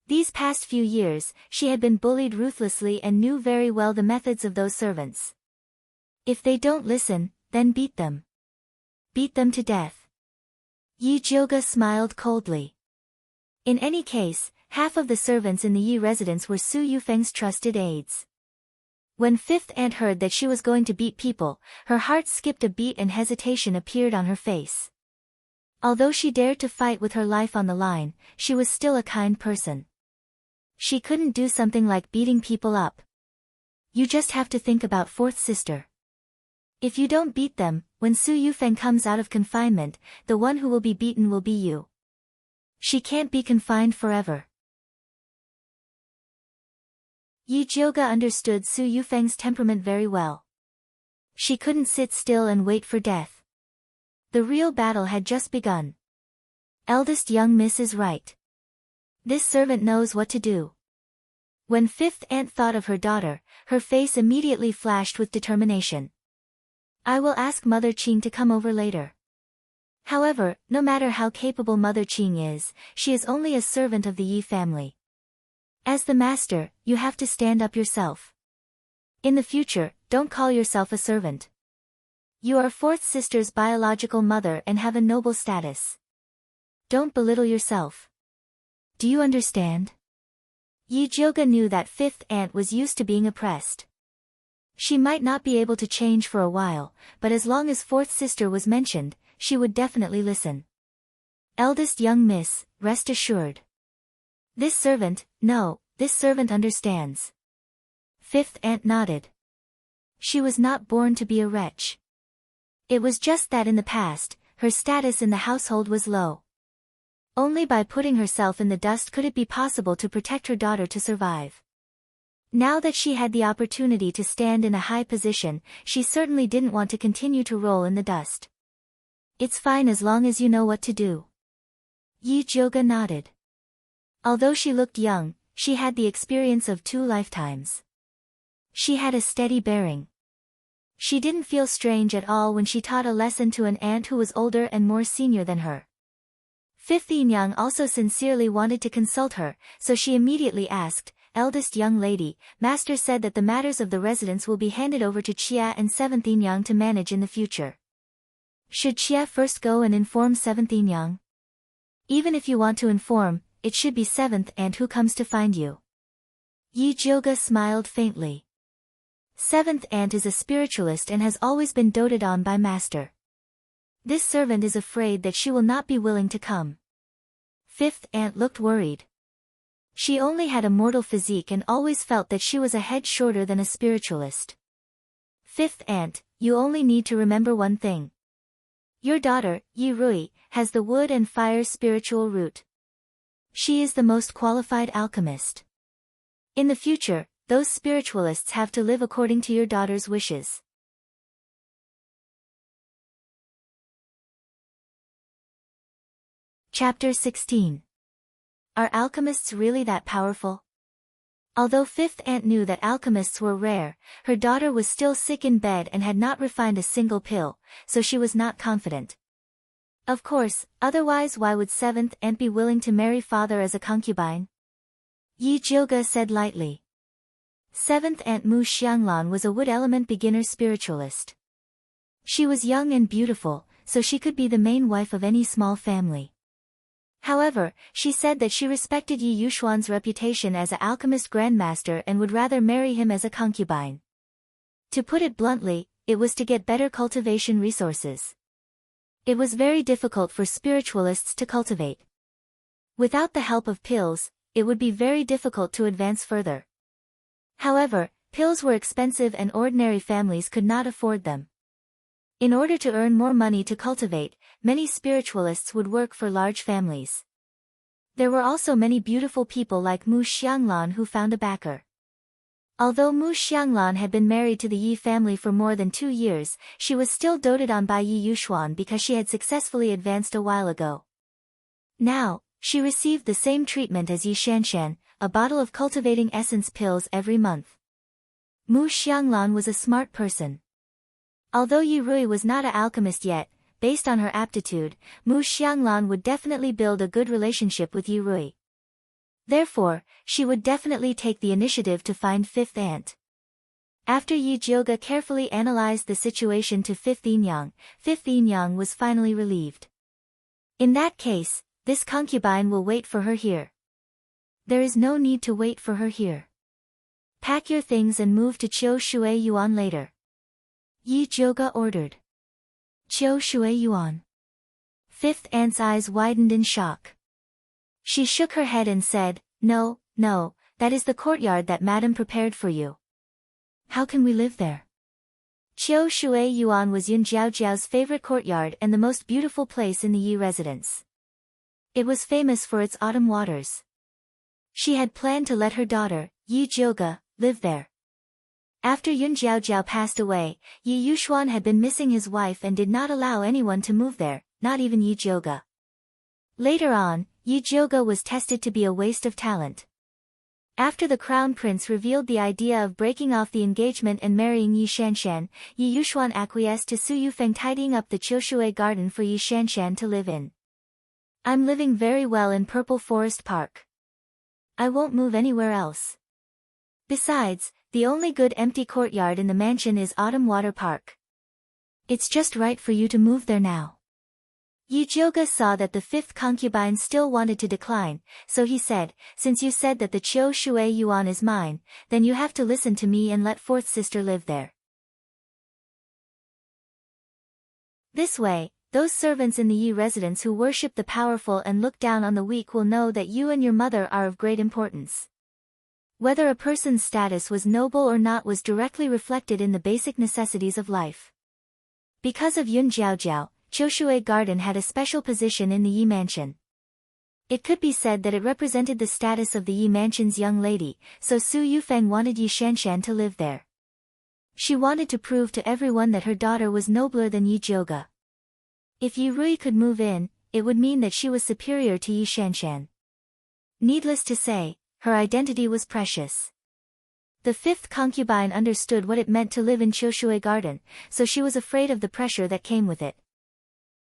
These past few years, she had been bullied ruthlessly and knew very well the methods of those servants. If they don't listen, then beat them. Beat them to death. Yi Jioga smiled coldly. In any case, half of the servants in the Yi residence were Su Yufeng's trusted aides. When fifth aunt heard that she was going to beat people, her heart skipped a beat and hesitation appeared on her face. Although she dared to fight with her life on the line, she was still a kind person. She couldn't do something like beating people up. You just have to think about fourth sister. If you don't beat them, when Su Yufeng comes out of confinement, the one who will be beaten will be you. She can't be confined forever. Yi Jioga understood Su Yufeng's temperament very well. She couldn't sit still and wait for death. The real battle had just begun. Eldest young miss is right. This servant knows what to do. When fifth aunt thought of her daughter, her face immediately flashed with determination. I will ask Mother Qing to come over later. However, no matter how capable Mother Qing is, she is only a servant of the Yi family. As the master, you have to stand up yourself. In the future, don't call yourself a servant. You are fourth sister's biological mother and have a noble status. Don't belittle yourself. Do you understand? Yi Jioga knew that fifth aunt was used to being oppressed. She might not be able to change for a while, but as long as fourth sister was mentioned, she would definitely listen. Eldest young miss, rest assured. This servant understands. Fifth aunt nodded. She was not born to be a wretch. It was just that in the past, her status in the household was low. Only by putting herself in the dust could it be possible to protect her daughter to survive. Now that she had the opportunity to stand in a high position, she certainly didn't want to continue to roll in the dust. It's fine as long as you know what to do. Yi Jioga nodded. Although she looked young, she had the experience of 2 lifetimes. She had a steady bearing. She didn't feel strange at all when she taught a lesson to an aunt who was older and more senior than her. Fifth Yin Yang also sincerely wanted to consult her, so she immediately asked, "Eldest young lady, master said that the matters of the residence will be handed over to Chia and seventh Yin Yang to manage in the future. Should Chia first go and inform seventh Yin Yang? Even if you want to inform, it should be seventh aunt who comes to find you." Yi Jioga smiled faintly. Seventh aunt is a spiritualist and has always been doted on by master. This servant is afraid that she will not be willing to come. Fifth aunt looked worried. She only had a mortal physique and always felt that she was a head shorter than a spiritualist. Fifth aunt, you only need to remember one thing. Your daughter, Yi Rui, has the wood and fire spiritual root. She is the most qualified alchemist. In the future, those spiritualists have to live according to your daughter's wishes. Chapter 16. Are alchemists really that powerful? Although fifth aunt knew that alchemists were rare, her daughter was still sick in bed and had not refined a single pill, so she was not confident. Of course, otherwise why would seventh aunt be willing to marry father as a concubine? Yi Jioga said lightly. Seventh aunt Mu Xianglan was a wood element beginner spiritualist. She was young and beautiful, so she could be the main wife of any small family. However, she said that she respected Yi Yuxuan's reputation as an alchemist grandmaster and would rather marry him as a concubine. To put it bluntly, it was to get better cultivation resources. It was very difficult for spiritualists to cultivate. Without the help of pills, it would be very difficult to advance further. However, pills were expensive and ordinary families could not afford them. In order to earn more money to cultivate, many spiritualists would work for large families. There were also many beautiful people like Mu Xianglan who found a backer. Although Mu Xianglan had been married to the Yi family for more than 2 years, she was still doted on by Yi Yuxuan because she had successfully advanced a while ago. Now, she received the same treatment as Yi Shanshan, a bottle of cultivating essence pills every month. Mu Xianglan was a smart person. Although Yi Rui was not an alchemist yet, based on her aptitude, Mu Xianglan would definitely build a good relationship with Yi Rui. Therefore, she would definitely take the initiative to find fifth aunt. After Yi Jioga carefully analyzed the situation to fifth Yin Yang was finally relieved. In that case, this concubine will wait for her here. There is no need to wait for her here. Pack your things and move to Qiu Shui Yuan later. Yi Jioga ordered. Qiu Shui Yuan. Fifth aunt's eyes widened in shock. She shook her head and said, No, that is the courtyard that madam prepared for you. How can we live there? Qiu Shui Yuan was Yun Jiaojiao's favorite courtyard and the most beautiful place in the Yi residence. It was famous for its autumn waters. She had planned to let her daughter, Yi Jioga, live there. After Yun Jiaojiao passed away, Yi Yuxuan had been missing his wife and did not allow anyone to move there, not even Yi Jioga. Later on, Yi Jioga was tested to be a waste of talent. After the crown prince revealed the idea of breaking off the engagement and marrying Yi Shanshan, Yi Yuxuan acquiesced to Su Yufeng tidying up the Qiushui garden for Yi Shanshan to live in. I'm living very well in Purple Forest Park. I won't move anywhere else. Besides, the only good empty courtyard in the mansion is Autumn Water Park. It's just right for you to move there now. Yi Jioge saw that the fifth concubine still wanted to decline, so he said, since you said that the Qiu Shui Yuan is mine, then you have to listen to me and let fourth sister live there. This way, those servants in the Yi residence who worship the powerful and look down on the weak will know that you and your mother are of great importance. Whether a person's status was noble or not was directly reflected in the basic necessities of life. Because of Yun Jiaojiao, Qiushui Garden had a special position in the Yi mansion. It could be said that it represented the status of the Yi mansion's young lady, so Su Yufeng wanted Yi Shanshan to live there. She wanted to prove to everyone that her daughter was nobler than Yi Jioge. If Yi Rui could move in, it would mean that she was superior to Yi Shanshan. Needless to say, her identity was precious. The fifth concubine understood what it meant to live in Qiushui Garden, so she was afraid of the pressure that came with it.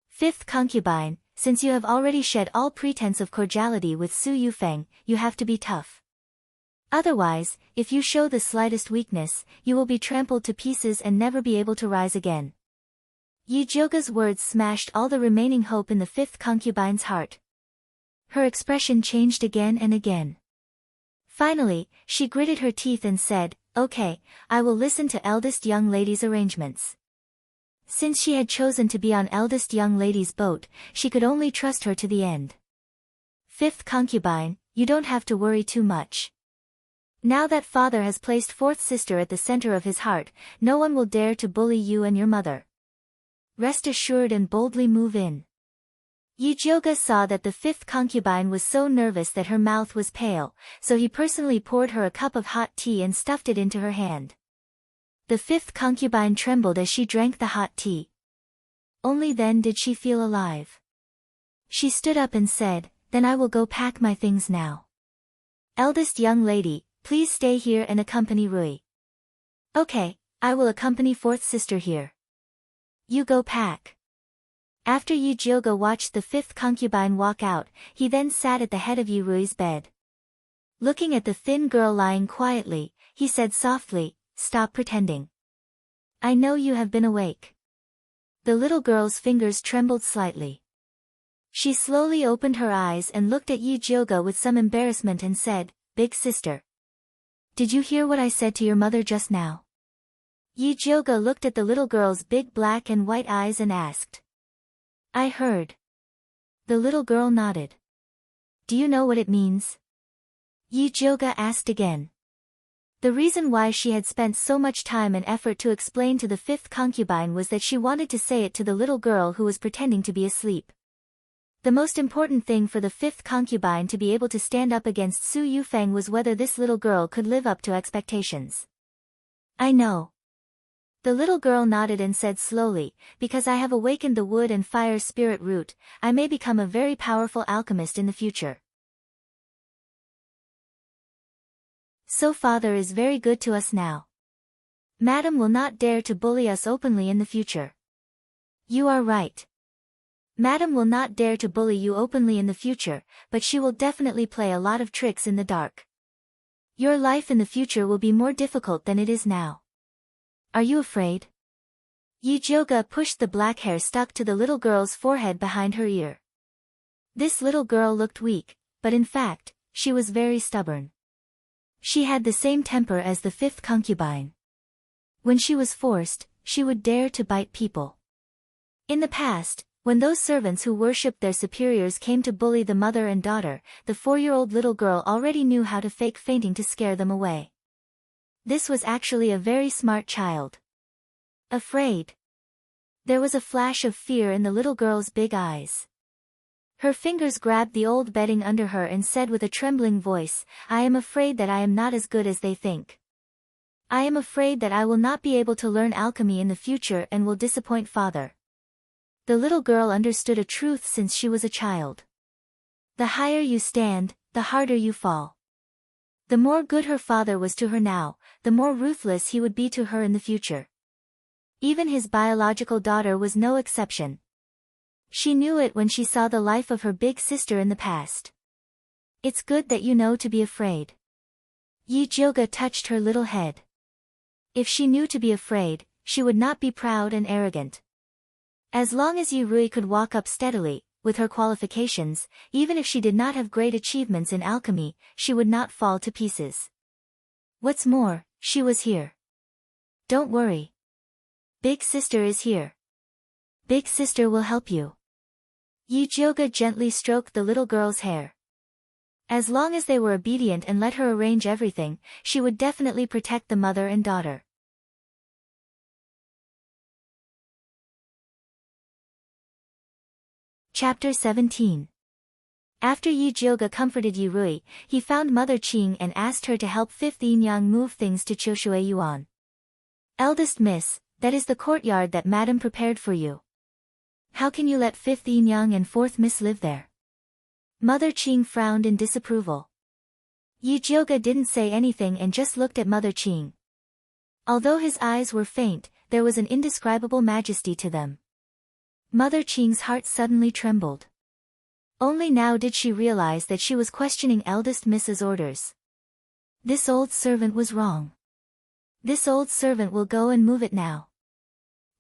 Fifth concubine, since you have already shed all pretense of cordiality with Su Yufeng, you have to be tough. Otherwise, if you show the slightest weakness, you will be trampled to pieces and never be able to rise again. Yi Jioge's words smashed all the remaining hope in the fifth concubine's heart. Her expression changed again and again. Finally, she gritted her teeth and said, "Okay, I will listen to eldest young lady's arrangements." Since she had chosen to be on eldest young lady's boat, she could only trust her to the end. Fifth concubine, you don't have to worry too much. Now that father has placed fourth sister at the center of his heart, no one will dare to bully you and your mother. Rest assured and boldly move in. Yi Jioge saw that the fifth concubine was so nervous that her mouth was pale, so he personally poured her a cup of hot tea and stuffed it into her hand. The fifth concubine trembled as she drank the hot tea. Only then did she feel alive. She stood up and said, "Then I will go pack my things now. Eldest young lady, please stay here and accompany Rui." "Okay, I will accompany fourth sister here. You go pack." After Yi Jioge watched the fifth concubine walk out, he then sat at the head of Yi Rui's bed. Looking at the thin girl lying quietly, he said softly, "Stop pretending. I know you have been awake." The little girl's fingers trembled slightly. She slowly opened her eyes and looked at Yi Jioge with some embarrassment and said, "Big sister. Did you hear what I said to your mother just now?" Yi Jioge looked at the little girl's big black and white eyes and asked. "I heard." The little girl nodded. "Do you know what it means?" Yi Jioge asked again. The reason why she had spent so much time and effort to explain to the fifth concubine was that she wanted to say it to the little girl who was pretending to be asleep. The most important thing for the fifth concubine to be able to stand up against Su Yufeng was whether this little girl could live up to expectations. "I know." The little girl nodded and said slowly, "Because I have awakened the wood and fire spirit root, I may become a very powerful alchemist in the future. So father is very good to us now. Madam will not dare to bully us openly in the future." "You are right. Madam will not dare to bully you openly in the future, but she will definitely play a lot of tricks in the dark. Your life in the future will be more difficult than it is now. Are you afraid?" Yi Jioge pushed the black hair stuck to the little girl's forehead behind her ear. This little girl looked weak, but in fact, she was very stubborn. She had the same temper as the fifth concubine. When she was forced, she would dare to bite people. In the past, when those servants who worshipped their superiors came to bully the mother and daughter, the 4-year-old little girl already knew how to fake fainting to scare them away. This was actually a very smart child. Afraid. There was a flash of fear in the little girl's big eyes. Her fingers grabbed the old bedding under her and said with a trembling voice, "I am afraid that I am not as good as they think. I am afraid that I will not be able to learn alchemy in the future and will disappoint father." The little girl understood a truth since she was a child. The higher you stand, the harder you fall. The more good her father was to her now, the more ruthless he would be to her in the future. Even his biological daughter was no exception. She knew it when she saw the life of her big sister in the past. It's good that you know to be afraid. Yi Jioga touched her little head. If she knew to be afraid, she would not be proud and arrogant. As long as Yi Rui could walk up steadily, with her qualifications, even if she did not have great achievements in alchemy, she would not fall to pieces. What's more, she was here. Don't worry. Big sister is here. Big sister will help you. Yi Jioga gently stroked the little girl's hair. As long as they were obedient and let her arrange everything, she would definitely protect the mother and daughter. Chapter 17. After Yi Jioga comforted Yi Rui, he found Mother Qing and asked her to help 5th Yin Yang move things to Qiushui Yuan. Eldest Miss, that is the courtyard that Madam prepared for you. How can you let 5th Yin Yang and 4th Miss live there? Mother Qing frowned in disapproval. Yi Jioga didn't say anything and just looked at Mother Qing. Although his eyes were faint, there was an indescribable majesty to them. Mother Qing's heart suddenly trembled. Only now did she realize that she was questioning eldest Miss's orders. This old servant was wrong. This old servant will go and move it now.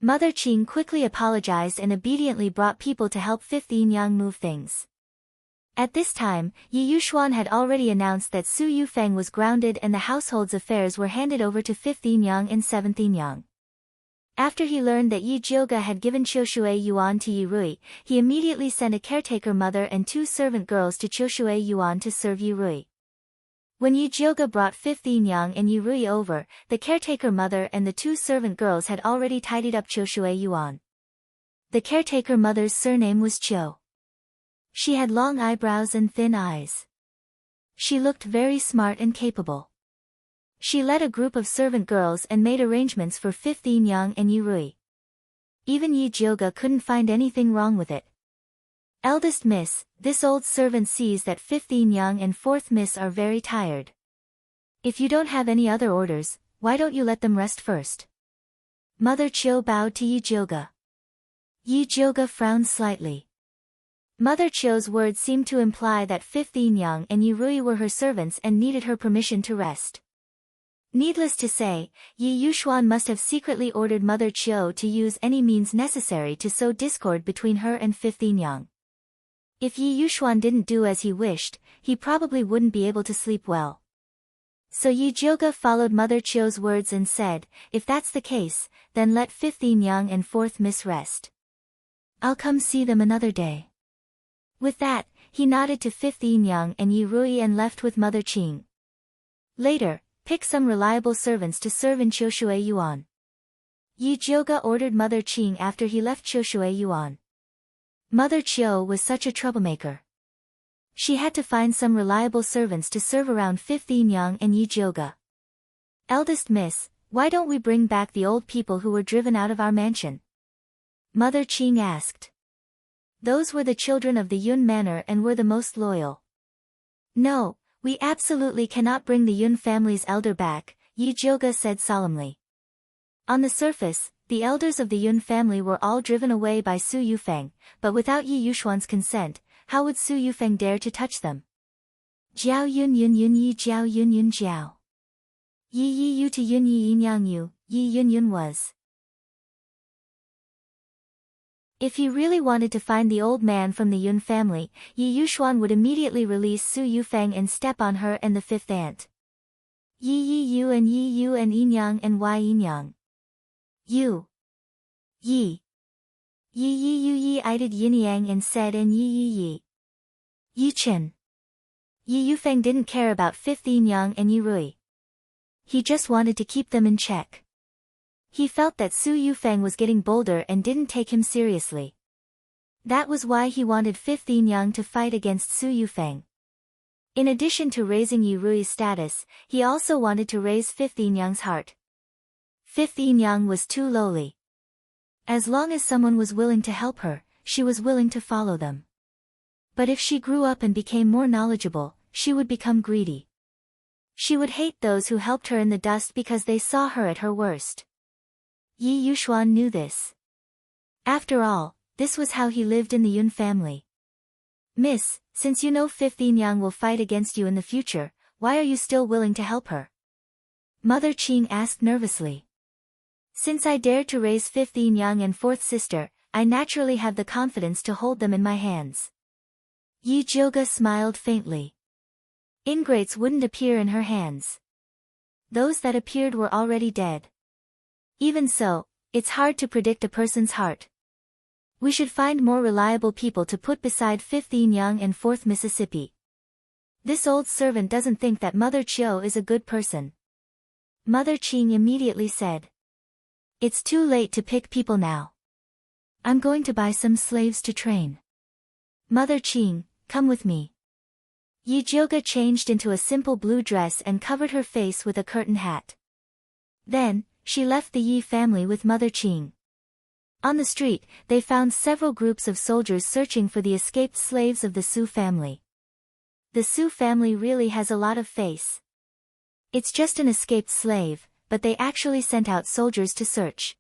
Mother Qing quickly apologized and obediently brought people to help 5th Yin Yang move things. At this time, Yi Yuxuan had already announced that Su Yufeng was grounded and the household's affairs were handed over to 5th Yin Yang and 7th Yin Yang. After he learned that Yi Jioga had given Qiushui Yuan to Yi Rui, he immediately sent a caretaker mother and 2 servant girls to Qiushui Yuan to serve Yi Rui. When Yi Jioga brought 5th Yin Yang and Yi Rui over, the caretaker mother and the 2 servant girls had already tidied up Qiushui Yuan. The caretaker mother's surname was Qiu. She had long eyebrows and thin eyes. She looked very smart and capable. She led a group of servant girls and made arrangements for 5th Yin Yang and Yi Rui. Even Yi Jioga couldn't find anything wrong with it. Eldest Miss, this old servant sees that 5th Yin Yang and 4th Miss are very tired. If you don't have any other orders, why don't you let them rest first? Mother Qiu bowed to Yi Jioga. Yi Jioga frowned slightly. Mother Qiu's words seemed to imply that 5th Yin Yang and Yi Rui were her servants and needed her permission to rest. Needless to say, Yi Yuxuan must have secretly ordered Mother Qiu to use any means necessary to sow discord between her and 5th Yin Yang. If Yi Yuxuan didn't do as he wished, he probably wouldn't be able to sleep well. So Yi Jioga followed Mother Qiu's words and said, if that's the case, then let 5th Yin Yang and 4th Miss rest. I'll come see them another day. With that, he nodded to 5th Yin Yang and Yi Rui and left with Mother Qing. Later, pick some reliable servants to serve in Qiushui Yuan. Yi Jioga ordered Mother Qing after he left Qiushui Yuan. Mother Qiu was such a troublemaker. She had to find some reliable servants to serve around 5th Yin Yang and Yi Jioga. Eldest Miss, why don't we bring back the old people who were driven out of our mansion? Mother Qing asked. Those were the children of the Yun Manor and were the most loyal. No, we absolutely cannot bring the Yun family's elder back, Yi Jioga said solemnly. On the surface, the elders of the Yun family were all driven away by Su Yufeng, but without Yi Yuxuan's consent, how would Su Yufeng dare to touch them? Jiao Yun Yun Yun Yi Jiao Yun Yun Jiao. Yi Yi Yu to Yun Yi Yin Yang Yu, Yi Yun Yun was. If he really wanted to find the old man from the Yun family, Yi Yuxuan would immediately release Su Yufeng and step on her and the 5th aunt. Yi Yi Yu and Yi Yu and Yin Yang and Y Yin Yang. Yu. Yi. Yi Yi Yu Yi eyed Yin Yang and said and Yi Yi Yi. Yi Chen. Yi Yufeng didn't care about 5th Yin Yang and Yi Rui. He just wanted to keep them in check. He felt that Su Yufeng was getting bolder and didn't take him seriously. That was why he wanted 5th Yin Yang to fight against Su Yufeng. In addition to raising Yi Rui's status, he also wanted to raise 5th Yin Yang's heart. 5th Yin Yang was too lowly. As long as someone was willing to help her, she was willing to follow them. But if she grew up and became more knowledgeable, she would become greedy. She would hate those who helped her in the dust because they saw her at her worst. Yi Yuxuan knew this. After all, this was how he lived in the Yun family. Miss, since you know 15 Yang will fight against you in the future, why are you still willing to help her? Mother Qing asked nervously. Since I dared to raise 15 Yang and fourth sister, I naturally have the confidence to hold them in my hands. Yi Jioga smiled faintly. Ingrates wouldn't appear in her hands. Those that appeared were already dead. Even so, it's hard to predict a person's heart. We should find more reliable people to put beside 15 Yang and 4th Mississippi. This old servant doesn't think that Mother Chiu is a good person. Mother Qing immediately said. It's too late to pick people now. I'm going to buy some slaves to train. Mother Qing, come with me. Yi Jioga changed into a simple blue dress and covered her face with a curtain hat. Then, she left the Yi family with Mother Qing. On the street, they found several groups of soldiers searching for the escaped slaves of the Su family. The Su family really has a lot of face. It's just an escaped slave, but they actually sent out soldiers to search.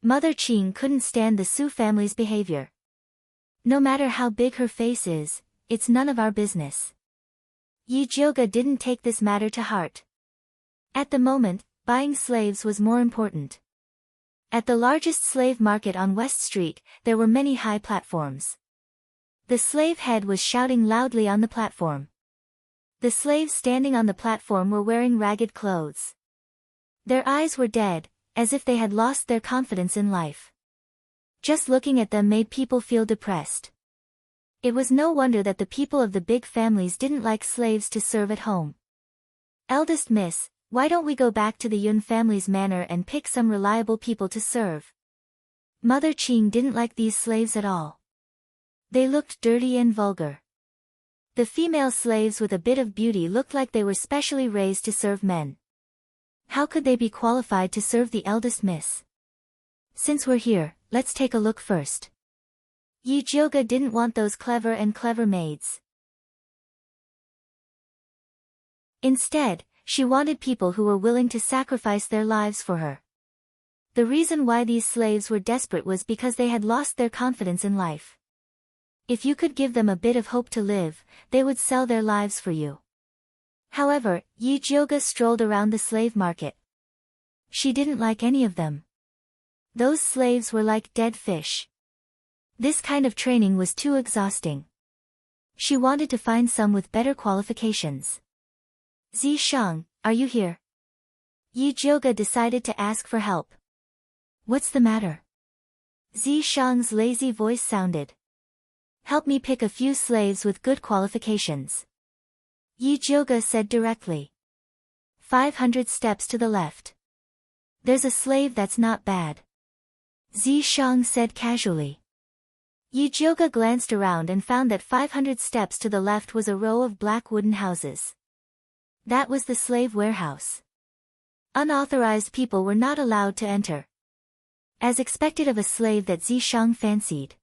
Mother Qing couldn't stand the Su family's behavior. No matter how big her face is, it's none of our business. Yi Jioga didn't take this matter to heart. At the moment, buying slaves was more important. At the largest slave market on West Street, there were many high platforms. The slave head was shouting loudly on the platform. The slaves standing on the platform were wearing ragged clothes. Their eyes were dead, as if they had lost their confidence in life. Just looking at them made people feel depressed. It was no wonder that the people of the big families didn't like slaves to serve at home. Eldest Miss, why don't we go back to the Yun family's manor and pick some reliable people to serve? Mother Qing didn't like these slaves at all. They looked dirty and vulgar. The female slaves with a bit of beauty looked like they were specially raised to serve men. How could they be qualified to serve the eldest miss? Since we're here, let's take a look first. Yi Jioga didn't want those clever maids. Instead, she wanted people who were willing to sacrifice their lives for her. The reason why these slaves were desperate was because they had lost their confidence in life. If you could give them a bit of hope to live, they would sell their lives for you. However, Yi Jioga strolled around the slave market. She didn't like any of them. Those slaves were like dead fish. This kind of training was too exhausting. She wanted to find some with better qualifications. Zi Shang, are you here? Yi Jioga decided to ask for help. What's the matter? Zi Shang's lazy voice sounded. Help me pick a few slaves with good qualifications. Yi Jioga said directly. 500 steps to the left. There's a slave that's not bad. Zi Shang said casually. Yi Jioga glanced around and found that 500 steps to the left was a row of black wooden houses. That was the slave warehouse. Unauthorized people were not allowed to enter. As expected of a slave that Zi Shang fancied.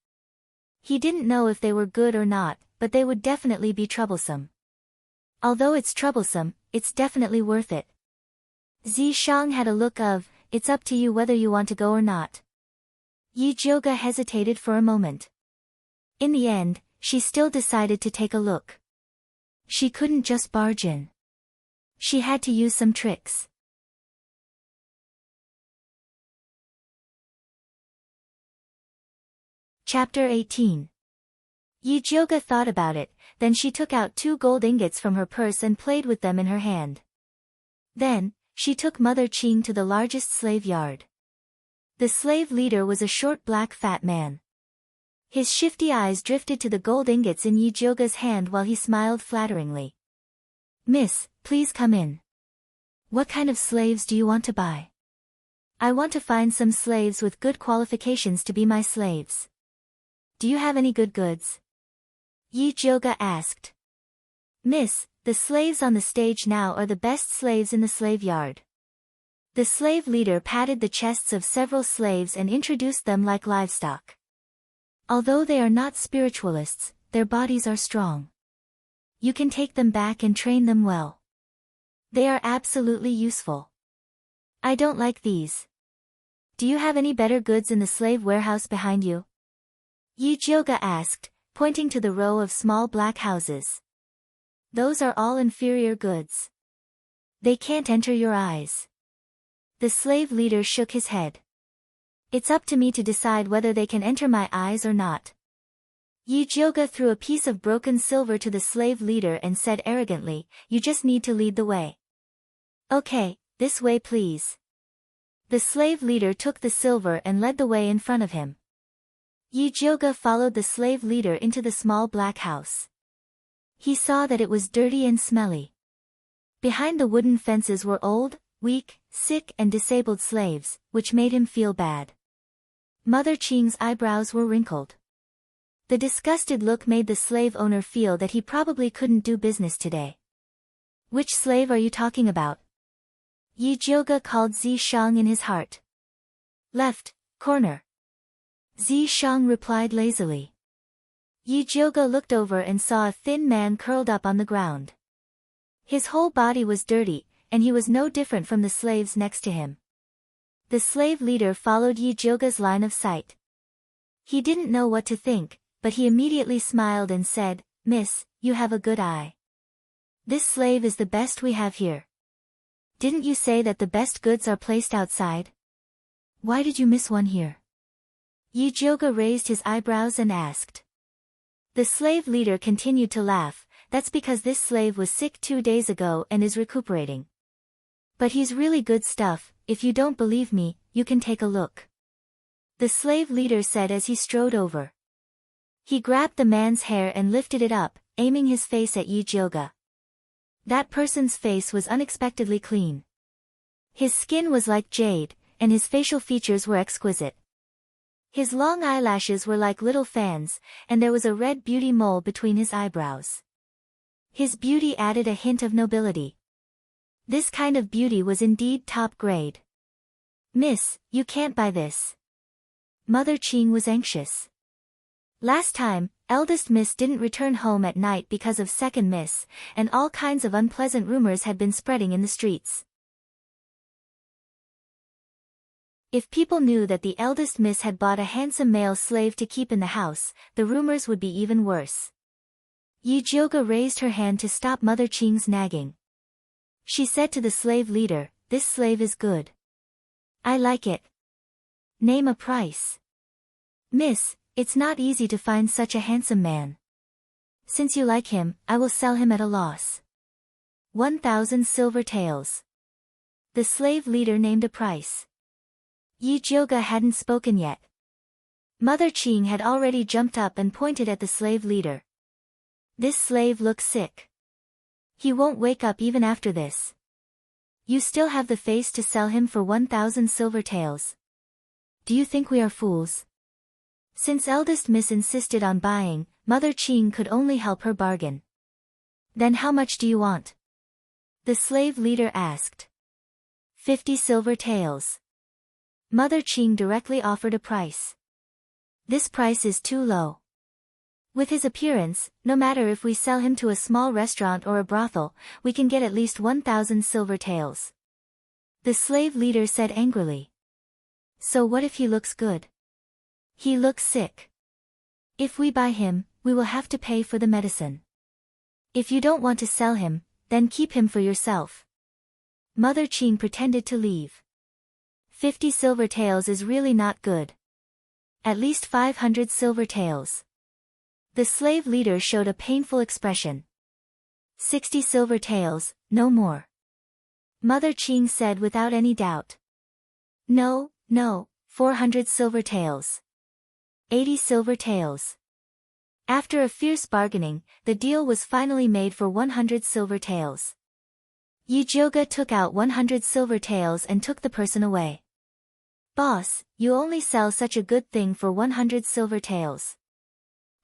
He didn't know if they were good or not, but they would definitely be troublesome. Although it's troublesome, it's definitely worth it. Zi Shang had a look of, it's up to you whether you want to go or not. Yi Jioga hesitated for a moment. In the end, she still decided to take a look. She couldn't just barge in. She had to use some tricks. Chapter 18. Yi Jioga thought about it, then she took out 2 gold ingots from her purse and played with them in her hand. Then, she took Mother Qing to the largest slave yard. The slave leader was a short black fat man. His shifty eyes drifted to the gold ingots in Yi Jioga's hand while he smiled flatteringly. Miss, please come in. What kind of slaves do you want to buy? I want to find some slaves with good qualifications to be my slaves. Do you have any good goods? Yi Jioga asked. Miss, the slaves on the stage now are the best slaves in the slave yard. The slave leader patted the chests of several slaves and introduced them like livestock. Although they are not spiritualists, their bodies are strong. You can take them back and train them well. They are absolutely useful. I don't like these. Do you have any better goods in the slave warehouse behind you? Yijioga asked, pointing to the row of small black houses. Those are all inferior goods. They can't enter your eyes. The slave leader shook his head. It's up to me to decide whether they can enter my eyes or not. Yijioga threw a piece of broken silver to the slave leader and said arrogantly, you just need to lead the way. Okay, this way please. The slave leader took the silver and led the way in front of him. Yijioga followed the slave leader into the small black house. He saw that it was dirty and smelly. Behind the wooden fences were old, weak, sick and disabled slaves, which made him feel bad. Mother Qing's eyebrows were wrinkled. The disgusted look made the slave owner feel that he probably couldn't do business today. Which slave are you talking about? Yijioga called Zi Shang in his heart. Left, corner. Zi Shang replied lazily. Yijioga looked over and saw a thin man curled up on the ground. His whole body was dirty, and he was no different from the slaves next to him. The slave leader followed Yijioga's line of sight. He didn't know what to think, but he immediately smiled and said, Miss, you have a good eye. This slave is the best we have here. Didn't you say that the best goods are placed outside? Why did you miss one here? Yijioga raised his eyebrows and asked. The slave leader continued to laugh, that's because this slave was sick 2 days ago and is recuperating. But he's really good stuff, if you don't believe me, you can take a look. The slave leader said as he strode over. He grabbed the man's hair and lifted it up, aiming his face at Yijioga. That person's face was unexpectedly clean. His skin was like jade, and his facial features were exquisite. His long eyelashes were like little fans, and there was a red beauty mole between his eyebrows. His beauty added a hint of nobility. This kind of beauty was indeed top grade. Miss, you can't buy this. Mother Qing was anxious. Last time, eldest miss didn't return home at night because of second miss, and all kinds of unpleasant rumors had been spreading in the streets. If people knew that the eldest miss had bought a handsome male slave to keep in the house, the rumors would be even worse. Yijioga raised her hand to stop Mother Qing's nagging. She said to the slave leader, this slave is good. I like it. Name a price. Miss, it's not easy to find such a handsome man. Since you like him, I will sell him at a loss. 1,000 silver taels. The slave leader named a price. Yijioga hadn't spoken yet. Mother Qing had already jumped up and pointed at the slave leader. This slave looks sick. He won't wake up even after this. You still have the face to sell him for 1,000 silver taels. Do you think we are fools? Since eldest miss insisted on buying, Mother Qing could only help her bargain. Then how much do you want? The slave leader asked. 50 silver taels. Mother Qing directly offered a price. This price is too low. With his appearance, no matter if we sell him to a small restaurant or a brothel, we can get at least 1,000 silver taels. The slave leader said angrily. So what if he looks good? He looks sick. If we buy him, we will have to pay for the medicine. If you don't want to sell him, then keep him for yourself. Mother Qing pretended to leave. 50 silver taels is really not good. At least 500 silver taels. The slave leader showed a painful expression. 60 silver taels, no more. Mother Qing said without any doubt. No, 400 silver taels. 80 silver taels. After a fierce bargaining, the deal was finally made for 100 silver taels. Yijioga took out 100 silver taels and took the person away. Boss, you only sell such a good thing for 100 silver taels.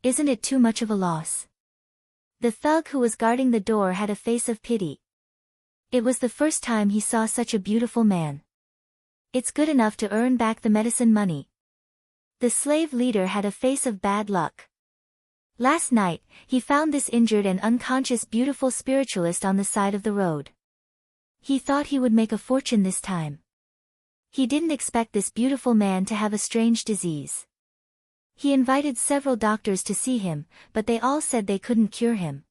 Isn't it too much of a loss? The thug who was guarding the door had a face of pity. It was the first time he saw such a beautiful man. It's good enough to earn back the medicine money. The slave leader had a face of bad luck. Last night, he found this injured and unconscious beautiful spiritualist on the side of the road. He thought he would make a fortune this time. He didn't expect this beautiful man to have a strange disease. He invited several doctors to see him, but they all said they couldn't cure him.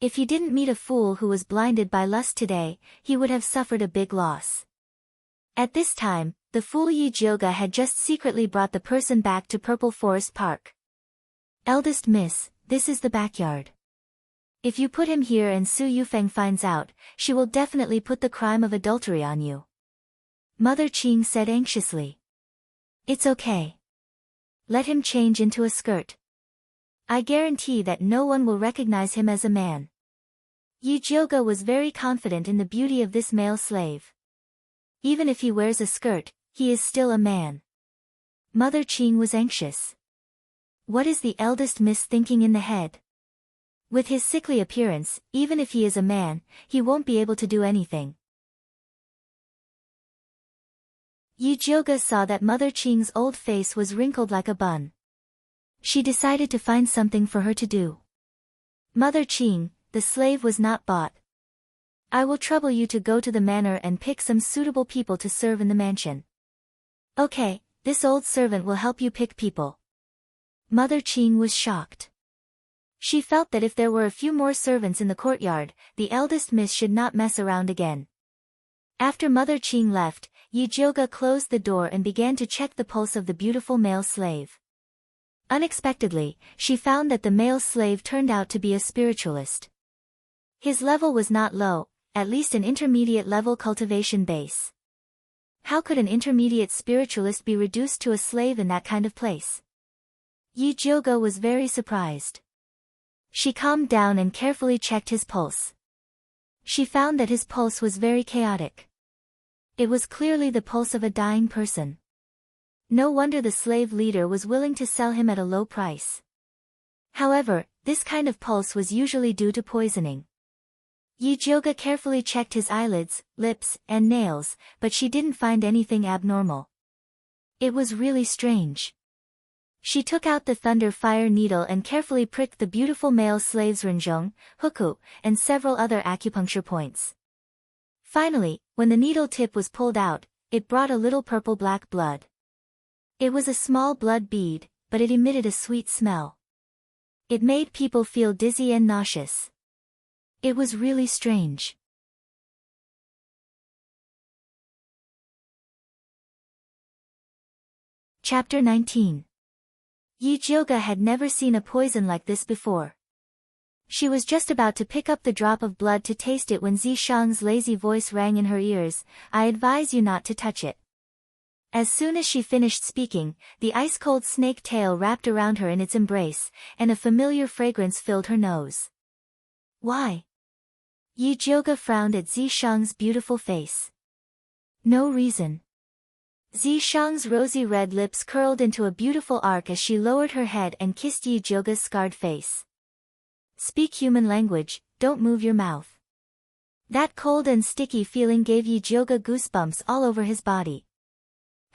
If he didn't meet a fool who was blinded by lust today, he would have suffered a big loss. At this time, the fool Yi Jioga had just secretly brought the person back to Purple Forest Park. Eldest miss, this is the backyard. If you put him here and Su Yufeng finds out, she will definitely put the crime of adultery on you. Mother Qing said anxiously. It's okay. Let him change into a skirt. I guarantee that no one will recognize him as a man. Yi Jioga was very confident in the beauty of this male slave. Even if he wears a skirt, he is still a man. Mother Qing was anxious. What is the eldest miss thinking in the head? With his sickly appearance, even if he is a man, he won't be able to do anything. Yi Jioga saw that Mother Qing's old face was wrinkled like a bun. She decided to find something for her to do. Mother Qing, the slave was not bought. I will trouble you to go to the manor and pick some suitable people to serve in the mansion. Okay, this old servant will help you pick people. Mother Qing was shocked. She felt that if there were a few more servants in the courtyard, the eldest miss should not mess around again. After Mother Qing left, Yi Jioga closed the door and began to check the pulse of the beautiful male slave. Unexpectedly, she found that the male slave turned out to be a spiritualist. His level was not low, at least an intermediate level cultivation base. How could an intermediate spiritualist be reduced to a slave in that kind of place? Yi Jioga was very surprised. She calmed down and carefully checked his pulse. She found that his pulse was very chaotic. It was clearly the pulse of a dying person. No wonder the slave leader was willing to sell him at a low price. However, this kind of pulse was usually due to poisoning. Yi Jioga carefully checked his eyelids, lips, and nails, but she didn't find anything abnormal. It was really strange. She took out the thunder fire needle and carefully pricked the beautiful male slave's renjong, huku, and several other acupuncture points. Finally, when the needle tip was pulled out, it brought a little purple-black blood. It was a small blood bead, but it emitted a sweet smell. It made people feel dizzy and nauseous. It was really strange. Chapter 19. Yi Jioga had never seen a poison like this before. She was just about to pick up the drop of blood to taste it when Zishang's lazy voice rang in her ears, I advise you not to touch it. As soon as she finished speaking, the ice-cold snake tail wrapped around her in its embrace, and a familiar fragrance filled her nose. Why? Yi Jioga frowned at Zishang's beautiful face. No reason. Zishang's rosy red lips curled into a beautiful arc as she lowered her head and kissed Yi Jioga's scarred face. Speak human language, don't move your mouth. That cold and sticky feeling gave Yi Jioga goosebumps all over his body.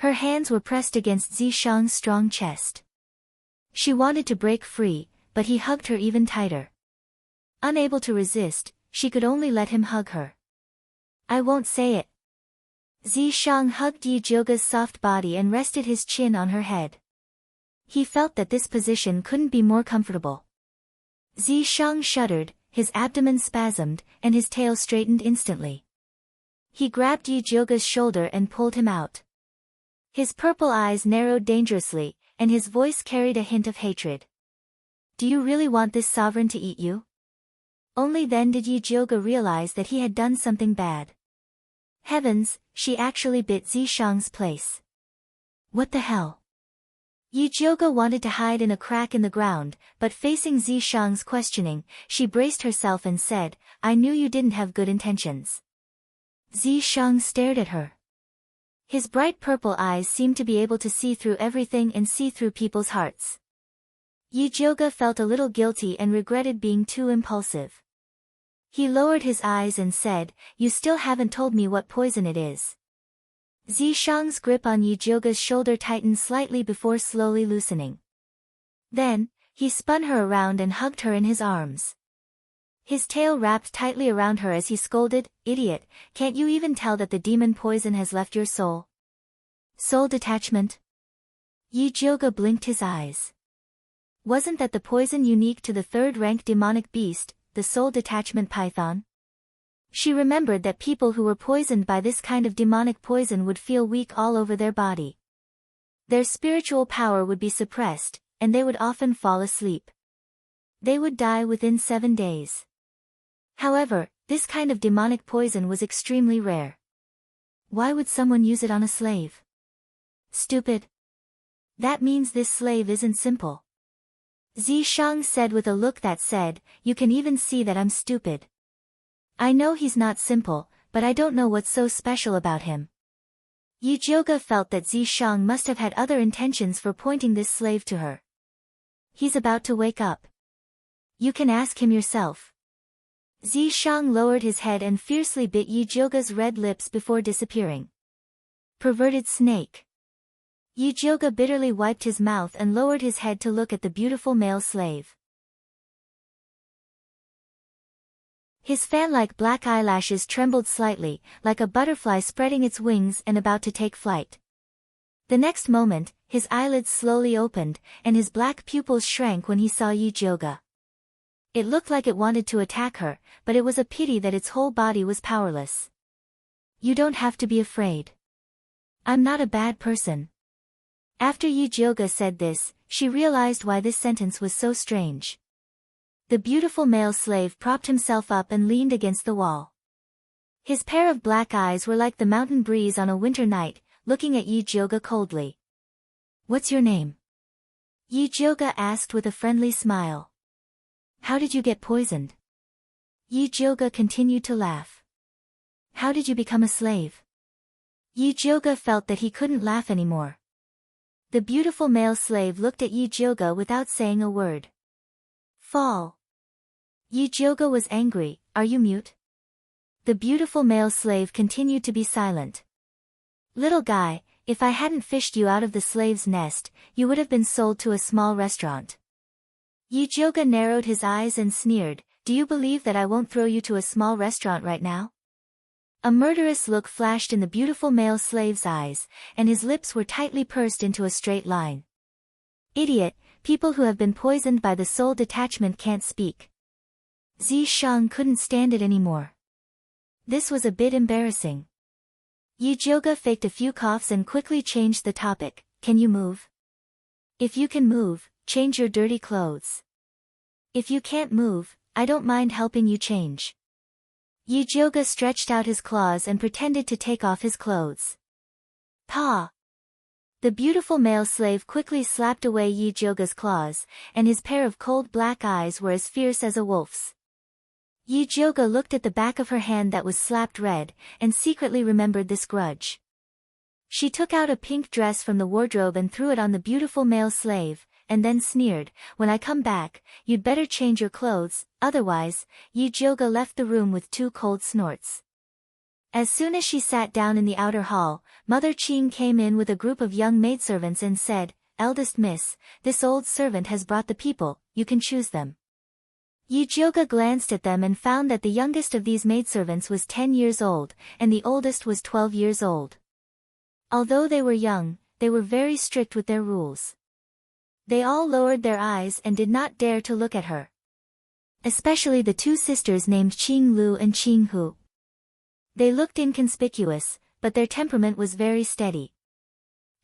Her hands were pressed against Zishang's strong chest. She wanted to break free, but he hugged her even tighter. Unable to resist, she could only let him hug her. I won't say it. Zishang hugged Yi Jioga's soft body and rested his chin on her head. He felt that this position couldn't be more comfortable. Zishang shuddered, his abdomen spasmed, and his tail straightened instantly. He grabbed Yi Jioga's shoulder and pulled him out. His purple eyes narrowed dangerously, and his voice carried a hint of hatred. Do you really want this sovereign to eat you? Only then did Yi Jioga realize that he had done something bad. Heavens, she actually bit Zishang's place. What the hell? Yi Jioga wanted to hide in a crack in the ground, but facing Zishang's questioning, she braced herself and said, I knew you didn't have good intentions. Zishang stared at her. His bright purple eyes seemed to be able to see through everything and see through people's hearts. Yi Jioga felt a little guilty and regretted being too impulsive. He lowered his eyes and said, You still haven't told me what poison it is. Zishang's grip on Yi Jioga's shoulder tightened slightly before slowly loosening. Then, he spun her around and hugged her in his arms. His tail wrapped tightly around her as he scolded, "Idiot, can't you even tell that the demon poison has left your soul?" Soul detachment? Yi Jioge blinked his eyes. Wasn't that the poison unique to the third-rank demonic beast, the soul detachment python? She remembered that people who were poisoned by this kind of demonic poison would feel weak all over their body. Their spiritual power would be suppressed, and they would often fall asleep. They would die within 7 days. However, this kind of demonic poison was extremely rare. Why would someone use it on a slave? Stupid. That means this slave isn't simple. Zishang said with a look that said, "You can even see that I'm stupid. I know he's not simple, but I don't know what's so special about him." Yi Jioge felt that Zishang must have had other intentions for pointing this slave to her. He's about to wake up. You can ask him yourself. Zishang lowered his head and fiercely bit Yi Jioge's red lips before disappearing. Perverted snake. Yi Jioge bitterly wiped his mouth and lowered his head to look at the beautiful male slave. His fan-like black eyelashes trembled slightly, like a butterfly spreading its wings and about to take flight. The next moment, his eyelids slowly opened, and his black pupils shrank when he saw Yi Jioge. It looked like it wanted to attack her, but it was a pity that its whole body was powerless. "You don't have to be afraid. I'm not a bad person." After Yi Jioge said this, she realized why this sentence was so strange. The beautiful male slave propped himself up and leaned against the wall. His pair of black eyes were like the mountain breeze on a winter night, looking at Yi Jioge coldly. "What's your name?" Yi Jioge asked with a friendly smile. "How did you get poisoned?" Yi Jioge continued to laugh. "How did you become a slave?" Yi Jioge felt that he couldn't laugh anymore. The beautiful male slave looked at Yi Jioge without saying a word. "Fall." Yi Jioge was angry, "Are you mute?" The beautiful male slave continued to be silent. "Little guy, if I hadn't fished you out of the slave's nest, you would have been sold to a small restaurant." Yi Jioge narrowed his eyes and sneered, "Do you believe that I won't throw you to a small restaurant right now?" A murderous look flashed in the beautiful male slave's eyes, and his lips were tightly pursed into a straight line. "Idiot, people who have been poisoned by the soul detachment can't speak." Zishang couldn't stand it anymore. This was a bit embarrassing. Yi Jioge faked a few coughs and quickly changed the topic. "Can you move? If you can move, change your dirty clothes. If you can't move, I don't mind helping you change." Yi Jioge stretched out his claws and pretended to take off his clothes. "Paw!" The beautiful male slave quickly slapped away Yi Jioge's claws, and his pair of cold black eyes were as fierce as a wolf's. Yi Jioge looked at the back of her hand that was slapped red, and secretly remembered this grudge. She took out a pink dress from the wardrobe and threw it on the beautiful male slave, and then sneered, "When I come back, you'd better change your clothes, otherwise." Yi Jioge left the room with 2 cold snorts. As soon as she sat down in the outer hall, Mother Qing came in with a group of young maidservants and said, "Eldest miss, this old servant has brought the people, you can choose them." Yi Jioge glanced at them and found that the youngest of these maidservants was 10 years old, and the oldest was 12 years old. Although they were young, they were very strict with their rules. They all lowered their eyes and did not dare to look at her. Especially the 2 sisters named Qing Lu and Qing Hu. They looked inconspicuous, but their temperament was very steady.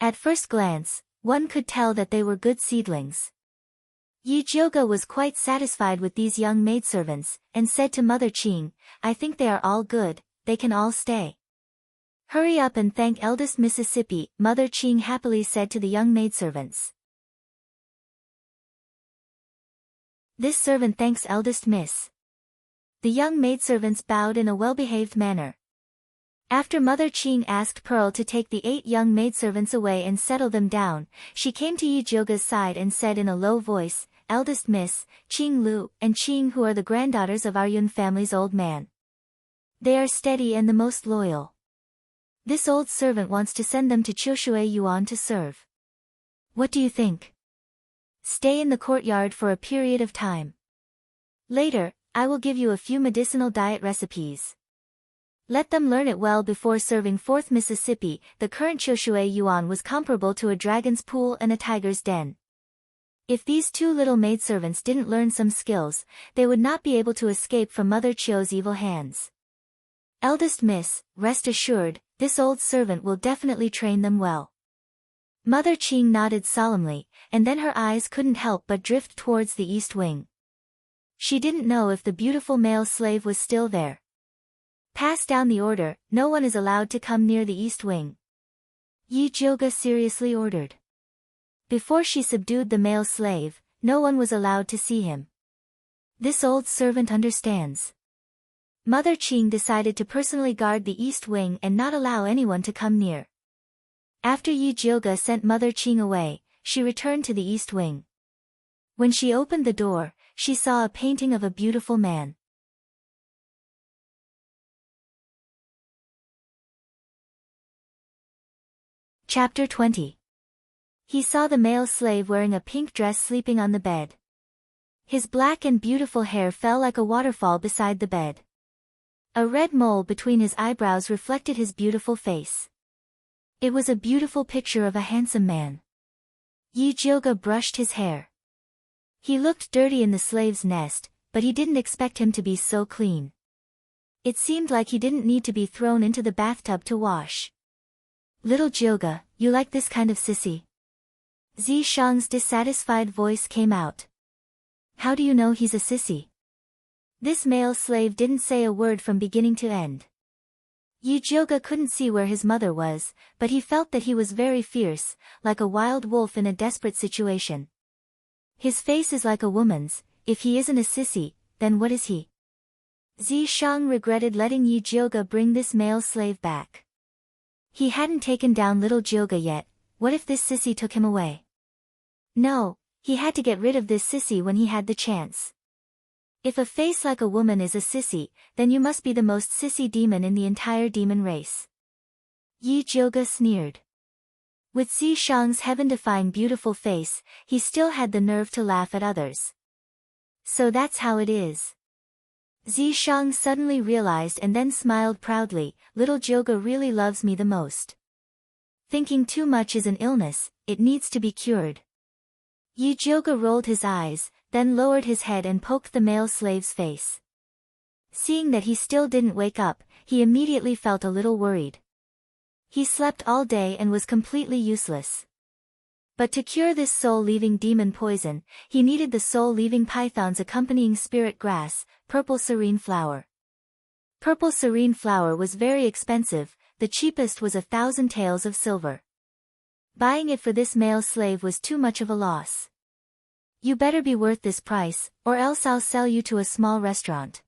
At first glance, one could tell that they were good seedlings. Yi Jioge was quite satisfied with these young maidservants, and said to Mother Qing, "I think they are all good, they can all stay." "Hurry up and thank eldest Mississippi," Mother Qing happily said to the young maidservants. "This servant thanks eldest miss." The young maidservants bowed in a well-behaved manner. After Mother Qing asked Pearl to take the 8 young maidservants away and settle them down, she came to Yi Jioge's side and said in a low voice, "Eldest miss, Qing Lu and Qing Hu are the granddaughters of our Yun family's old man. They are steady and the most loyal. This old servant wants to send them to Choshui Yuan to serve. What do you think? Stay in the courtyard for a period of time. Later, I will give you a few medicinal diet recipes. Let them learn it well before serving. 4th Mississippi, the current Choshue Yuan was comparable to a dragon's pool and a tiger's den. If these two little maidservants didn't learn some skills, they would not be able to escape from Mother Chio's evil hands. Eldest Miss, rest assured, this old servant will definitely train them well. Mother Ching nodded solemnly, and then her eyes couldn't help but drift towards the east wing. She didn't know if the beautiful male slave was still there. Pass down the order, no one is allowed to come near the east wing. Yi Jioga seriously ordered. Before she subdued the male slave, no one was allowed to see him. This old servant understands. Mother Ching decided to personally guard the east wing and not allow anyone to come near. After Yi Jioga sent Mother Ching away, she returned to the east wing. When she opened the door, she saw a painting of a beautiful man. Chapter 20. He saw the male slave wearing a pink dress sleeping on the bed. His black and beautiful hair fell like a waterfall beside the bed. A red mole between his eyebrows reflected his beautiful face. It was a beautiful picture of a handsome man. Yi Jioga brushed his hair. He looked dirty in the slave's nest, but he didn't expect him to be so clean. It seemed like he didn't need to be thrown into the bathtub to wash. Little Jioga, you like this kind of sissy? Zi Shang's dissatisfied voice came out. How do you know he's a sissy? This male slave didn't say a word from beginning to end. Yi Jioga couldn't see where his mother was, but he felt that he was very fierce, like a wild wolf in a desperate situation. His face is like a woman's. If he isn't a sissy, then what is he? Zi Shang regretted letting Yi Jioga bring this male slave back. He hadn't taken down little Jioga yet. What if this sissy took him away? No, he had to get rid of this sissy when he had the chance. If a face like a woman is a sissy, then you must be the most sissy demon in the entire demon race. Yi Jioga sneered. With Zi Shang's heaven-defying beautiful face, he still had the nerve to laugh at others. So that's how it is. Zi Shang suddenly realized and then smiled proudly, little Jioga really loves me the most. Thinking too much is an illness, it needs to be cured. Yi Jioga rolled his eyes, then lowered his head and poked the male slave's face. Seeing that he still didn't wake up, he immediately felt a little worried. He slept all day and was completely useless. But to cure this soul-leaving demon poison, he needed the soul-leaving python's accompanying spirit grass, purple serene flower. Purple serene flower was very expensive, the cheapest was 1,000 taels of silver. Buying it for this male slave was too much of a loss. You better be worth this price, or else I'll sell you to a small restaurant.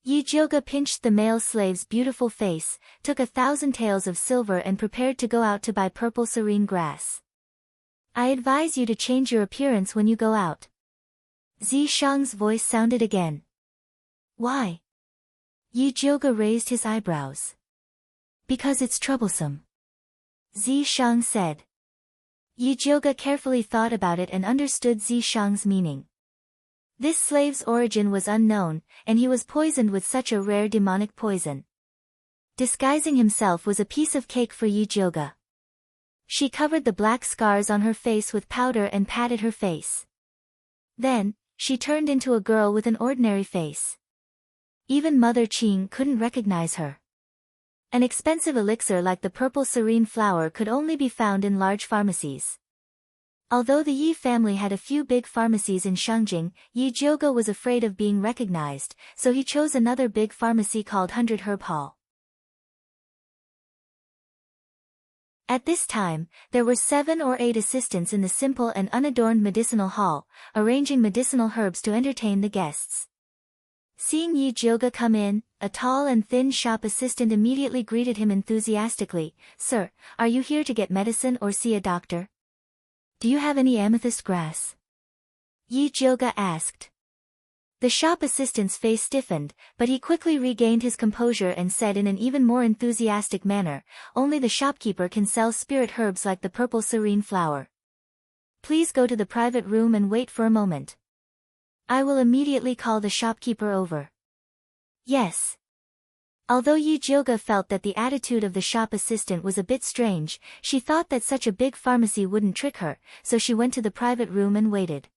Yi Jioga pinched the male slave's beautiful face, took 1,000 taels of silver and prepared to go out to buy purple serene grass. I advise you to change your appearance when you go out. Zi Shang's voice sounded again. Why? Yi Jioga raised his eyebrows. Because it's troublesome. Zi Shang said. Yi Jioga carefully thought about it and understood Zi Shang's meaning. This slave's origin was unknown, and he was poisoned with such a rare demonic poison. Disguising himself was a piece of cake for Yi Jioga. She covered the black scars on her face with powder and patted her face. Then, she turned into a girl with an ordinary face. Even Mother Ching couldn't recognize her. An expensive elixir like the purple serene flower could only be found in large pharmacies. Although the Yi family had a few big pharmacies in Shangjing, Yi Jioga was afraid of being recognized, so he chose another big pharmacy called 100 Herb Hall. At this time, there were 7 or 8 assistants in the simple and unadorned medicinal hall, arranging medicinal herbs to entertain the guests. Seeing Yi Jioga come in, a tall and thin shop assistant immediately greeted him enthusiastically. Sir, are you here to get medicine or see a doctor? Do you have any amethyst grass? Yi Jioga asked. The shop assistant's face stiffened, but he quickly regained his composure and said in an even more enthusiastic manner, only the shopkeeper can sell spirit herbs like the purple serene flower. Please go to the private room and wait for a moment. I will immediately call the shopkeeper over. Yes. Although Yijioga felt that the attitude of the shop assistant was a bit strange, she thought that such a big pharmacy wouldn't trick her, so she went to the private room and waited.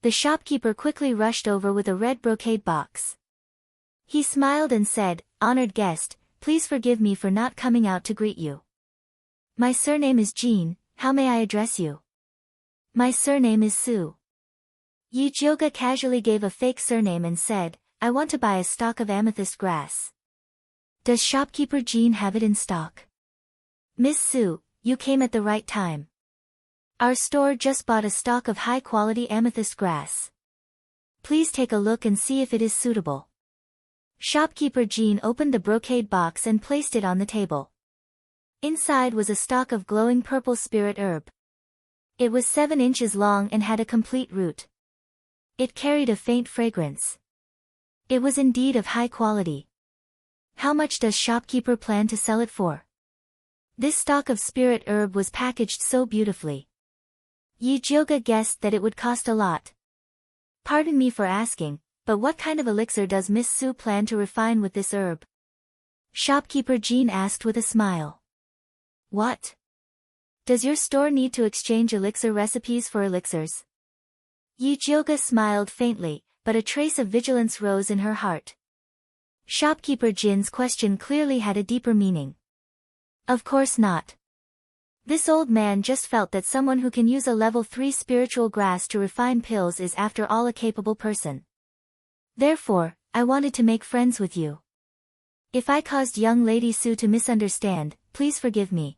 The shopkeeper quickly rushed over with a red brocade box. He smiled and said, "Honored guest, please forgive me for not coming out to greet you. My surname is Jean, how may I address you?" "My surname is Su." Yijioga casually gave a fake surname and said, "I want to buy a stalk of amethyst grass. Does shopkeeper Jean have it in stock?" "Miss Su, you came at the right time. Our store just bought a stalk of high-quality amethyst grass. Please take a look and see if it is suitable." Shopkeeper Jean opened the brocade box and placed it on the table. Inside was a stalk of glowing purple spirit herb. It was 7 inches long and had a complete root. It carried a faint fragrance. It was indeed of high quality. How much does shopkeeper plan to sell it for? This stalk of spirit herb was packaged so beautifully. Yijioga guessed that it would cost a lot. "Pardon me for asking, but what kind of elixir does Miss Su plan to refine with this herb?" Shopkeeper Jean asked with a smile. "What? Does your store need to exchange elixir recipes for elixirs?" Yijioga smiled faintly, but a trace of vigilance rose in her heart. Shopkeeper Jin's question clearly had a deeper meaning. Of course not. This old man just felt that someone who can use a level 3 spiritual grass to refine pills is after all a capable person. Therefore, I wanted to make friends with you. If I caused young Lady Su to misunderstand, please forgive me.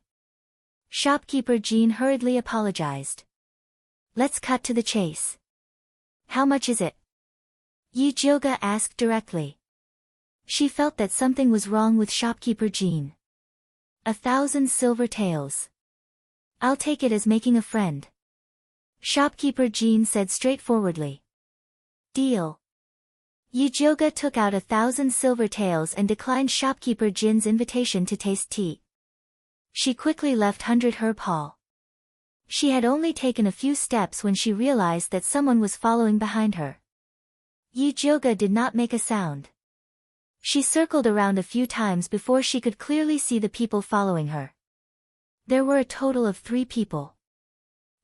Shopkeeper Jean hurriedly apologized. Let's cut to the chase. How much is it? Yijioga asked directly. She felt that something was wrong with shopkeeper Jean. 1,000 silver taels. I'll take it as making a friend. Shopkeeper Jean said straightforwardly. Deal. Yijioga took out 1,000 silver taels and declined shopkeeper Jin's invitation to taste tea. She quickly left 100 Herb Hall. She had only taken a few steps when she realized that someone was following behind her. Yijioga did not make a sound. She circled around a few times before she could clearly see the people following her. There were a total of 3 people.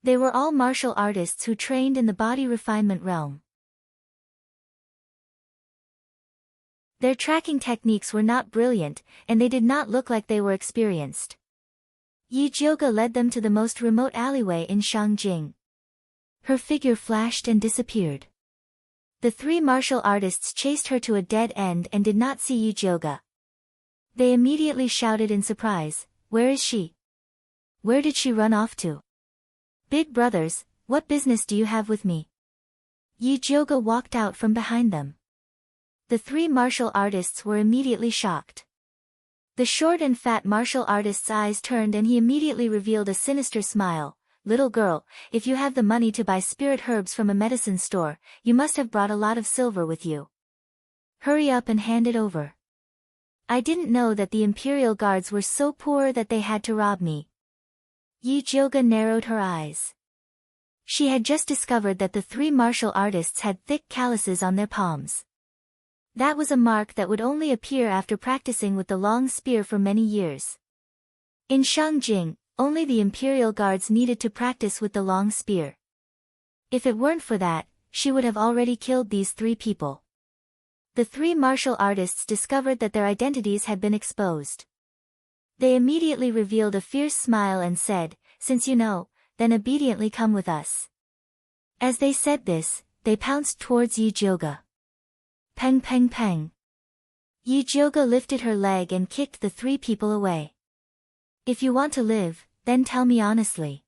They were all martial artists who trained in the body refinement realm. Their tracking techniques were not brilliant, and they did not look like they were experienced. Yijioga led them to the most remote alleyway in Shangjing. Her figure flashed and disappeared. The 3 martial artists chased her to a dead end and did not see Yijioga. They immediately shouted in surprise, "Where is she? Where did she run off to? Big brothers, what business do you have with me?" Yijioga walked out from behind them. The 3 martial artists were immediately shocked. The short and fat martial artist's eyes turned and he immediately revealed a sinister smile. "Little girl, if you have the money to buy spirit herbs from a medicine store, you must have brought a lot of silver with you. Hurry up and hand it over. I didn't know that the Imperial Guards were so poor that they had to rob me." Yijioga narrowed her eyes. She had just discovered that the 3 martial artists had thick calluses on their palms. That was a mark that would only appear after practicing with the long spear for many years. In Shangjing, only the Imperial Guards needed to practice with the long spear. If it weren't for that, she would have already killed these 3 people. The 3 martial artists discovered that their identities had been exposed. They immediately revealed a fierce smile and said, "Since you know, then obediently come with us." As they said this, they pounced towards Yijioga. Peng peng peng. Yijioga lifted her leg and kicked the 3 people away. "If you want to live, then tell me honestly.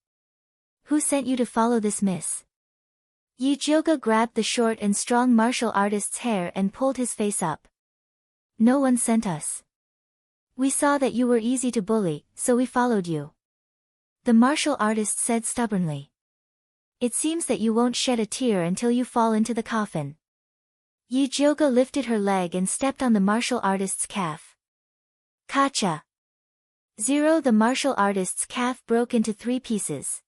Who sent you to follow this miss?" Yijioga grabbed the short and strong martial artist's hair and pulled his face up. "No one sent us. We saw that you were easy to bully, so we followed you." The martial artist said stubbornly. "It seems that you won't shed a tear until you fall into the coffin." Yijioga lifted her leg and stepped on the martial artist's calf. Kacha! 0. The martial artist's calf broke into 3 pieces.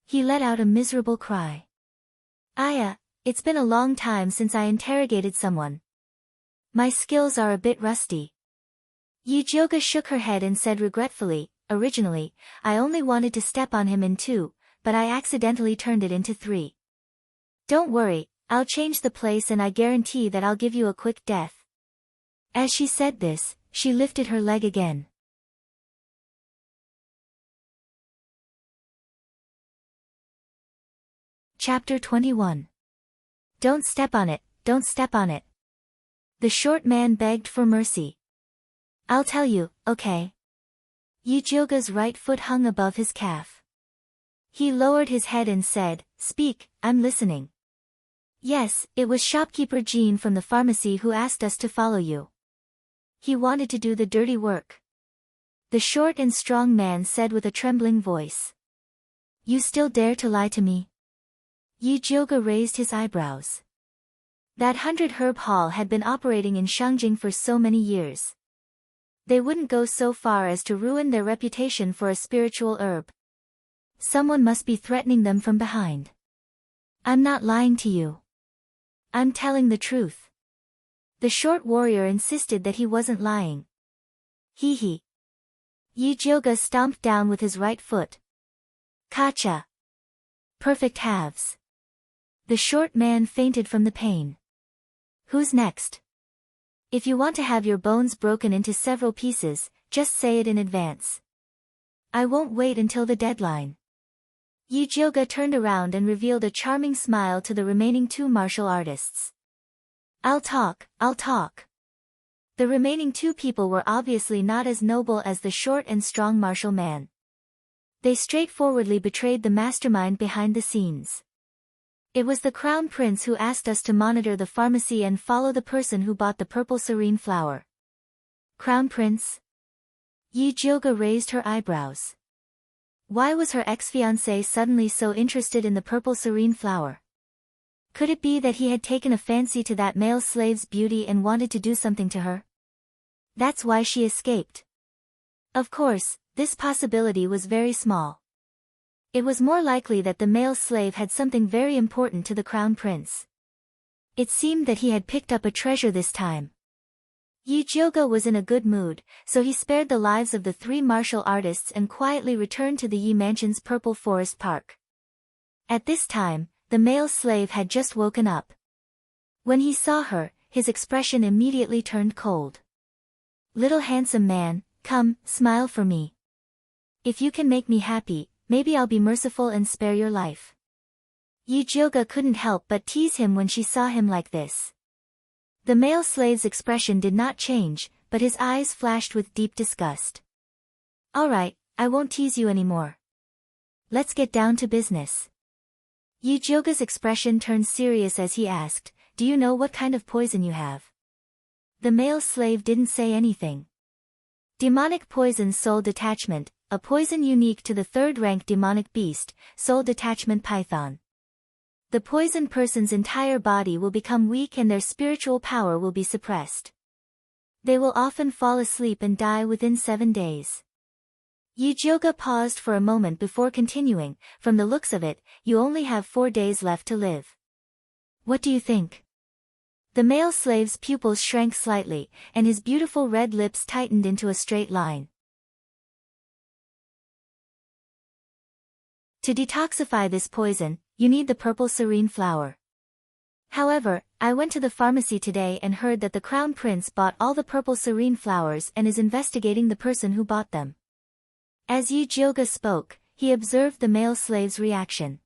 He let out a miserable cry. "Aya, It's been a long time since I interrogated someone. My skills are a bit rusty. Yujioga shook her head and said regretfully, originally, I only wanted to step on him in 2, but I accidentally turned it into 3. Don't worry, I'll change the place and I guarantee that I'll give you a quick death. As she said this, she lifted her leg again. Chapter 21. Don't step on it, don't step on it. The short man begged for mercy. I'll tell you, okay. Yujioga's right foot hung above his calf. He lowered his head and said, Speak, I'm listening. Yes, it was shopkeeper Jean from the pharmacy who asked us to follow you. He wanted to do the dirty work. The short and strong man said with a trembling voice. You still dare to lie to me? Yujioga raised his eyebrows. That 100 herb hall had been operating in Shangjing for so many years. They wouldn't go so far as to ruin their reputation for a spiritual herb. Someone must be threatening them from behind. I'm not lying to you. I'm telling the truth. The short warrior insisted that he wasn't lying. Hee. Yujioga stomped down with his right foot. Kacha. Perfect halves. The short man fainted from the pain. Who's next? If you want to have your bones broken into several pieces, just say it in advance. I won't wait until the deadline. Yujioga turned around and revealed a charming smile to the remaining 2 martial artists. I'll talk. The remaining 2 people were obviously not as noble as the short and strong martial man. They straightforwardly betrayed the mastermind behind the scenes. It was the Crown Prince who asked us to monitor the pharmacy and follow the person who bought the purple serene flower. Crown Prince? Yujioga raised her eyebrows. Why was her ex-fiancé suddenly so interested in the purple serene flower? Could it be that he had taken a fancy to that male slave's beauty and wanted to do something to her? That's why she escaped. Of course, this possibility was very small. It was more likely that the male slave had something very important to the Crown Prince. It seemed that he had picked up a treasure this time. Yujioga was in a good mood, so he spared the lives of the 3 martial artists and quietly returned to the Yi Mansion's Purple Forest Park. At this time, the male slave had just woken up. When he saw her, his expression immediately turned cold. Little handsome man, come, smile for me. If you can make me happy, maybe I'll be merciful and spare your life. Yujioga couldn't help but tease him when she saw him like this. The male slave's expression did not change, but his eyes flashed with deep disgust. All right, I won't tease you anymore. Let's get down to business. Yujioga's expression turned serious as he asked, do you know what kind of poison you have? The male slave didn't say anything. Demonic poison soul detachment, a poison unique to the 3rd-rank demonic beast, soul detachment python. The poisoned person's entire body will become weak and their spiritual power will be suppressed. They will often fall asleep and die within 7 days. Yujioga paused for a moment before continuing, from the looks of it, you only have 4 days left to live. What do you think? The male slave's pupils shrank slightly, and his beautiful red lips tightened into a straight line. To detoxify this poison, you need the purple serene flower. However, I went to the pharmacy today and heard that the Crown Prince bought all the purple serene flowers and is investigating the person who bought them. As Yujioga spoke, he observed the male slave's reaction.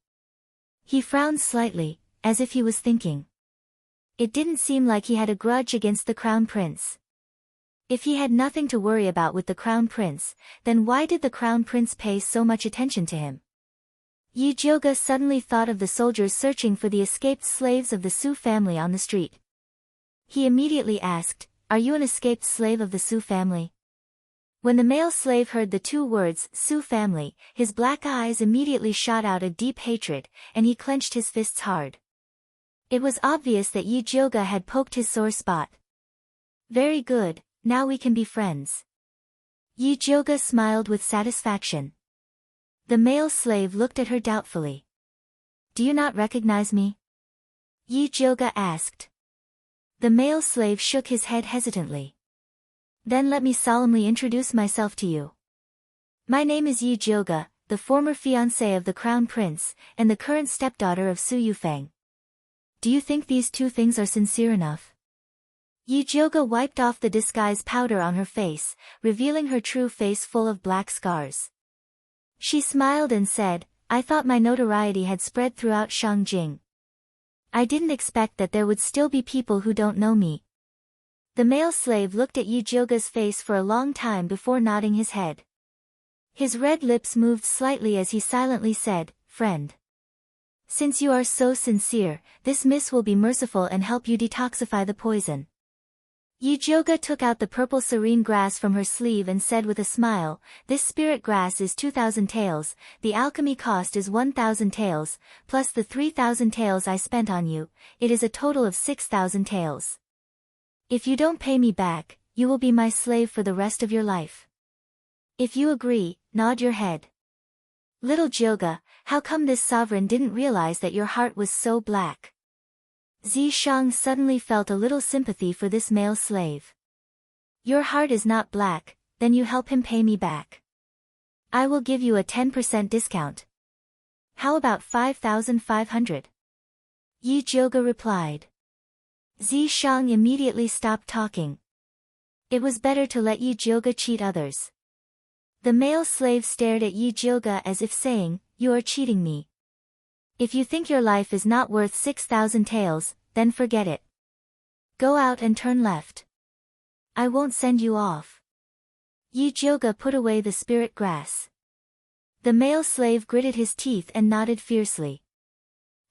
He frowned slightly, as if he was thinking. It didn't seem like he had a grudge against the Crown Prince. If he had nothing to worry about with the Crown Prince, then why did the Crown Prince pay so much attention to him? Yujioga suddenly thought of the soldiers searching for the escaped slaves of the Su family on the street. He immediately asked, are you an escaped slave of the Su family? When the male slave heard the 2 words, Su family, his black eyes immediately shot out a deep hatred, and he clenched his fists hard. It was obvious that Yujioga had poked his sore spot. Very good, now we can be friends. Yujioga smiled with satisfaction. The male slave looked at her doubtfully. Do you not recognize me? Yi Jioga asked. The male slave shook his head hesitantly. Then let me solemnly introduce myself to you. My name is Yi Jioga, the former fiancée of the crown prince, and the current stepdaughter of Su Yufeng. Do you think these two things are sincere enough? Yi Jioga wiped off the disguise powder on her face, revealing her true face full of black scars. She smiled and said, I thought my notoriety had spread throughout Shangjing. I didn't expect that there would still be people who don't know me. The male slave looked at Yi Jioga's face for a long time before nodding his head. His red lips moved slightly as he silently said, Friend. Since you are so sincere, this miss will be merciful and help you detoxify the poison. Yi Jioga took out the purple serene grass from her sleeve and said with a smile, This spirit grass is 2,000 taels, the alchemy cost is 1,000 taels, plus the 3,000 taels I spent on you, it is a total of 6,000 taels. If you don't pay me back, you will be my slave for the rest of your life. If you agree, nod your head. Little Jioga, how come this sovereign didn't realize that your heart was so black? Zi Shang suddenly felt a little sympathy for this male slave. Your heart is not black, then you help him pay me back. I will give you a 10% discount. How about 5,500? Yi Jioga replied. Zi Shang immediately stopped talking. It was better to let Yi Jioga cheat others. The male slave stared at Yi Jioga as if saying, You are cheating me. If you think your life is not worth 6,000 taels, then forget it. Go out and turn left. I won't send you off. Yi Jioga put away the spirit grass. The male slave gritted his teeth and nodded fiercely.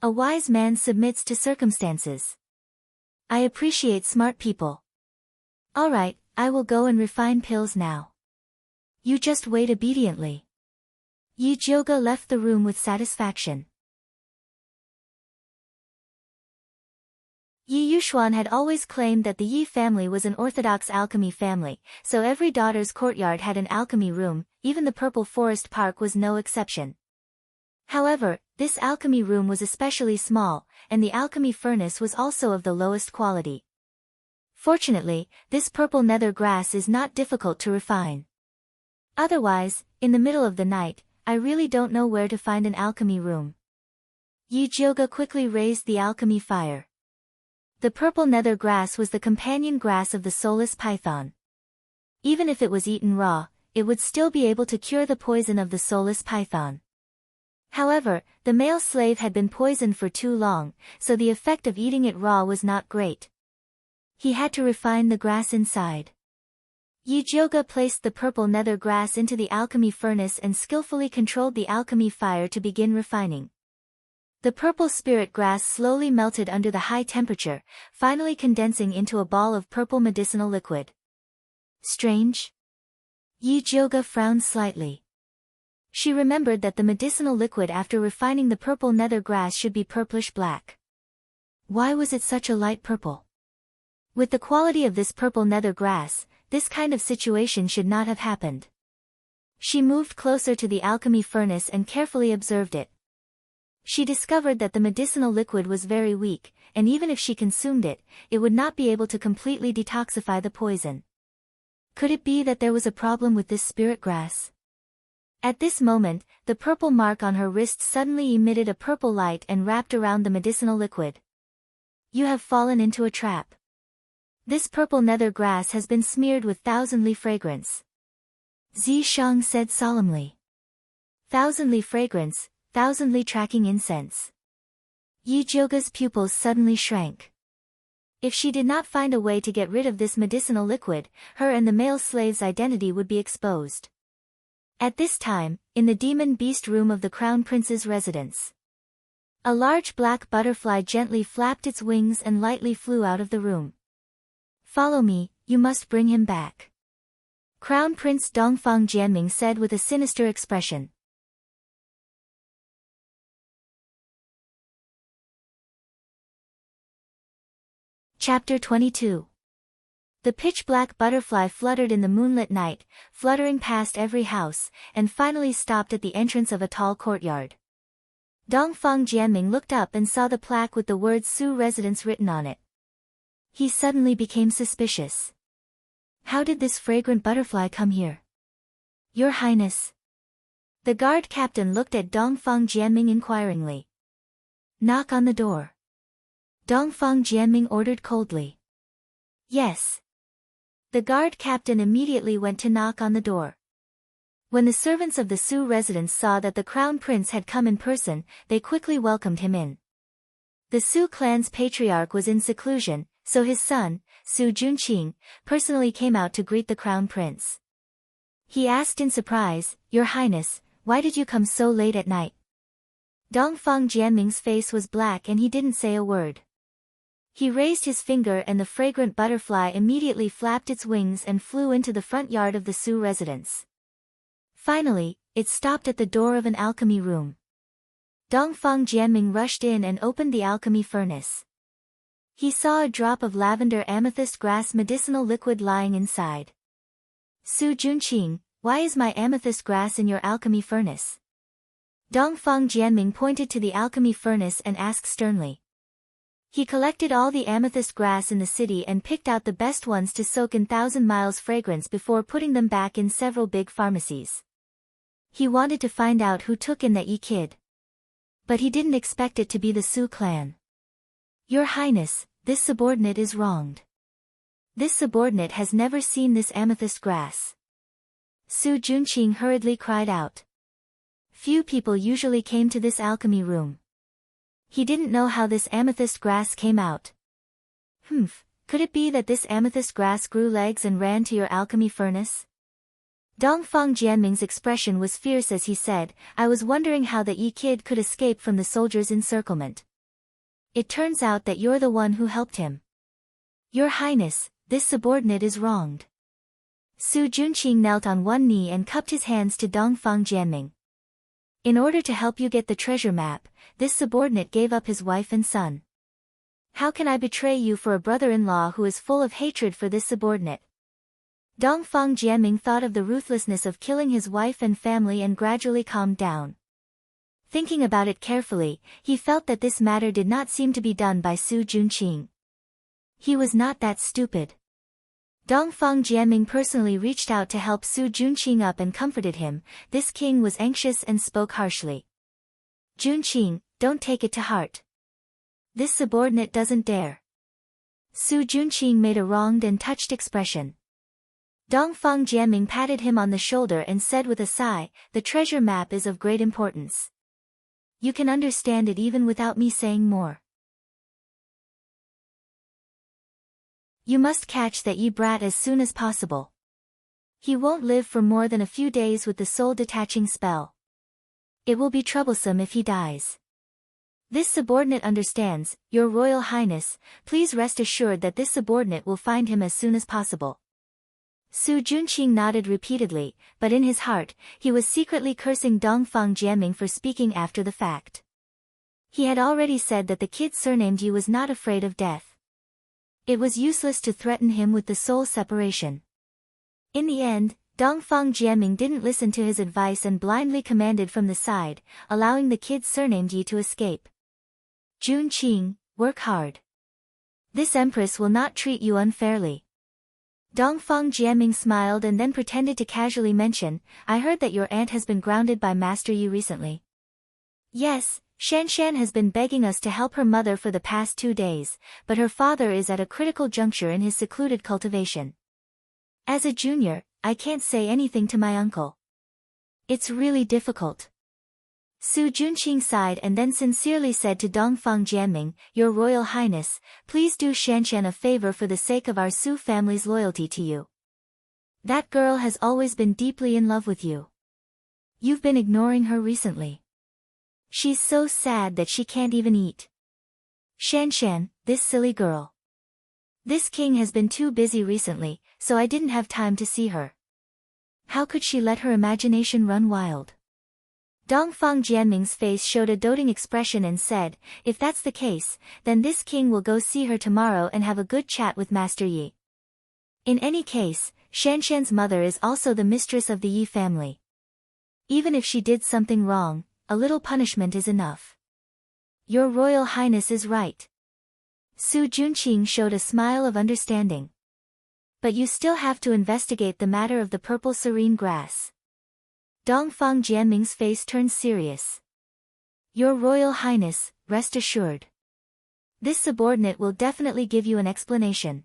A wise man submits to circumstances. I appreciate smart people. All right, I will go and refine pills now. You just wait obediently. Yi Jioga left the room with satisfaction. Yi Yuxuan had always claimed that the Yi family was an orthodox alchemy family, so every daughter's courtyard had an alchemy room, even the Purple Forest Park was no exception. However, this alchemy room was especially small, and the alchemy furnace was also of the lowest quality. Fortunately, this purple nether grass is not difficult to refine. Otherwise, in the middle of the night, I really don't know where to find an alchemy room. Yi Jioga quickly raised the alchemy fire. The purple nether grass was the companion grass of the soulless python. Even if it was eaten raw, it would still be able to cure the poison of the soulless python. However, the male slave had been poisoned for too long, so the effect of eating it raw was not great. He had to refine the grass inside. Yi Jioga placed the purple nether grass into the alchemy furnace and skillfully controlled the alchemy fire to begin refining. The purple spirit grass slowly melted under the high temperature, finally condensing into a ball of purple medicinal liquid. Strange? Yi Jioga frowned slightly. She remembered that the medicinal liquid after refining the purple nether grass should be purplish black. Why was it such a light purple? With the quality of this purple nether grass, this kind of situation should not have happened. She moved closer to the alchemy furnace and carefully observed it. She discovered that the medicinal liquid was very weak, and even if she consumed it, it would not be able to completely detoxify the poison. Could it be that there was a problem with this spirit grass? At this moment, the purple mark on her wrist suddenly emitted a purple light and wrapped around the medicinal liquid. You have fallen into a trap. This purple nether grass has been smeared with thousandly fragrance. Zi Shang said solemnly. Thousandly fragrance, thousandly tracking incense. Yi Jioga's pupils suddenly shrank. If she did not find a way to get rid of this medicinal liquid, her and the male slave's identity would be exposed. At this time, in the demon beast room of the crown prince's residence, a large black butterfly gently flapped its wings and lightly flew out of the room. Follow me, you must bring him back. Crown Prince Dongfang Jianming said with a sinister expression. Chapter 22. The pitch-black butterfly fluttered in the moonlit night, fluttering past every house, and finally stopped at the entrance of a tall courtyard. Dongfang Jianming looked up and saw the plaque with the words Su residence written on it. He suddenly became suspicious. How did this fragrant butterfly come here? Your Highness. The guard captain looked at Dongfang Jianming inquiringly. Knock on the door. Dongfang Jianming ordered coldly. Yes. The guard captain immediately went to knock on the door. When the servants of the Su residence saw that the crown prince had come in person, they quickly welcomed him in. The Su clan's patriarch was in seclusion, so his son, Su Junqing, personally came out to greet the crown prince. He asked in surprise, Your Highness, why did you come so late at night? Dongfang Jianming's face was black and he didn't say a word. He raised his finger and the fragrant butterfly immediately flapped its wings and flew into the front yard of the Su residence. Finally, it stopped at the door of an alchemy room. Dongfang Jianming rushed in and opened the alchemy furnace. He saw a drop of lavender amethyst grass medicinal liquid lying inside. Su Junqing, why is my amethyst grass in your alchemy furnace? Dongfang Jianming pointed to the alchemy furnace and asked sternly. He collected all the amethyst grass in the city and picked out the best ones to soak in 1,000 miles fragrance before putting them back in several big pharmacies. He wanted to find out who took in that Yi kid. But he didn't expect it to be the Su clan. Your Highness, this subordinate is wronged. This subordinate has never seen this amethyst grass. Su Junqing hurriedly cried out. Few people usually came to this alchemy room. He didn't know how this amethyst grass came out. Could it be that this amethyst grass grew legs and ran to your alchemy furnace? Dongfang Jianming's expression was fierce as he said, I was wondering how the Yi kid could escape from the soldiers' encirclement. It turns out that you're the one who helped him. Your Highness, this subordinate is wronged. Su Junqing knelt on one knee and cupped his hands to Dongfang Jianming. In order to help you get the treasure map, this subordinate gave up his wife and son. How can I betray you for a brother-in-law who is full of hatred for this subordinate? Dongfang Jianming thought of the ruthlessness of killing his wife and family and gradually calmed down. Thinking about it carefully, he felt that this matter did not seem to be done by Su Junqing. He was not that stupid. Dongfang Jianming personally reached out to help Su Junqing up and comforted him. This king was anxious and spoke harshly. Junqing, don't take it to heart. This subordinate doesn't dare. Su Junqing made a wronged and touched expression. Dongfang Jianming patted him on the shoulder and said with a sigh, the treasure map is of great importance. You can understand it even without me saying more. You must catch that Yi brat as soon as possible. He won't live for more than a few days with the soul-detaching spell. It will be troublesome if he dies. This subordinate understands, Your Royal Highness, please rest assured that this subordinate will find him as soon as possible. Su Junqing nodded repeatedly, but in his heart, he was secretly cursing Dongfang Jianming for speaking after the fact. He had already said that the kid surnamed Yi was not afraid of death. It was useless to threaten him with the soul separation. In the end, Dongfang Jianming didn't listen to his advice and blindly commanded from the side, allowing the kid surnamed Yi to escape. Junqing, work hard. This empress will not treat you unfairly. Dongfang Jianming smiled and then pretended to casually mention, I heard that your aunt has been grounded by Master Yi recently. Yes, Shanshan has been begging us to help her mother for the past 2 days, but her father is at a critical juncture in his secluded cultivation. As a junior, I can't say anything to my uncle. It's really difficult. Su Junqing sighed and then sincerely said to Dongfang Jianming, Your Royal Highness, please do Shanshan a favor for the sake of our Su family's loyalty to you. That girl has always been deeply in love with you. You've been ignoring her recently. She's so sad that she can't even eat. Shanshan, this silly girl. This king has been too busy recently, so I didn't have time to see her. How could she let her imagination run wild? Dongfang Jianming's face showed a doting expression and said, if that's the case, then this king will go see her tomorrow and have a good chat with Master Yi. In any case, Shanshan's mother is also the mistress of the Yi family. Even if she did something wrong, a little punishment is enough. Your Royal Highness is right. Su Junqing showed a smile of understanding. But you still have to investigate the matter of the purple serene grass. Dongfang Jianming's face turned serious. Your Royal Highness, rest assured. This subordinate will definitely give you an explanation.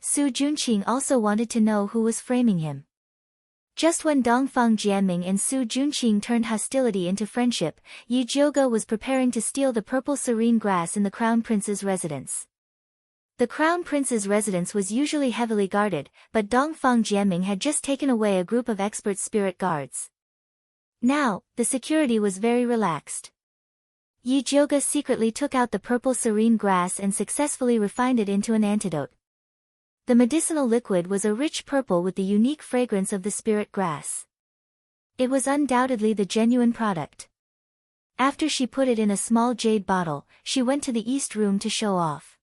Su Junqing also wanted to know who was framing him. Just when Dongfang Jianming and Su Junqing turned hostility into friendship, Yi Jiuge was preparing to steal the purple serene grass in the Crown Prince's residence. The Crown Prince's residence was usually heavily guarded, but Dongfang Jianming had just taken away a group of expert spirit guards. Now, the security was very relaxed. Yi Jiuge secretly took out the purple serene grass and successfully refined it into an antidote. The medicinal liquid was a rich purple with the unique fragrance of the spirit grass. It was undoubtedly the genuine product. After she put it in a small jade bottle, she went to the east room to show off.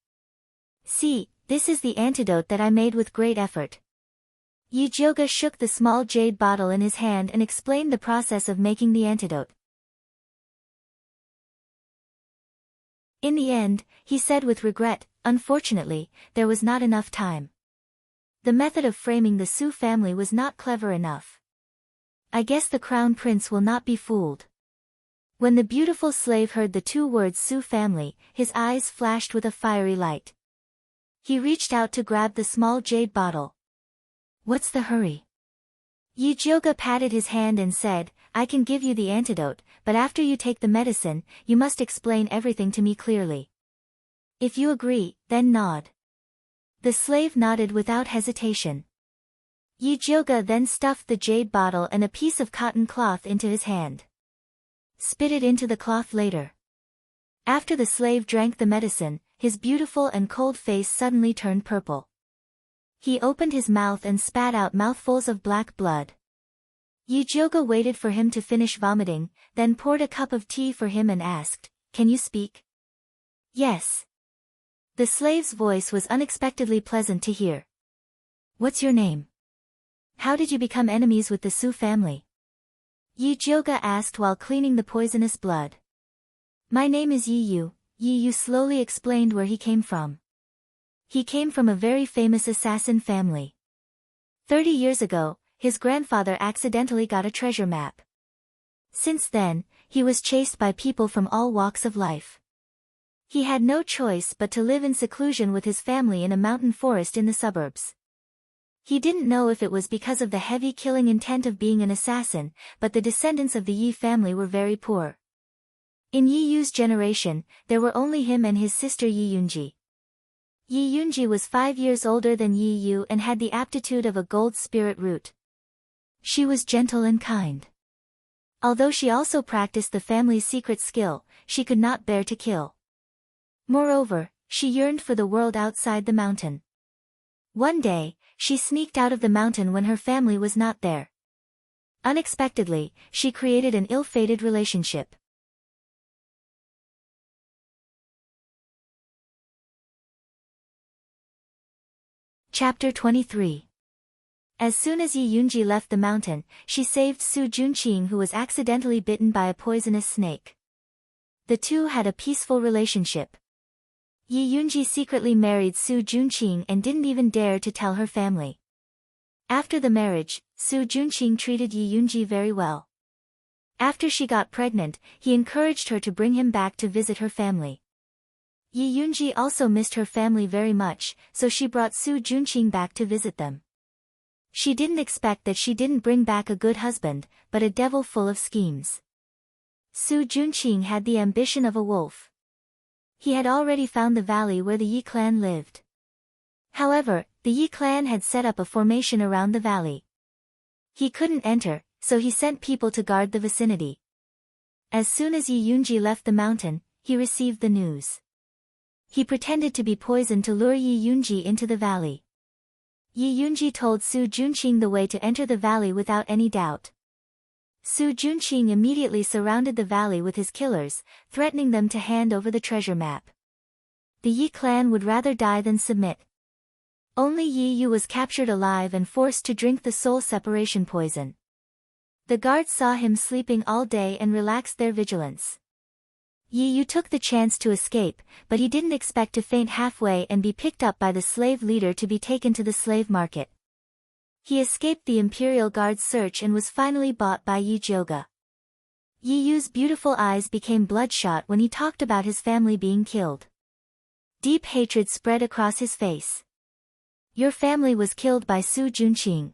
See, this is the antidote that I made with great effort. Yi Jiuge shook the small jade bottle in his hand and explained the process of making the antidote. In the end, he said with regret, unfortunately, there was not enough time. The method of framing the Su family was not clever enough. I guess the Crown Prince will not be fooled. When the beautiful slave heard the two words Su family, his eyes flashed with a fiery light. He reached out to grab the small jade bottle. What's the hurry? Yi Jiuge patted his hand and said, I can give you the antidote, but after you take the medicine, you must explain everything to me clearly. If you agree, then nod. The slave nodded without hesitation. Yi Jiuge then stuffed the jade bottle and a piece of cotton cloth into his hand. Spit it into the cloth later. After the slave drank the medicine, his beautiful and cold face suddenly turned purple. He opened his mouth and spat out mouthfuls of black blood. Yi Jiuge waited for him to finish vomiting, then poured a cup of tea for him and asked, Can you speak? Yes. The slave's voice was unexpectedly pleasant to hear. What's your name? How did you become enemies with the Su family? Yi Jiuge asked while cleaning the poisonous blood. My name is Yi Yu. Yi Yu slowly explained where he came from. He came from a very famous assassin family. 30 years ago, his grandfather accidentally got a treasure map. Since then, he was chased by people from all walks of life. He had no choice but to live in seclusion with his family in a mountain forest in the suburbs. He didn't know if it was because of the heavy killing intent of being an assassin, but the descendants of the Yi family were very poor. In Yi Yu's generation, there were only him and his sister Yi Yunji. Yi Yunji was 5 years older than Yi Yu and had the aptitude of a gold spirit root. She was gentle and kind. Although she also practiced the family's secret skill, she could not bear to kill. Moreover, she yearned for the world outside the mountain. One day, she sneaked out of the mountain when her family was not there. Unexpectedly, she created an ill-fated relationship. Chapter 23. As soon as Yi Yunji left the mountain, she saved Su Junqing, who was accidentally bitten by a poisonous snake. The two had a peaceful relationship. Yi Yunji secretly married Su Junqing and didn't even dare to tell her family. After the marriage, Su Junqing treated Yi Yunji very well. After she got pregnant, he encouraged her to bring him back to visit her family. Yi Yunji also missed her family very much, so she brought Su Junqing back to visit them. She didn't expect that she didn't bring back a good husband, but a devil full of schemes. Su Junqing had the ambition of a wolf. He had already found the valley where the Yi clan lived. However, the Yi clan had set up a formation around the valley. He couldn't enter, so he sent people to guard the vicinity. As soon as Yi Yunji left the mountain, he received the news. He pretended to be poisoned to lure Yi Yunji into the valley. Yi Yunji told Su Junqing the way to enter the valley without any doubt. Su Junqing immediately surrounded the valley with his killers, threatening them to hand over the treasure map. The Yi clan would rather die than submit. Only Yi Yu was captured alive and forced to drink the soul separation poison. The guards saw him sleeping all day and relaxed their vigilance. Yi Yu took the chance to escape, but he didn't expect to faint halfway and be picked up by the slave leader to be taken to the slave market. He escaped the Imperial Guard's search and was finally bought by Yi Jioge. Yi Yu's beautiful eyes became bloodshot when he talked about his family being killed. Deep hatred spread across his face. Your family was killed by Su Junqing.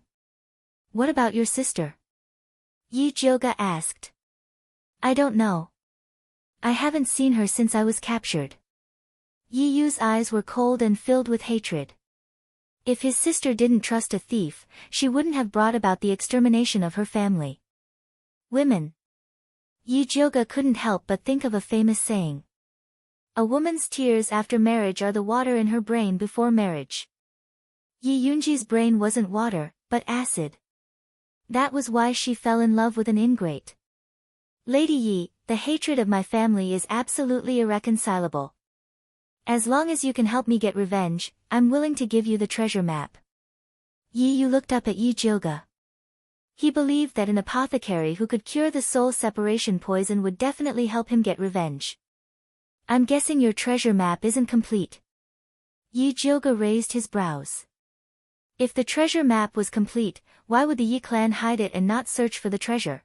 What about your sister? Yi Jioge asked. I don't know. I haven't seen her since I was captured. Yi Yu's eyes were cold and filled with hatred. If his sister didn't trust a thief, she wouldn't have brought about the extermination of her family. Women. Yi Jioge couldn't help but think of a famous saying. A woman's tears after marriage are the water in her brain before marriage. Yi Yunji's brain wasn't water, but acid. That was why she fell in love with an ingrate. Lady Yi, the hatred of my family is absolutely irreconcilable. As long as you can help me get revenge, I'm willing to give you the treasure map. Yi Yu looked up at Yi Jioge. He believed that an apothecary who could cure the soul separation poison would definitely help him get revenge. I'm guessing your treasure map isn't complete. Yi Jioge raised his brows. If the treasure map was complete, why would the Yi clan hide it and not search for the treasure?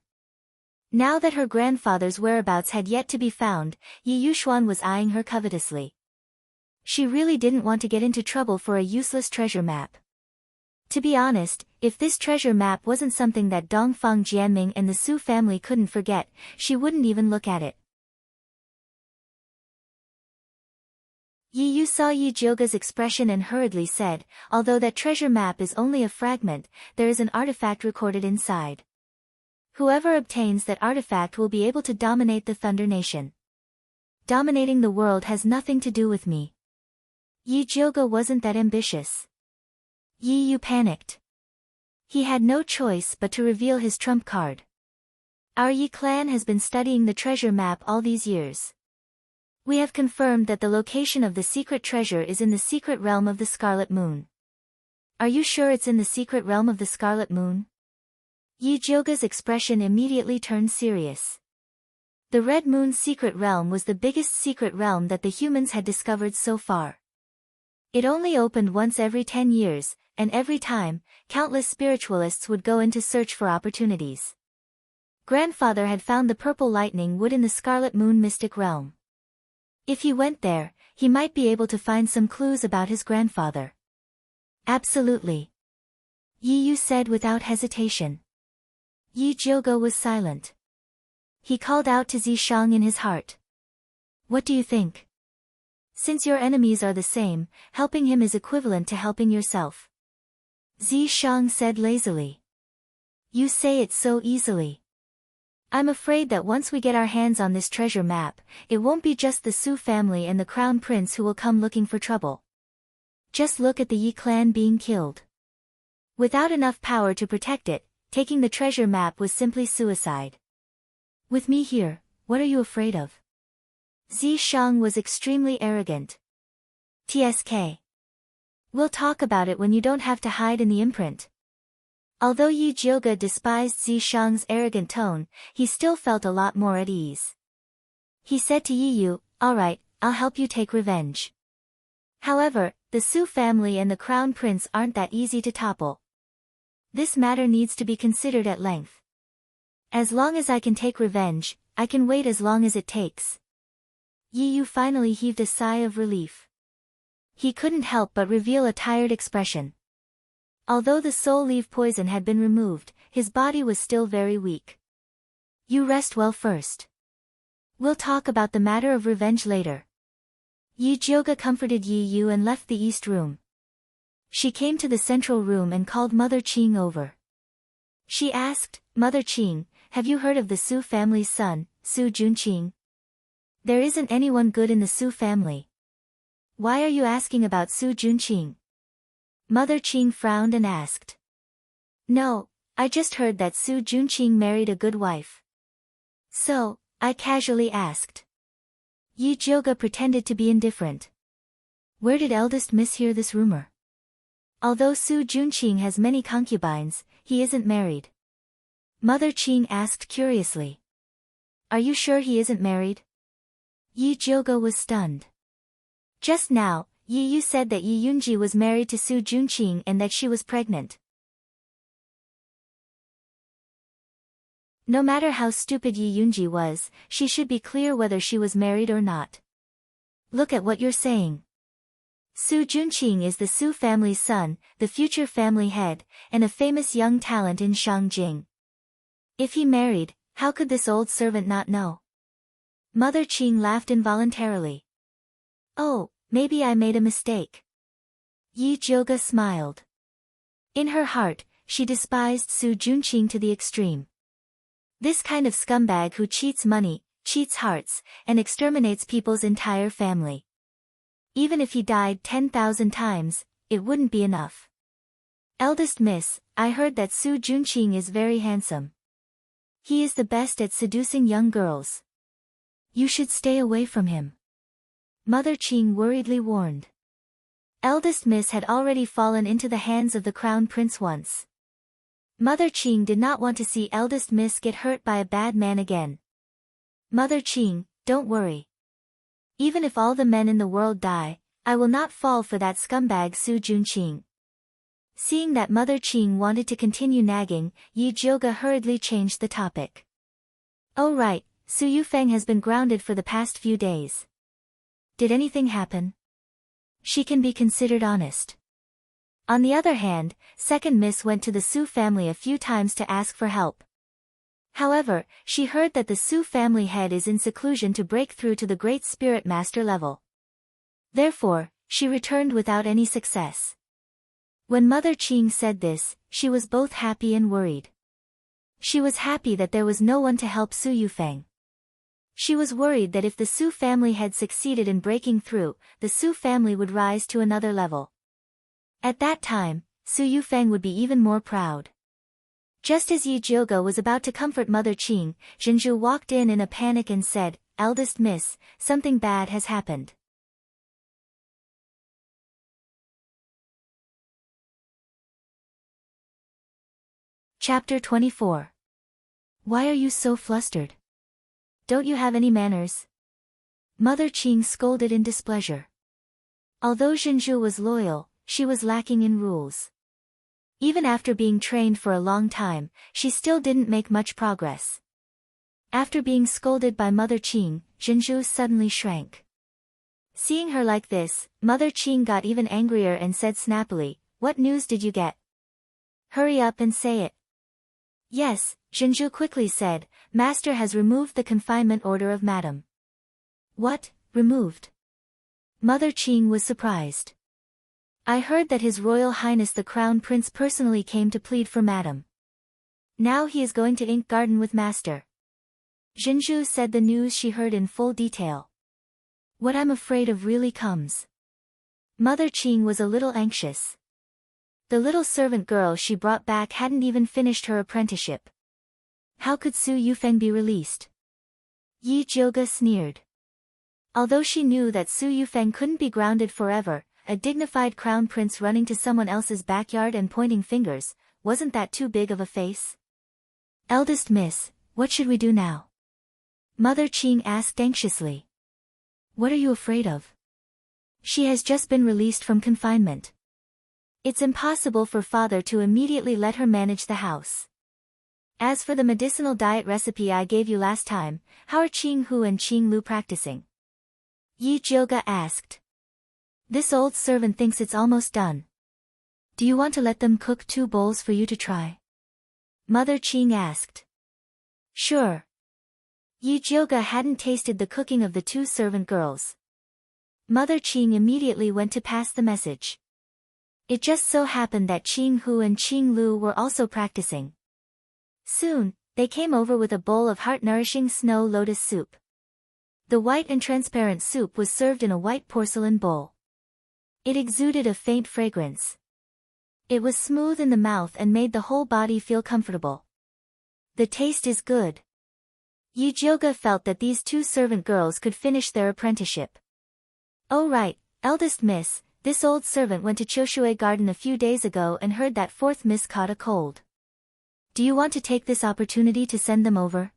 Now that her grandfather's whereabouts had yet to be found, Yi Yuxuan was eyeing her covetously. She really didn't want to get into trouble for a useless treasure map. To be honest, if this treasure map wasn't something that Dongfang Jianming and the Su family couldn't forget, she wouldn't even look at it. Yi Yu saw Yi Jioge's expression and hurriedly said, although that treasure map is only a fragment, there is an artifact recorded inside. Whoever obtains that artifact will be able to dominate the Thunder Nation. Dominating the world has nothing to do with me. Yi Jioge wasn't that ambitious. Yi Yu panicked. He had no choice but to reveal his trump card. Our Yi clan has been studying the treasure map all these years. We have confirmed that the location of the secret treasure is in the secret realm of the Scarlet Moon. Are you sure it's in the secret realm of the Scarlet Moon? Yi Jioge's expression immediately turned serious. The Red Moon's secret realm was the biggest secret realm that the humans had discovered so far. It only opened once every 10 years, and every time, countless spiritualists would go in to search for opportunities. Grandfather had found the purple lightning wood in the Scarlet Moon mystic realm. If he went there, he might be able to find some clues about his grandfather. Absolutely. Yi Yu said without hesitation. Yi Jioge was silent. He called out to Zishang in his heart. What do you think? Since your enemies are the same, helping him is equivalent to helping yourself. Zishang said lazily. You say it so easily. I'm afraid that once we get our hands on this treasure map, it won't be just the Su family and the Crown Prince who will come looking for trouble. Just look at the Yi clan being killed. Without enough power to protect it, taking the treasure map was simply suicide. With me here, what are you afraid of? Zishang was extremely arrogant. TSK. We'll talk about it when you don't have to hide in the imprint. Although Yi Jioge despised Zishang's arrogant tone, he still felt a lot more at ease. He said to Yi Yu, alright, I'll help you take revenge. However, the Su family and the Crown Prince aren't that easy to topple. This matter needs to be considered at length. As long as I can take revenge, I can wait as long as it takes. Yi Yu finally heaved a sigh of relief. He couldn't help but reveal a tired expression. Although the soul leaf poison had been removed, his body was still very weak. You rest well first. We'll talk about the matter of revenge later. Yi Jioge comforted Yi Yu and left the east room. She came to the central room and called Mother Qing over. She asked, Mother Qing, have you heard of the Su family's son, Su Junqing? There isn't anyone good in the Su family. Why are you asking about Su Junqing? Mother Qing frowned and asked. No, I just heard that Su Junqing married a good wife. So, I casually asked. Yi Jioge pretended to be indifferent. Where did eldest miss hear this rumor? Although Su Junqing has many concubines, he isn't married. Mother Qing asked curiously. Are you sure he isn't married? Yi Jioga was stunned. Just now, Yi Yu said that Yi Yunji was married to Su Junqing and that she was pregnant. No matter how stupid Yi Yunji was, she should be clear whether she was married or not. Look at what you're saying. Su Junqing is the Su family's son, the future family head, and a famous young talent in Shangjing. If he married, how could this old servant not know? Mother Qing laughed involuntarily. Oh, maybe I made a mistake. Yi Jioga smiled. In her heart, she despised Su Junqing to the extreme. This kind of scumbag who cheats money, cheats hearts, and exterminates people's entire family. Even if he died 10,000 times, it wouldn't be enough. Eldest miss, I heard that Su Junqing is very handsome. He is the best at seducing young girls. You should stay away from him. Mother Qing worriedly warned. Eldest miss had already fallen into the hands of the crown prince once. Mother Qing did not want to see eldest miss get hurt by a bad man again. Mother Qing, don't worry. Even if all the men in the world die, I will not fall for that scumbag Su Junqing. Seeing that Mother Qing wanted to continue nagging, Yi Jioga hurriedly changed the topic. Oh right, Su Yufeng has been grounded for the past few days. Did anything happen? She can be considered honest. On the other hand, second miss went to the Su family a few times to ask for help. However, she heard that the Su family head is in seclusion to break through to the Great Spirit Master level. Therefore, she returned without any success. When Mother Qing said this, she was both happy and worried. She was happy that there was no one to help Su Yufeng. She was worried that if the Su family had succeeded in breaking through, the Su family would rise to another level. At that time, Su Yufeng would be even more proud. Just as Yi Jioga was about to comfort Mother Qing, Zhenju walked in a panic and said, Eldest miss, something bad has happened. Chapter 24. Why are you so flustered? Don't you have any manners? Mother Qing scolded in displeasure. Although Zhenju was loyal, she was lacking in rules. Even after being trained for a long time, she still didn't make much progress. After being scolded by Mother Qing, Zhenju suddenly shrank. Seeing her like this, Mother Qing got even angrier and said snappily, What news did you get? Hurry up and say it. Yes, Zhenju quickly said, Master has removed the confinement order of Madam. What, removed? Mother Qing was surprised. I heard that His Royal Highness the Crown Prince personally came to plead for Madam. Now he is going to Ink Garden with Master. Zhenju said the news she heard in full detail. What I'm afraid of really comes. Mother Qing was a little anxious. The little servant girl she brought back hadn't even finished her apprenticeship. How could Su Yufeng be released? Yi Jioga sneered. Although she knew that Su Yufeng couldn't be grounded forever, a dignified crown prince running to someone else's backyard and pointing fingers, wasn't that too big of a face? Eldest miss, what should we do now? Mother Qing asked anxiously. What are you afraid of? She has just been released from confinement. It's impossible for father to immediately let her manage the house. As for the medicinal diet recipe I gave you last time, how are Qing Hu and Qing Lu practicing? Yi Jioga asked. This old servant thinks it's almost done. Do you want to let them cook 2 bowls for you to try? Mother Qing asked. Sure. Yi Jioga hadn't tasted the cooking of the 2 servant girls. Mother Qing immediately went to pass the message. It just so happened that Qing Hu and Qing Lu were also practicing. Soon, they came over with a bowl of heart-nourishing snow lotus soup. The white and transparent soup was served in a white porcelain bowl. It exuded a faint fragrance. It was smooth in the mouth and made the whole body feel comfortable. The taste is good. Yi Jioga felt that these 2 servant girls could finish their apprenticeship. Oh right, eldest miss, this old servant went to Choshue Garden a few days ago and heard that 4th miss caught a cold. Do you want to take this opportunity to send them over?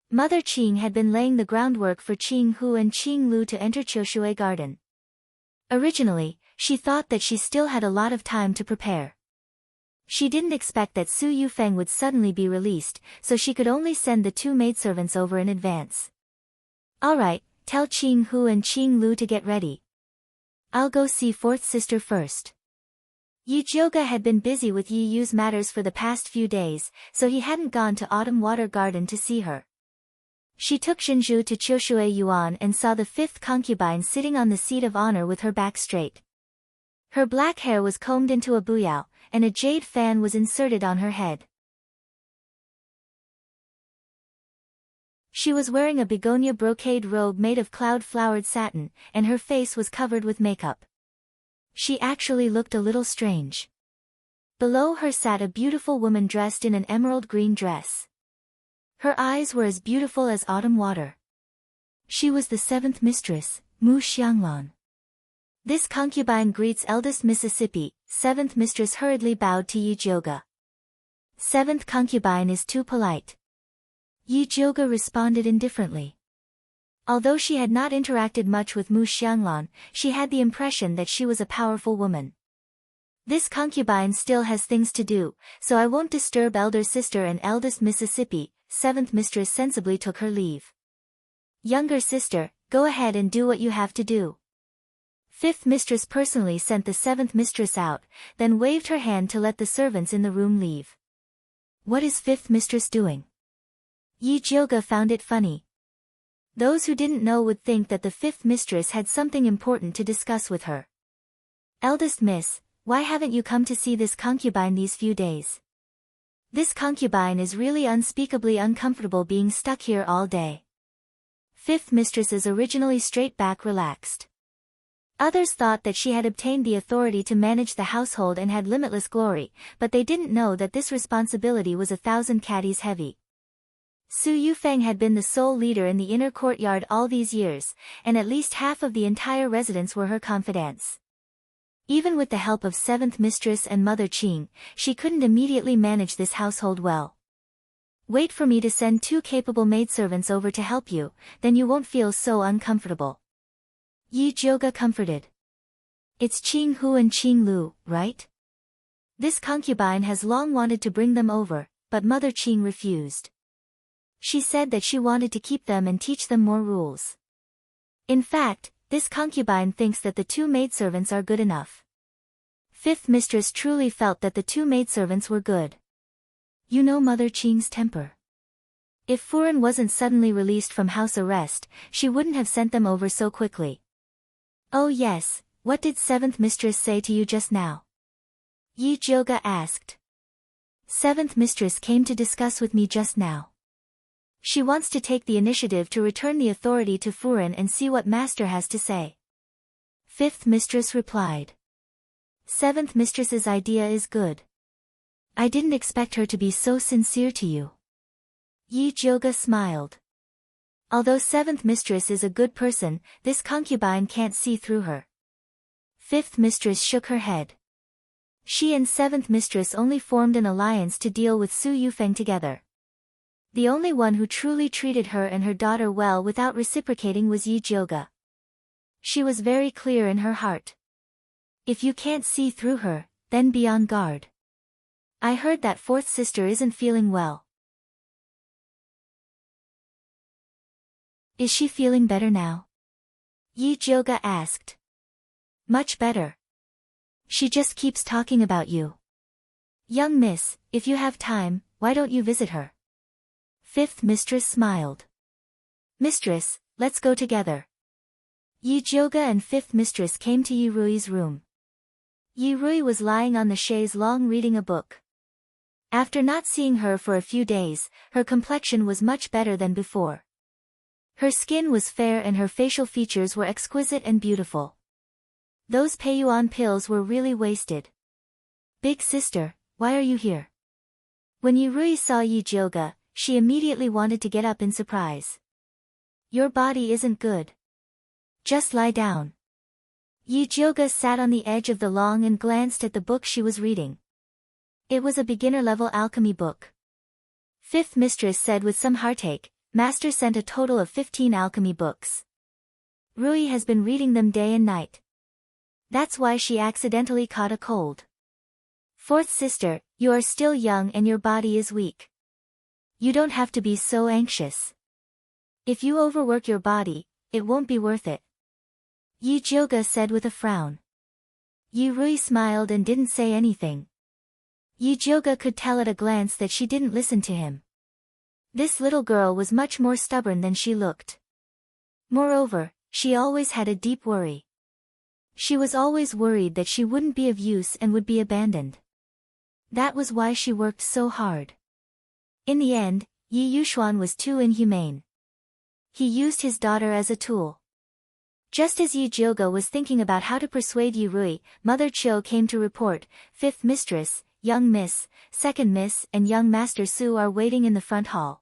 Mother Qing had been laying the groundwork for Qing Hu and Qing Lu to enter Qiushui Garden. Originally, she thought that she still had a lot of time to prepare. She didn't expect that Su Yufeng would suddenly be released, so she could only send the two maidservants over in advance. Alright, tell Qing Hu and Qing Lu to get ready. I'll go see fourth sister first. Yi Jioga had been busy with Yi Yu's matters for the past few days, so he hadn't gone to Autumn Water Garden to see her. She took Zhenju to Qiushui Yuan and saw the fifth concubine sitting on the seat of honor with her back straight. Her black hair was combed into a buyao, and a jade fan was inserted on her head. She was wearing a begonia brocade robe made of cloud-flowered satin, and her face was covered with makeup. She actually looked a little strange. Below her sat a beautiful woman dressed in an emerald green dress. Her eyes were as beautiful as autumn water. She was the seventh mistress, Mu Xianglan. This concubine greets eldest Mississippi. Seventh mistress hurriedly bowed to Yi Jioga. Seventh concubine is too polite. Yi Jioga responded indifferently. Although she had not interacted much with Mu Xianglan, she had the impression that she was a powerful woman. This concubine still has things to do, so I won't disturb elder sister and eldest Mississippi. Seventh mistress sensibly took her leave. Younger sister, go ahead and do what you have to do. Fifth mistress personally sent the seventh mistress out, then waved her hand to let the servants in the room leave. What is fifth mistress doing? Yi Jioga found it funny. Those who didn't know would think that the fifth mistress had something important to discuss with her. Eldest miss, why haven't you come to see this concubine these few days? This concubine is really unspeakably uncomfortable being stuck here all day. Fifth mistress is originally straight-back relaxed. Others thought that she had obtained the authority to manage the household and had limitless glory, but they didn't know that this responsibility was 1,000 caddies heavy. Su Yufeng had been the sole leader in the inner courtyard all these years, and at least half of the entire residents were her confidants. Even with the help of seventh mistress and Mother Qing, she couldn't immediately manage this household well. Wait for me to send 2 capable maidservants over to help you, then you won't feel so uncomfortable. Yi Jioga comforted. It's Qing Hu and Qing Lu, right? This concubine has long wanted to bring them over, but Mother Qing refused. She said that she wanted to keep them and teach them more rules. In fact, this concubine thinks that the 2 maidservants are good enough. Fifth mistress truly felt that the 2 maidservants were good. You know Mother Qing's temper. If Furen wasn't suddenly released from house arrest, she wouldn't have sent them over so quickly. Oh yes, what did seventh mistress say to you just now? Yi Jioga asked. Seventh mistress came to discuss with me just now. She wants to take the initiative to return the authority to Furen and see what master has to say. Fifth mistress replied. Seventh mistress's idea is good. I didn't expect her to be so sincere to you. Yi Jioga smiled. Although seventh mistress is a good person, this concubine can't see through her. Fifth mistress shook her head. She and seventh mistress only formed an alliance to deal with Su Yufeng together. The only one who truly treated her and her daughter well without reciprocating was Yi Jioga. She was very clear in her heart. If you can't see through her, then be on guard. I heard that fourth sister isn't feeling well. Is she feeling better now? Yi Jioga asked. Much better. She just keeps talking about you. Young miss, if you have time, why don't you visit her? Fifth mistress smiled. Mistress, let's go together. Yi Jioga and fifth mistress came to Yi Rui's room. Yi Rui was lying on the chaise longue reading a book. After not seeing her for a few days, her complexion was much better than before. Her skin was fair and her facial features were exquisite and beautiful. Those Peiyuan pills were really wasted. Big sister, why are you here? When Yi Rui saw Yi Jioga, she immediately wanted to get up in surprise. Your body isn't good. Just lie down. Yi Jioga sat on the edge of the lawn and glanced at the book she was reading. It was a beginner-level alchemy book. Fifth mistress said with some heartache, Master sent a total of 15 alchemy books. Rui has been reading them day and night. That's why she accidentally caught a cold. Fourth sister, you are still young and your body is weak. You don't have to be so anxious. If you overwork your body, it won't be worth it. Yi Jioga said with a frown. Yi Rui smiled and didn't say anything. Yi Jioga could tell at a glance that she didn't listen to him. This little girl was much more stubborn than she looked. Moreover, she always had a deep worry. She was always worried that she wouldn't be of use and would be abandoned. That was why she worked so hard. In the end, Yi Yuxuan was too inhumane. He used his daughter as a tool. Just as Yi Jioga was thinking about how to persuade Yi Rui, Mother Chiu came to report, Fifth Mistress, Young Miss, Second Miss and Young Master Su are waiting in the front hall.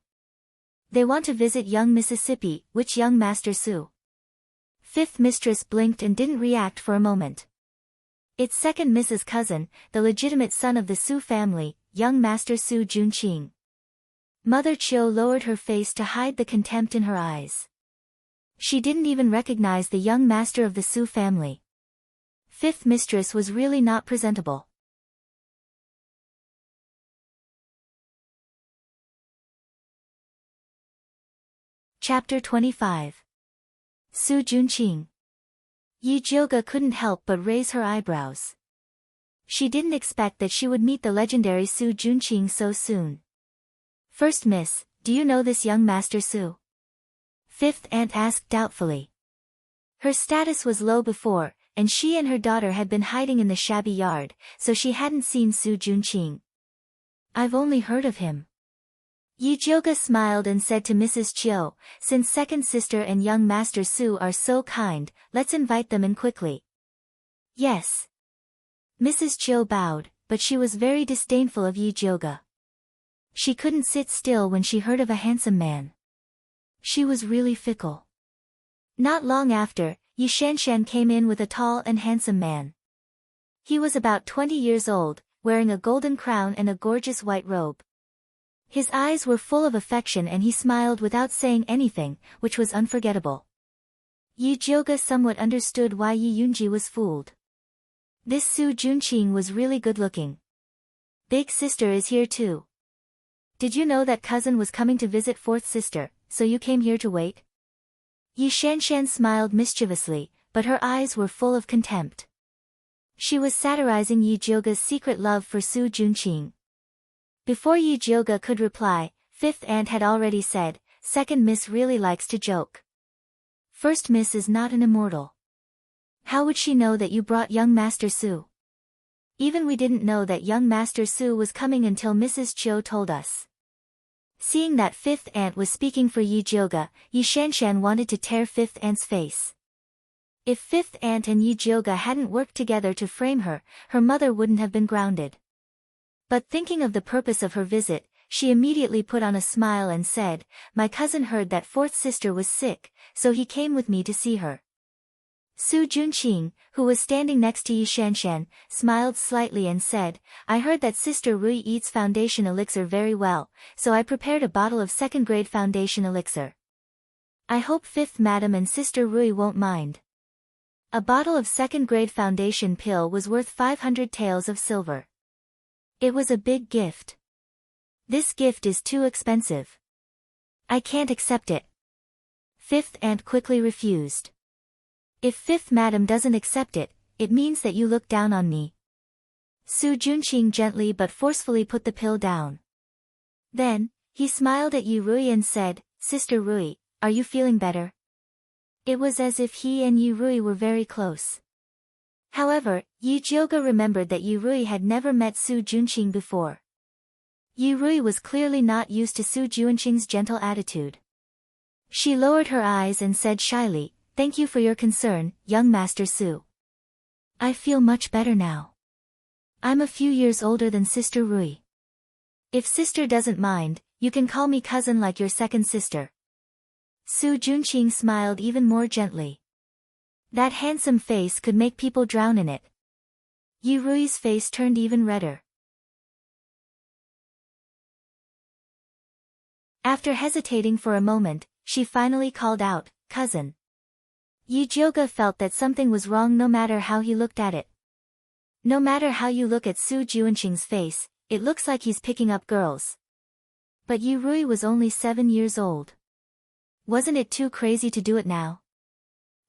They want to visit Young Mississippi, which Young Master Su? Fifth Mistress blinked and didn't react for a moment. It's Second Miss's cousin, the legitimate son of the Su family, Young Master Su Junqing. Mother Chiu lowered her face to hide the contempt in her eyes. She didn't even recognize the young master of the Su family. Fifth Mistress was really not presentable. Chapter 25. Su Junqing. Yi Jioga couldn't help but raise her eyebrows. She didn't expect that she would meet the legendary Su Junqing so soon. First Miss, do you know this young Master Su? Fifth Aunt asked doubtfully. Her status was low before, and she and her daughter had been hiding in the shabby yard, so she hadn't seen Su Junqing. I've only heard of him. Yi Jioga smiled and said to Mrs. Chiu, since second sister and young Master Su are so kind, let's invite them in quickly. Yes. Mrs. Chiu bowed, but she was very disdainful of Yi Jioga. She couldn't sit still when she heard of a handsome man. She was really fickle. Not long after, Yi Shanshan came in with a tall and handsome man. He was about 20 years old, wearing a golden crown and a gorgeous white robe. His eyes were full of affection and he smiled without saying anything, which was unforgettable. Yi Jioga somewhat understood why Yi Yunji was fooled. This Su Junqing was really good-looking. Big sister is here too. Did you know that cousin was coming to visit fourth sister, so you came here to wait? Yi Shanshan smiled mischievously, but her eyes were full of contempt. She was satirizing Yi Jioga's secret love for Su Junqing. Before Yi Jioga could reply, Fifth Aunt had already said, Second Miss really likes to joke. First Miss is not an immortal. How would she know that you brought young Master Su? Even we didn't know that young Master Su was coming until Mrs. Chiu told us. Seeing that Fifth Aunt was speaking for Yi Jioga, Yi Shanshan wanted to tear Fifth Aunt's face. If Fifth Aunt and Yi Jioga hadn't worked together to frame her, her mother wouldn't have been grounded. But thinking of the purpose of her visit, she immediately put on a smile and said, my cousin heard that fourth sister was sick, so he came with me to see her. Su Junqing, who was standing next to Yi Shanshan, smiled slightly and said, I heard that Sister Rui eats foundation elixir very well, so I prepared a bottle of second-grade foundation elixir. I hope Fifth Madam and Sister Rui won't mind. A bottle of second-grade foundation pill was worth 500 taels of silver. It was a big gift. This gift is too expensive. I can't accept it. Fifth Aunt quickly refused. If Fifth Madam doesn't accept it, it means that you look down on me. Su Junqing gently but forcefully put the pill down. Then, he smiled at Yi Rui and said, Sister Rui, are you feeling better? It was as if he and Yi Rui were very close. However, Yi Jioga remembered that Yi Rui had never met Su Junqing before. Yi Rui was clearly not used to Su Junqing's gentle attitude. She lowered her eyes and said shyly, Thank you for your concern, young Master Su. I feel much better now. I'm a few years older than Sister Rui. If sister doesn't mind, you can call me cousin like your second sister. Su Junqing smiled even more gently. That handsome face could make people drown in it. Yi Rui's face turned even redder. After hesitating for a moment, she finally called out, "Cousin." Yi Jioga felt that something was wrong no matter how he looked at it. No matter how you look at Su Juanqing's face, it looks like he's picking up girls. But Yi Rui was only 7 years old. Wasn't it too crazy to do it now?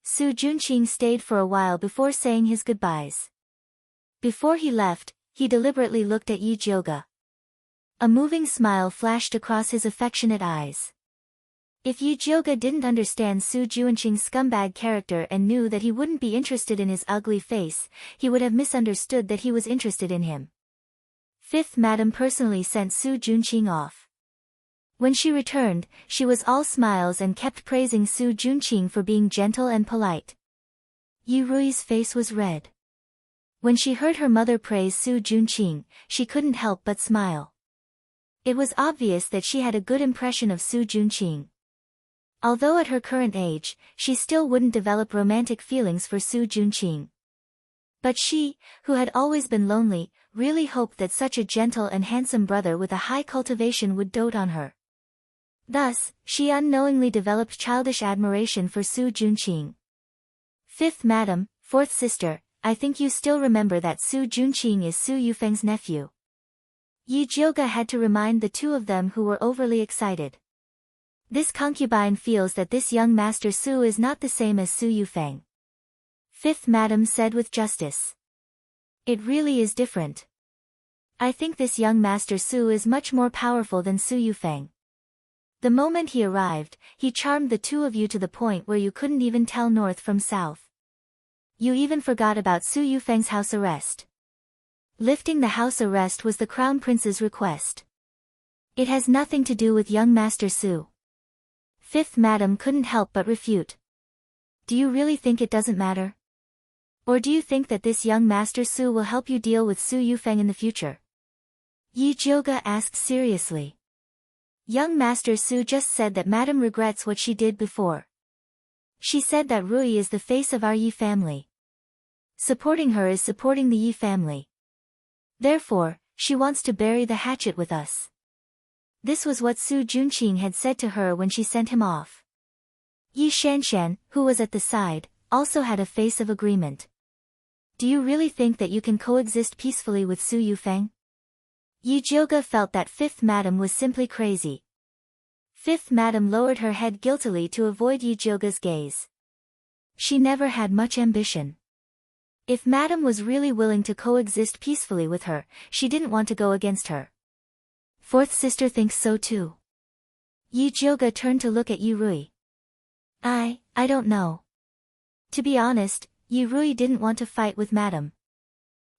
Su Juanqing stayed for a while before saying his goodbyes. Before he left, he deliberately looked at Yi Jioga. A moving smile flashed across his affectionate eyes. If Yi Jioga didn't understand Su Juanqing's scumbag character and knew that he wouldn't be interested in his ugly face, he would have misunderstood that he was interested in him. Fifth Madam personally sent Su Juanqing off. When she returned, she was all smiles and kept praising Su Juanqing for being gentle and polite. Yi Rui's face was red. When she heard her mother praise Su Juanqing, she couldn't help but smile. It was obvious that she had a good impression of Su Juanqing. Although at her current age, she still wouldn't develop romantic feelings for Su Juanqing. But she, who had always been lonely, really hoped that such a gentle and handsome brother with a high cultivation would dote on her. Thus, she unknowingly developed childish admiration for Su Juanqing. Fifth Madam, fourth sister, I think you still remember that Su Juanqing is Su Yufeng's nephew. Yi Jioga had to remind the two of them who were overly excited. This concubine feels that this young Master Su is not the same as Su Yufeng. Fifth Madam said with justice. It really is different. I think this young Master Su is much more powerful than Su Yufeng. The moment he arrived, he charmed the two of you to the point where you couldn't even tell north from south. You even forgot about Su Yufeng's house arrest. Lifting the house arrest was the Crown Prince's request. It has nothing to do with young Master Su. Fifth Madam couldn't help but refute. Do you really think it doesn't matter? Or do you think that this young Master Su will help you deal with Su Yufeng in the future? Yi Jioga asked seriously. Young Master Su just said that Madam regrets what she did before. She said that Rui is the face of our Yi family. Supporting her is supporting the Yi family. Therefore, she wants to bury the hatchet with us. This was what Su Juanqing had said to her when she sent him off. Yi Shanshan, who was at the side, also had a face of agreement. Do you really think that you can coexist peacefully with Su Yufeng? Yi Jioga felt that Fifth Madam was simply crazy. Fifth Madam lowered her head guiltily to avoid Yi Jioga's gaze. She never had much ambition. If Madam was really willing to coexist peacefully with her, she didn't want to go against her. Fourth sister thinks so too. Yi Jioga turned to look at Yi Rui. I don't know. To be honest, Yi Rui didn't want to fight with Madam.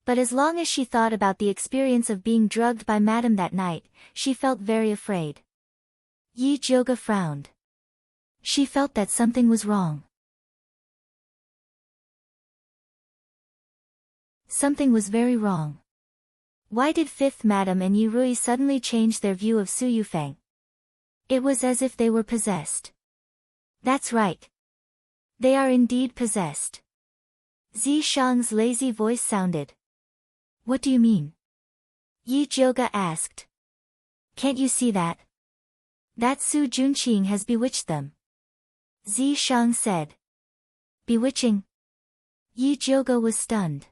But as long as she thought about the experience of being drugged by Madam that night, she felt very afraid. Yi Jioga frowned. She felt that something was wrong. Something was very wrong. Why did Fifth Madam and Yi Rui suddenly change their view of Su Yufeng? It was as if they were possessed. That's right. They are indeed possessed. Zi Shang's lazy voice sounded. What do you mean? Yi Jioga asked. Can't you see that? That Su Juanqing has bewitched them. Zi Shang said. Bewitching? Yi Jioga was stunned.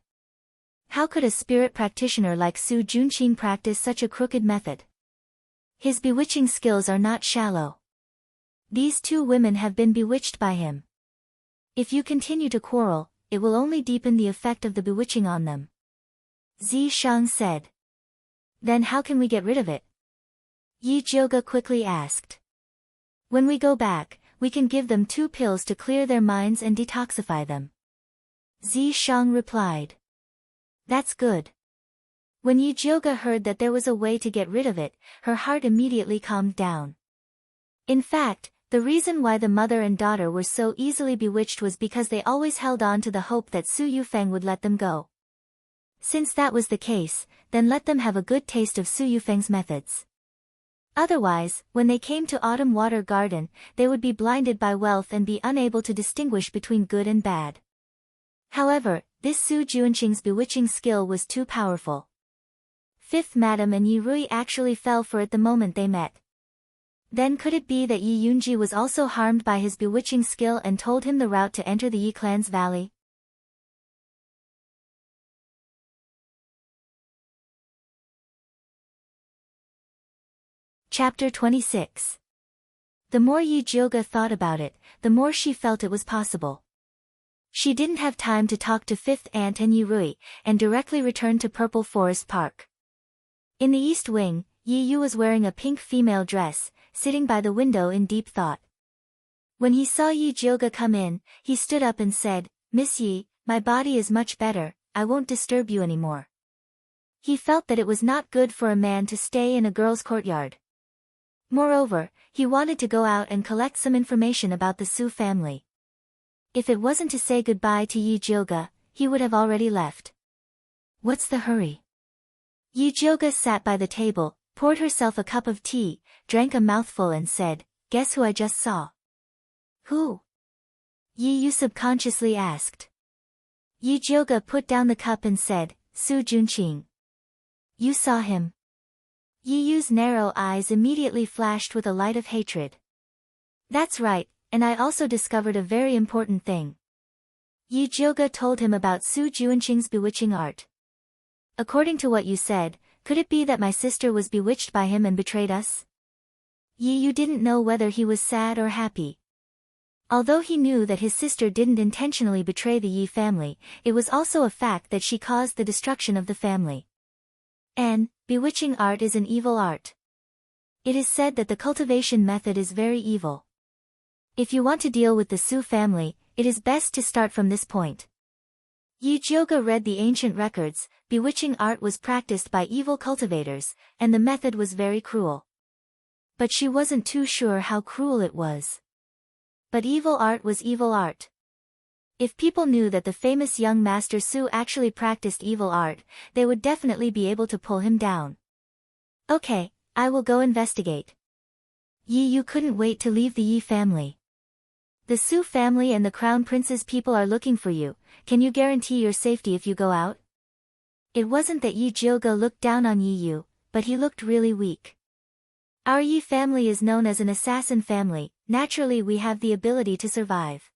How could a spirit practitioner like Su Juanqing practice such a crooked method? His bewitching skills are not shallow. These two women have been bewitched by him. If you continue to quarrel, it will only deepen the effect of the bewitching on them. Zi Shang said. Then how can we get rid of it? Yi Jioga quickly asked. When we go back, we can give them 2 pills to clear their minds and detoxify them. Zi Shang replied. That's good. When Yi Jioga heard that there was a way to get rid of it, her heart immediately calmed down. In fact, the reason why the mother and daughter were so easily bewitched was because they always held on to the hope that Su Yufeng would let them go. Since that was the case, then let them have a good taste of Su Yufeng's methods. Otherwise, when they came to Autumn Water Garden, they would be blinded by wealth and be unable to distinguish between good and bad. However, this Su Juanqing's bewitching skill was too powerful. Fifth Madam and Yi Rui actually fell for it the moment they met. Then could it be that Yi Yunji was also harmed by his bewitching skill and told him the route to enter the Yi clan's valley? Chapter 26. The more Yi Jioga thought about it, the more she felt it was possible. She didn't have time to talk to Fifth Aunt and Yi Rui, and directly returned to Purple Forest Park. In the east wing, Yi Yu was wearing a pink female dress, sitting by the window in deep thought. When he saw Yi Jioga come in, he stood up and said, "Miss Yi, my body is much better, I won't disturb you anymore." He felt that it was not good for a man to stay in a girl's courtyard. Moreover, he wanted to go out and collect some information about the Su family. If it wasn't to say goodbye to Yi Jioga, he would have already left. What's the hurry? Yi Jioga sat by the table, poured herself a cup of tea, drank a mouthful and said, "Guess who I just saw?" "Who?" Yi Yu subconsciously asked. Yi Jioga put down the cup and said, "Su Junqing." "You saw him?" Yi Yu's narrow eyes immediately flashed with a light of hatred. "That's right, and I also discovered a very important thing." Yi Jioga told him about Su Junqing's bewitching art. "According to what you said, could it be that my sister was bewitched by him and betrayed us?" Yi Yu didn't know whether he was sad or happy. Although he knew that his sister didn't intentionally betray the Yi family, it was also a fact that she caused the destruction of the family. And bewitching art is an evil art. It is said that the cultivation method is very evil. If you want to deal with the Su family, it is best to start from this point. Yi Jioga read the ancient records. Bewitching art was practiced by evil cultivators, and the method was very cruel. But she wasn't too sure how cruel it was. But evil art was evil art. If people knew that the famous young master Su actually practiced evil art, they would definitely be able to pull him down. "Okay, I will go investigate." Yi Yu couldn't wait to leave the Yi family. "The Su family and the Crown Prince's people are looking for you. Can you guarantee your safety if you go out?" It wasn't that Yi Jioga looked down on Yi Yu, but he looked really weak. "Our Yi family is known as an assassin family, naturally we have the ability to survive.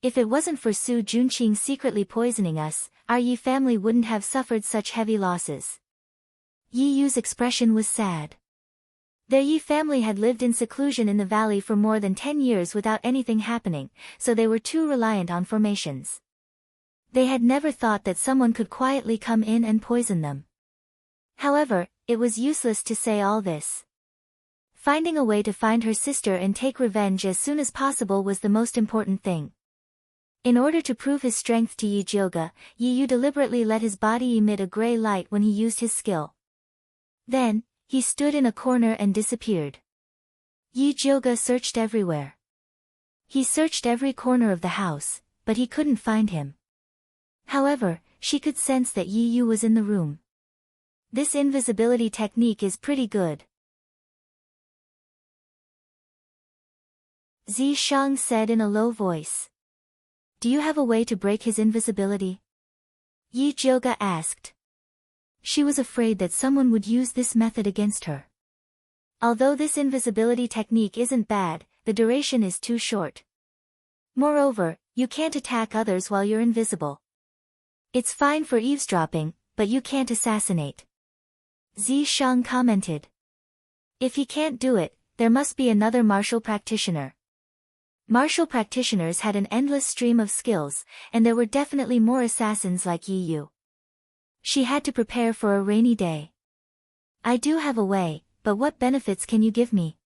If it wasn't for Su Junqing secretly poisoning us, our Yi family wouldn't have suffered such heavy losses." Yi Yu's expression was sad. Their Yi family had lived in seclusion in the valley for more than 10 years without anything happening, so they were too reliant on formations. They had never thought that someone could quietly come in and poison them. However, it was useless to say all this. Finding a way to find her sister and take revenge as soon as possible was the most important thing. In order to prove his strength to Yi Jioga, Yi Yu deliberately let his body emit a gray light when he used his skill. Then, he stood in a corner and disappeared. Yi Jioga searched everywhere. He searched every corner of the house, but he couldn't find him. However, she could sense that Yi Yu was in the room. This invisibility technique is pretty good. Zishang said in a low voice. "Do you have a way to break his invisibility?" Yi Jioga asked. She was afraid that someone would use this method against her. Although this invisibility technique isn't bad, the duration is too short. Moreover, you can't attack others while you're invisible. It's fine for eavesdropping, but you can't assassinate. Zishang commented. If he can't do it, there must be another martial practitioner. Martial practitioners had an endless stream of skills, and there were definitely more assassins like Yi Yu. She had to prepare for a rainy day. "I do have a way, but what benefits can you give me?"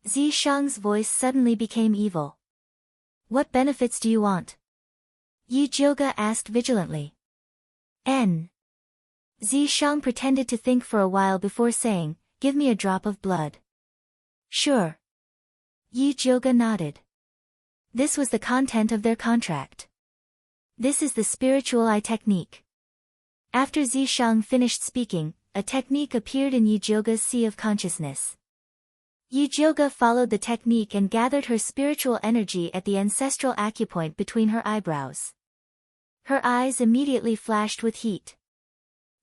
Zishang's voice suddenly became evil. "What benefits do you want?" Yi Jioga asked vigilantly. Zishang pretended to think for a while before saying, "Give me a drop of blood." "Sure." Yi Jioga nodded. This was the content of their contract. This is the spiritual eye technique. After Zishang finished speaking, a technique appeared in Yi Jioga's sea of consciousness. Yi Jioga followed the technique and gathered her spiritual energy at the ancestral acupoint between her eyebrows. Her eyes immediately flashed with heat.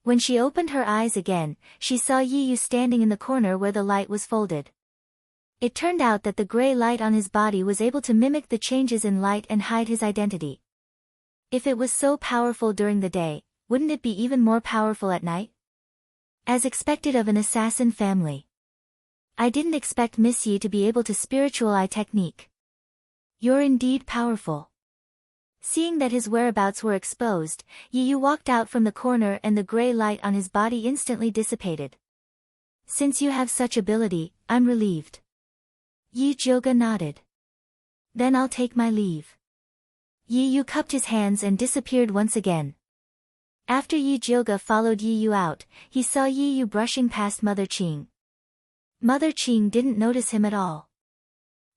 When she opened her eyes again, she saw Yi Yu standing in the corner where the light was folded. It turned out that the gray light on his body was able to mimic the changes in light and hide his identity. If it was so powerful during the day, wouldn't it be even more powerful at night? As expected of an assassin family. I didn't expect Miss Yi to be able to spiritualize technique. You're indeed powerful. Seeing that his whereabouts were exposed, Yi Yu walked out from the corner and the gray light on his body instantly dissipated. Since you have such ability, I'm relieved. Yi Jioga nodded. Then I'll take my leave. Yi Yu cupped his hands and disappeared once again. After Yi Jioga followed Yi Yu out, he saw Yi Yu brushing past Mother Qing. Mother Qing didn't notice him at all.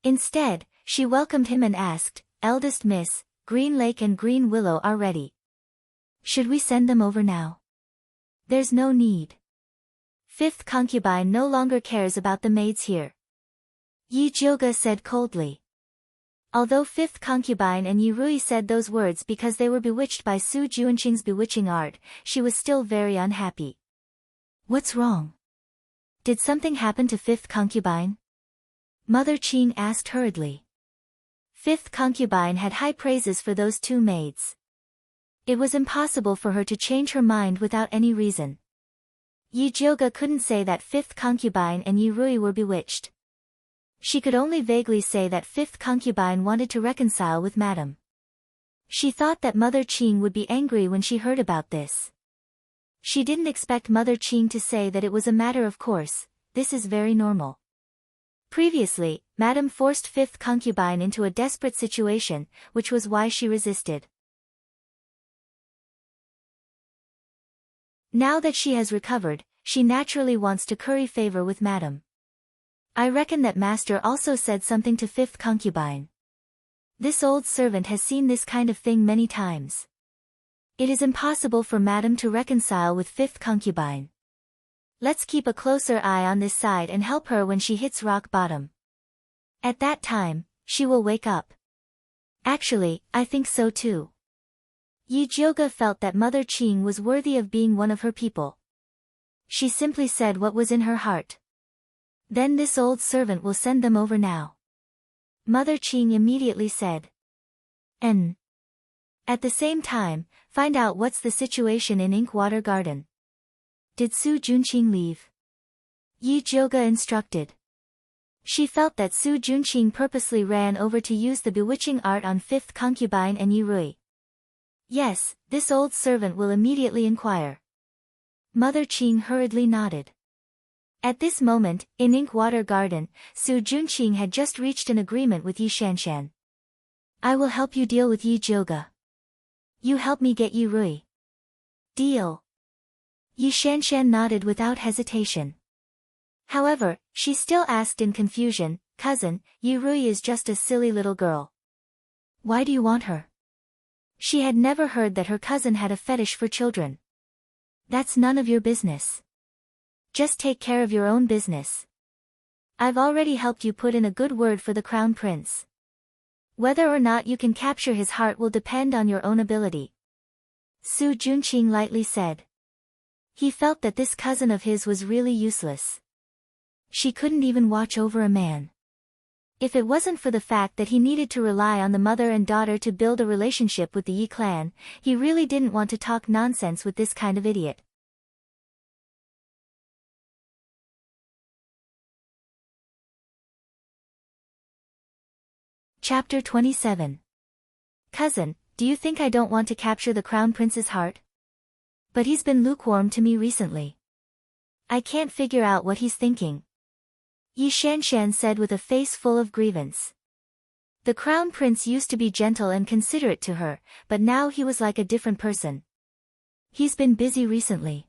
Instead, she welcomed him and asked, "Eldest Miss, Green Lake and Green Willow are ready. Should we send them over now?" "There's no need. Fifth concubine no longer cares about the maids here," Yi Jioga said coldly. Although fifth concubine and Yi Rui said those words because they were bewitched by Su Juanqing's bewitching art, she was still very unhappy. "What's wrong? Did something happen to fifth concubine?" Mother Qing asked hurriedly. Fifth concubine had high praises for those two maids. It was impossible for her to change her mind without any reason. Yi Jioga couldn't say that fifth concubine and Yi Rui were bewitched. She could only vaguely say that fifth concubine wanted to reconcile with Madame. She thought that Mother Qing would be angry when she heard about this. She didn't expect Mother Qing to say that it was a matter of course, this is very normal. Previously, Madame forced fifth concubine into a desperate situation, which was why she resisted. Now that she has recovered, she naturally wants to curry favor with Madame. I reckon that Master also said something to fifth concubine. This old servant has seen this kind of thing many times. It is impossible for Madame to reconcile with fifth concubine. Let's keep a closer eye on this side and help her when she hits rock bottom. At that time, she will wake up. Actually, I think so too. Yi Jioga felt that Mother Qing was worthy of being one of her people. She simply said what was in her heart. Then this old servant will send them over now. Mother Qing immediately said. N. At the same time, find out what's the situation in Inkwater Garden. Did Su Junqing leave? Yi Jioga instructed. She felt that Su Junqing purposely ran over to use the bewitching art on fifth concubine and Yi Rui. Yes, this old servant will immediately inquire. Mother Qing hurriedly nodded. At this moment, in Inkwater Garden, Su Junqing had just reached an agreement with Yi Shanshan. I will help you deal with Yi Jioga. You help me get Yi Rui. Deal. Yi Shanshan nodded without hesitation. However, she still asked in confusion, Cousin, Yi Rui is just a silly little girl. Why do you want her? She had never heard that her cousin had a fetish for children. That's none of your business. Just take care of your own business. I've already helped you put in a good word for the Crown Prince. Whether or not you can capture his heart will depend on your own ability. Su Junqing lightly said. He felt that this cousin of his was really useless. She couldn't even watch over a man. If it wasn't for the fact that he needed to rely on the mother and daughter to build a relationship with the Yi clan, he really didn't want to talk nonsense with this kind of idiot. Chapter 27. Cousin, do you think I don't want to capture the Crown Prince's heart? But he's been lukewarm to me recently. I can't figure out what he's thinking. Yi Shanshan said with a face full of grievance. The Crown Prince used to be gentle and considerate to her, but now he was like a different person. He's been busy recently.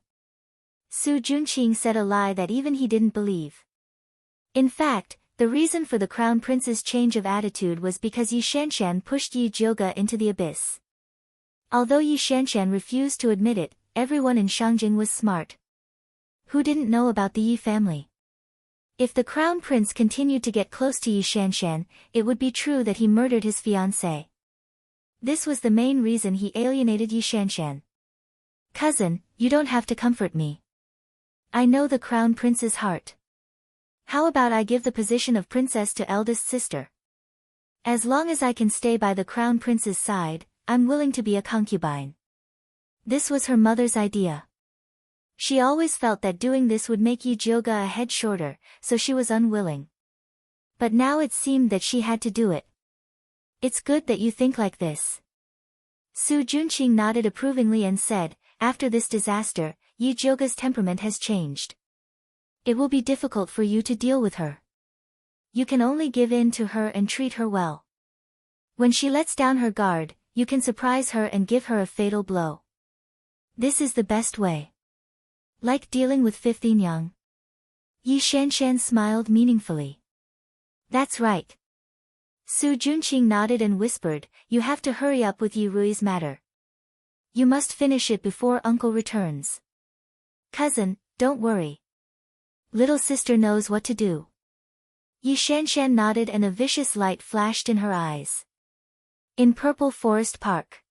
Su Junqing said a lie that even he didn't believe. In fact, the reason for the Crown Prince's change of attitude was because Yi Shanshan pushed Yi Jioga into the abyss. Although Yi Shanshan refused to admit it, everyone in Shangjing was smart. Who didn't know about the Yi family? If the Crown Prince continued to get close to Yi Shanshan, it would be true that he murdered his fiancée. This was the main reason he alienated Yi Shanshan. Cousin, you don't have to comfort me. I know the Crown Prince's heart. How about I give the position of princess to eldest sister? As long as I can stay by the crown prince's side, I'm willing to be a concubine. This was her mother's idea. She always felt that doing this would make Yi Jioga a head shorter, so she was unwilling. But now it seemed that she had to do it. It's good that you think like this. Su Junqing nodded approvingly and said, after this disaster, Yi Jioga's temperament has changed. It will be difficult for you to deal with her. You can only give in to her and treat her well. When she lets down her guard, you can surprise her and give her a fatal blow. This is the best way. Like dealing with Fifth Yin Yang. Yi Shanshan smiled meaningfully. That's right. Su Junqing nodded and whispered, you have to hurry up with Yi Rui's matter. You must finish it before uncle returns. Cousin, don't worry. Little sister knows what to do. Yi Shanshan nodded and a vicious light flashed in her eyes. In Purple Forest Park.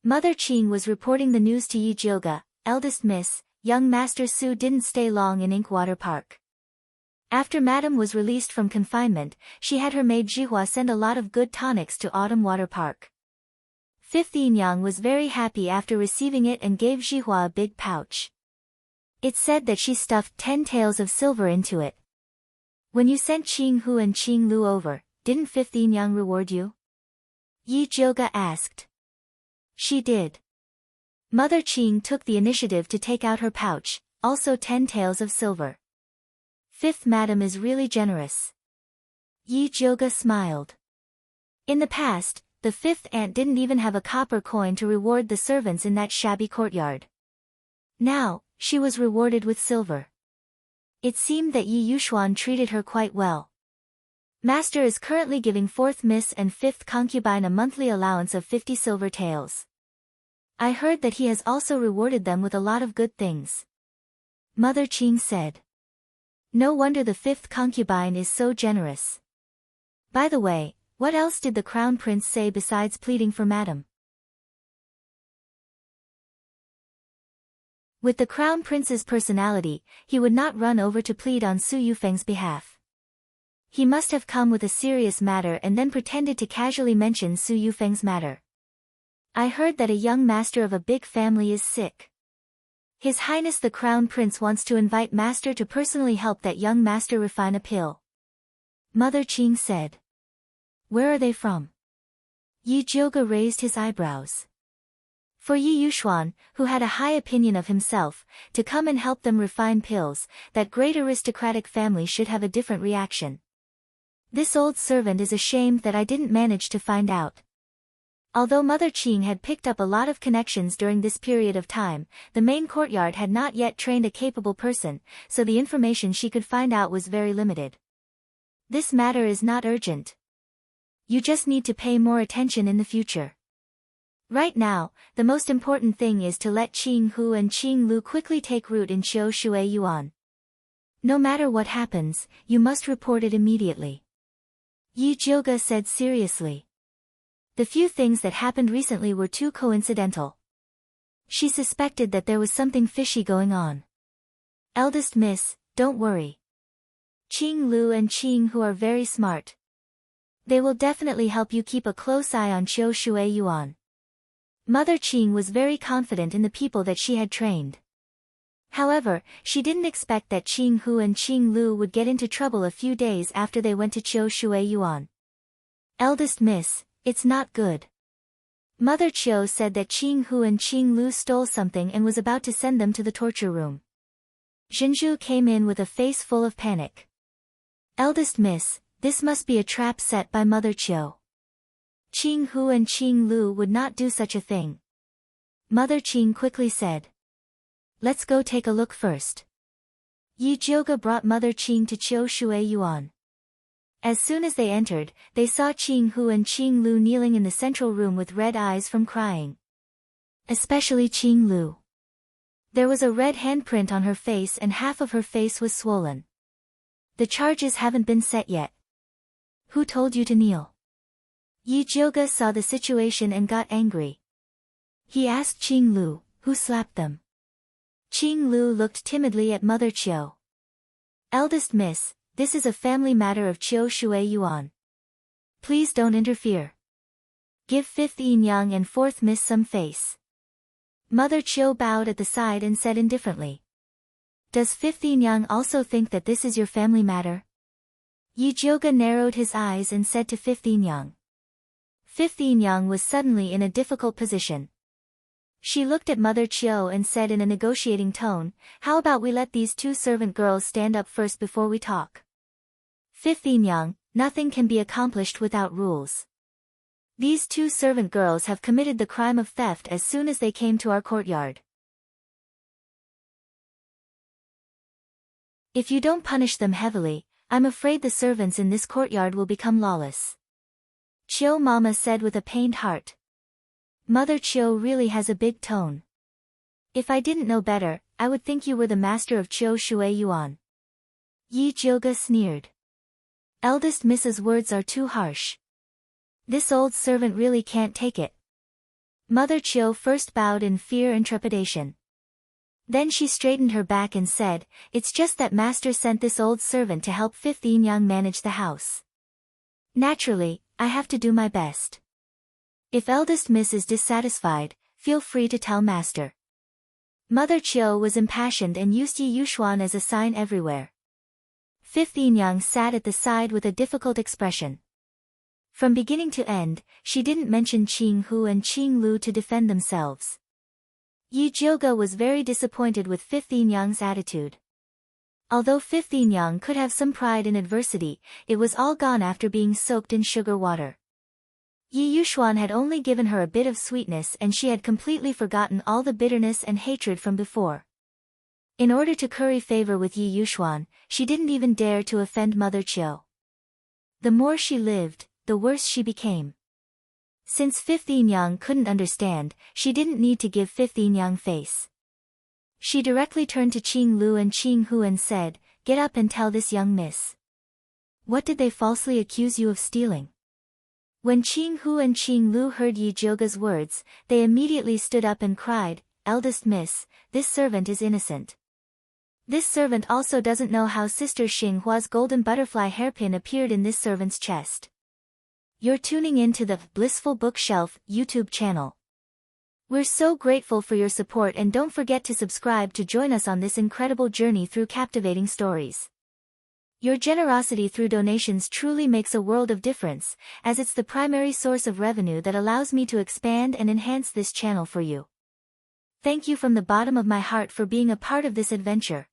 Mother Qing was reporting the news to Yi Jioga, eldest miss. Young Master Su didn't stay long in Inkwater Park. After Madam was released from confinement, she had her maid Jihua send a lot of good tonics to Autumn Water Park. Fifth Yin Yang was very happy after receiving it and gave Jihua a big pouch. It said that she stuffed 10 taels of silver into it. When you sent Qing Hu and Qing Lu over, didn't Fifth Yin Yang reward you? Yi Jioga asked. She did. Mother Qing took the initiative to take out her pouch, also 10 taels of silver. Fifth Madam is really generous. Yi Jioga smiled. In the past, the fifth aunt didn't even have a copper coin to reward the servants in that shabby courtyard. Now, she was rewarded with silver. It seemed that Yi Yuxuan treated her quite well. Master is currently giving fourth miss and fifth concubine a monthly allowance of 50 silver taels. I heard that he has also rewarded them with a lot of good things. Mother Qing said. No wonder the fifth concubine is so generous. By the way, what else did the crown prince say besides pleading for Madam? With the crown prince's personality, he would not run over to plead on Su Yufeng's behalf. He must have come with a serious matter and then pretended to casually mention Su Yufeng's matter. I heard that a young master of a big family is sick. His Highness the Crown Prince wants to invite Master to personally help that young master refine a pill. Mother Qing said. Where are they from? Yi Jioga raised his eyebrows. For Yi Yuxuan, who had a high opinion of himself, to come and help them refine pills, that great aristocratic family should have a different reaction. This old servant is ashamed that I didn't manage to find out. Although Mother Qing had picked up a lot of connections during this period of time, the main courtyard had not yet trained a capable person, so the information she could find out was very limited. This matter is not urgent. You just need to pay more attention in the future. Right now, the most important thing is to let Qing Hu and Qing Lu quickly take root in Qiu Shui Yuan. No matter what happens, you must report it immediately. Yi Jioga said seriously. The few things that happened recently were too coincidental. She suspected that there was something fishy going on. Eldest miss, don't worry. Qing Lu and Qing Hu are very smart. They will definitely help you keep a close eye on Qiu Shui Yuan. Mother Qing was very confident in the people that she had trained. However, she didn't expect that Qing Hu and Qing Lu would get into trouble a few days after they went to Qiu Shui Yuan. Eldest miss, it's not good. Mother Qiu said that Qing Hu and Qing Lu stole something and was about to send them to the torture room. Zhenju came in with a face full of panic. Eldest miss, this must be a trap set by Mother Qiu. Qing Hu and Qing Lu would not do such a thing. Mother Qing quickly said. Let's go take a look first. Yi Jioga brought Mother Qing to Qiu Shui Yuan. As soon as they entered, they saw Qing Hu and Qing Lu kneeling in the central room with red eyes from crying. Especially Qing Lu. There was a red handprint on her face and half of her face was swollen. The charges haven't been set yet. Who told you to kneel? Yi Jioga saw the situation and got angry. He asked Qing Lu, who slapped them. Qing Lu looked timidly at Mother Qiu. Eldest miss, this is a family matter of Chiu Shui Yuan. Please don't interfere. Give 5th Yin Yang and 4th Miss some face. Mother Chiu bowed at the side and said indifferently. Does 5th Yin Yang also think that this is your family matter? Yi Jioga narrowed his eyes and said to 5th Yin Yang. 5th Yin Yang was suddenly in a difficult position. She looked at Mother Chiu and said in a negotiating tone, how about we let these 2 servant girls stand up first before we talk? 5th Yin Yang, nothing can be accomplished without rules. These 2 servant girls have committed the crime of theft as soon as they came to our courtyard. If you don't punish them heavily, I'm afraid the servants in this courtyard will become lawless. Chiu Mama said with a pained heart. Mother Chiu really has a big tone. If I didn't know better, I would think you were the master of Chiu Shui Yuan. Yi Jioga sneered. Eldest Miss's words are too harsh. This old servant really can't take it. Mother Chiu first bowed in fear and trepidation. Then she straightened her back and said, it's just that master sent this old servant to help 5th Yin Yang manage the house. Naturally, I have to do my best. If eldest Miss is dissatisfied, feel free to tell master. Mother Chiu was impassioned and used Yi Yuxuan as a sign everywhere. 5th Yin Yang sat at the side with a difficult expression. From beginning to end, she didn't mention Qing Hu and Qing Lu to defend themselves. Yi Jioga was very disappointed with 5th Yin Yang's attitude. Although 5th Yin Yang could have some pride in adversity, it was all gone after being soaked in sugar water. Yi Yuxuan had only given her a bit of sweetness and she had completely forgotten all the bitterness and hatred from before. In order to curry favor with Yi Yuxuan, she didn't even dare to offend Mother Chiu. The more she lived, the worse she became. Since 5th Yin Yang couldn't understand, she didn't need to give 5th Yin Yang face. She directly turned to Qing Lu and Qing Hu and said, get up and tell this young miss. What did they falsely accuse you of stealing? When Qing Hu and Qing Lu heard Yi Jioga's words, they immediately stood up and cried, eldest miss, this servant is innocent. This servant also doesn't know how Sister Xinghua's golden butterfly hairpin appeared in this servant's chest. You're tuning in to the Blissful Bookshelf YouTube channel. We're so grateful for your support and don't forget to subscribe to join us on this incredible journey through captivating stories. Your generosity through donations truly makes a world of difference, as it's the primary source of revenue that allows me to expand and enhance this channel for you. Thank you from the bottom of my heart for being a part of this adventure.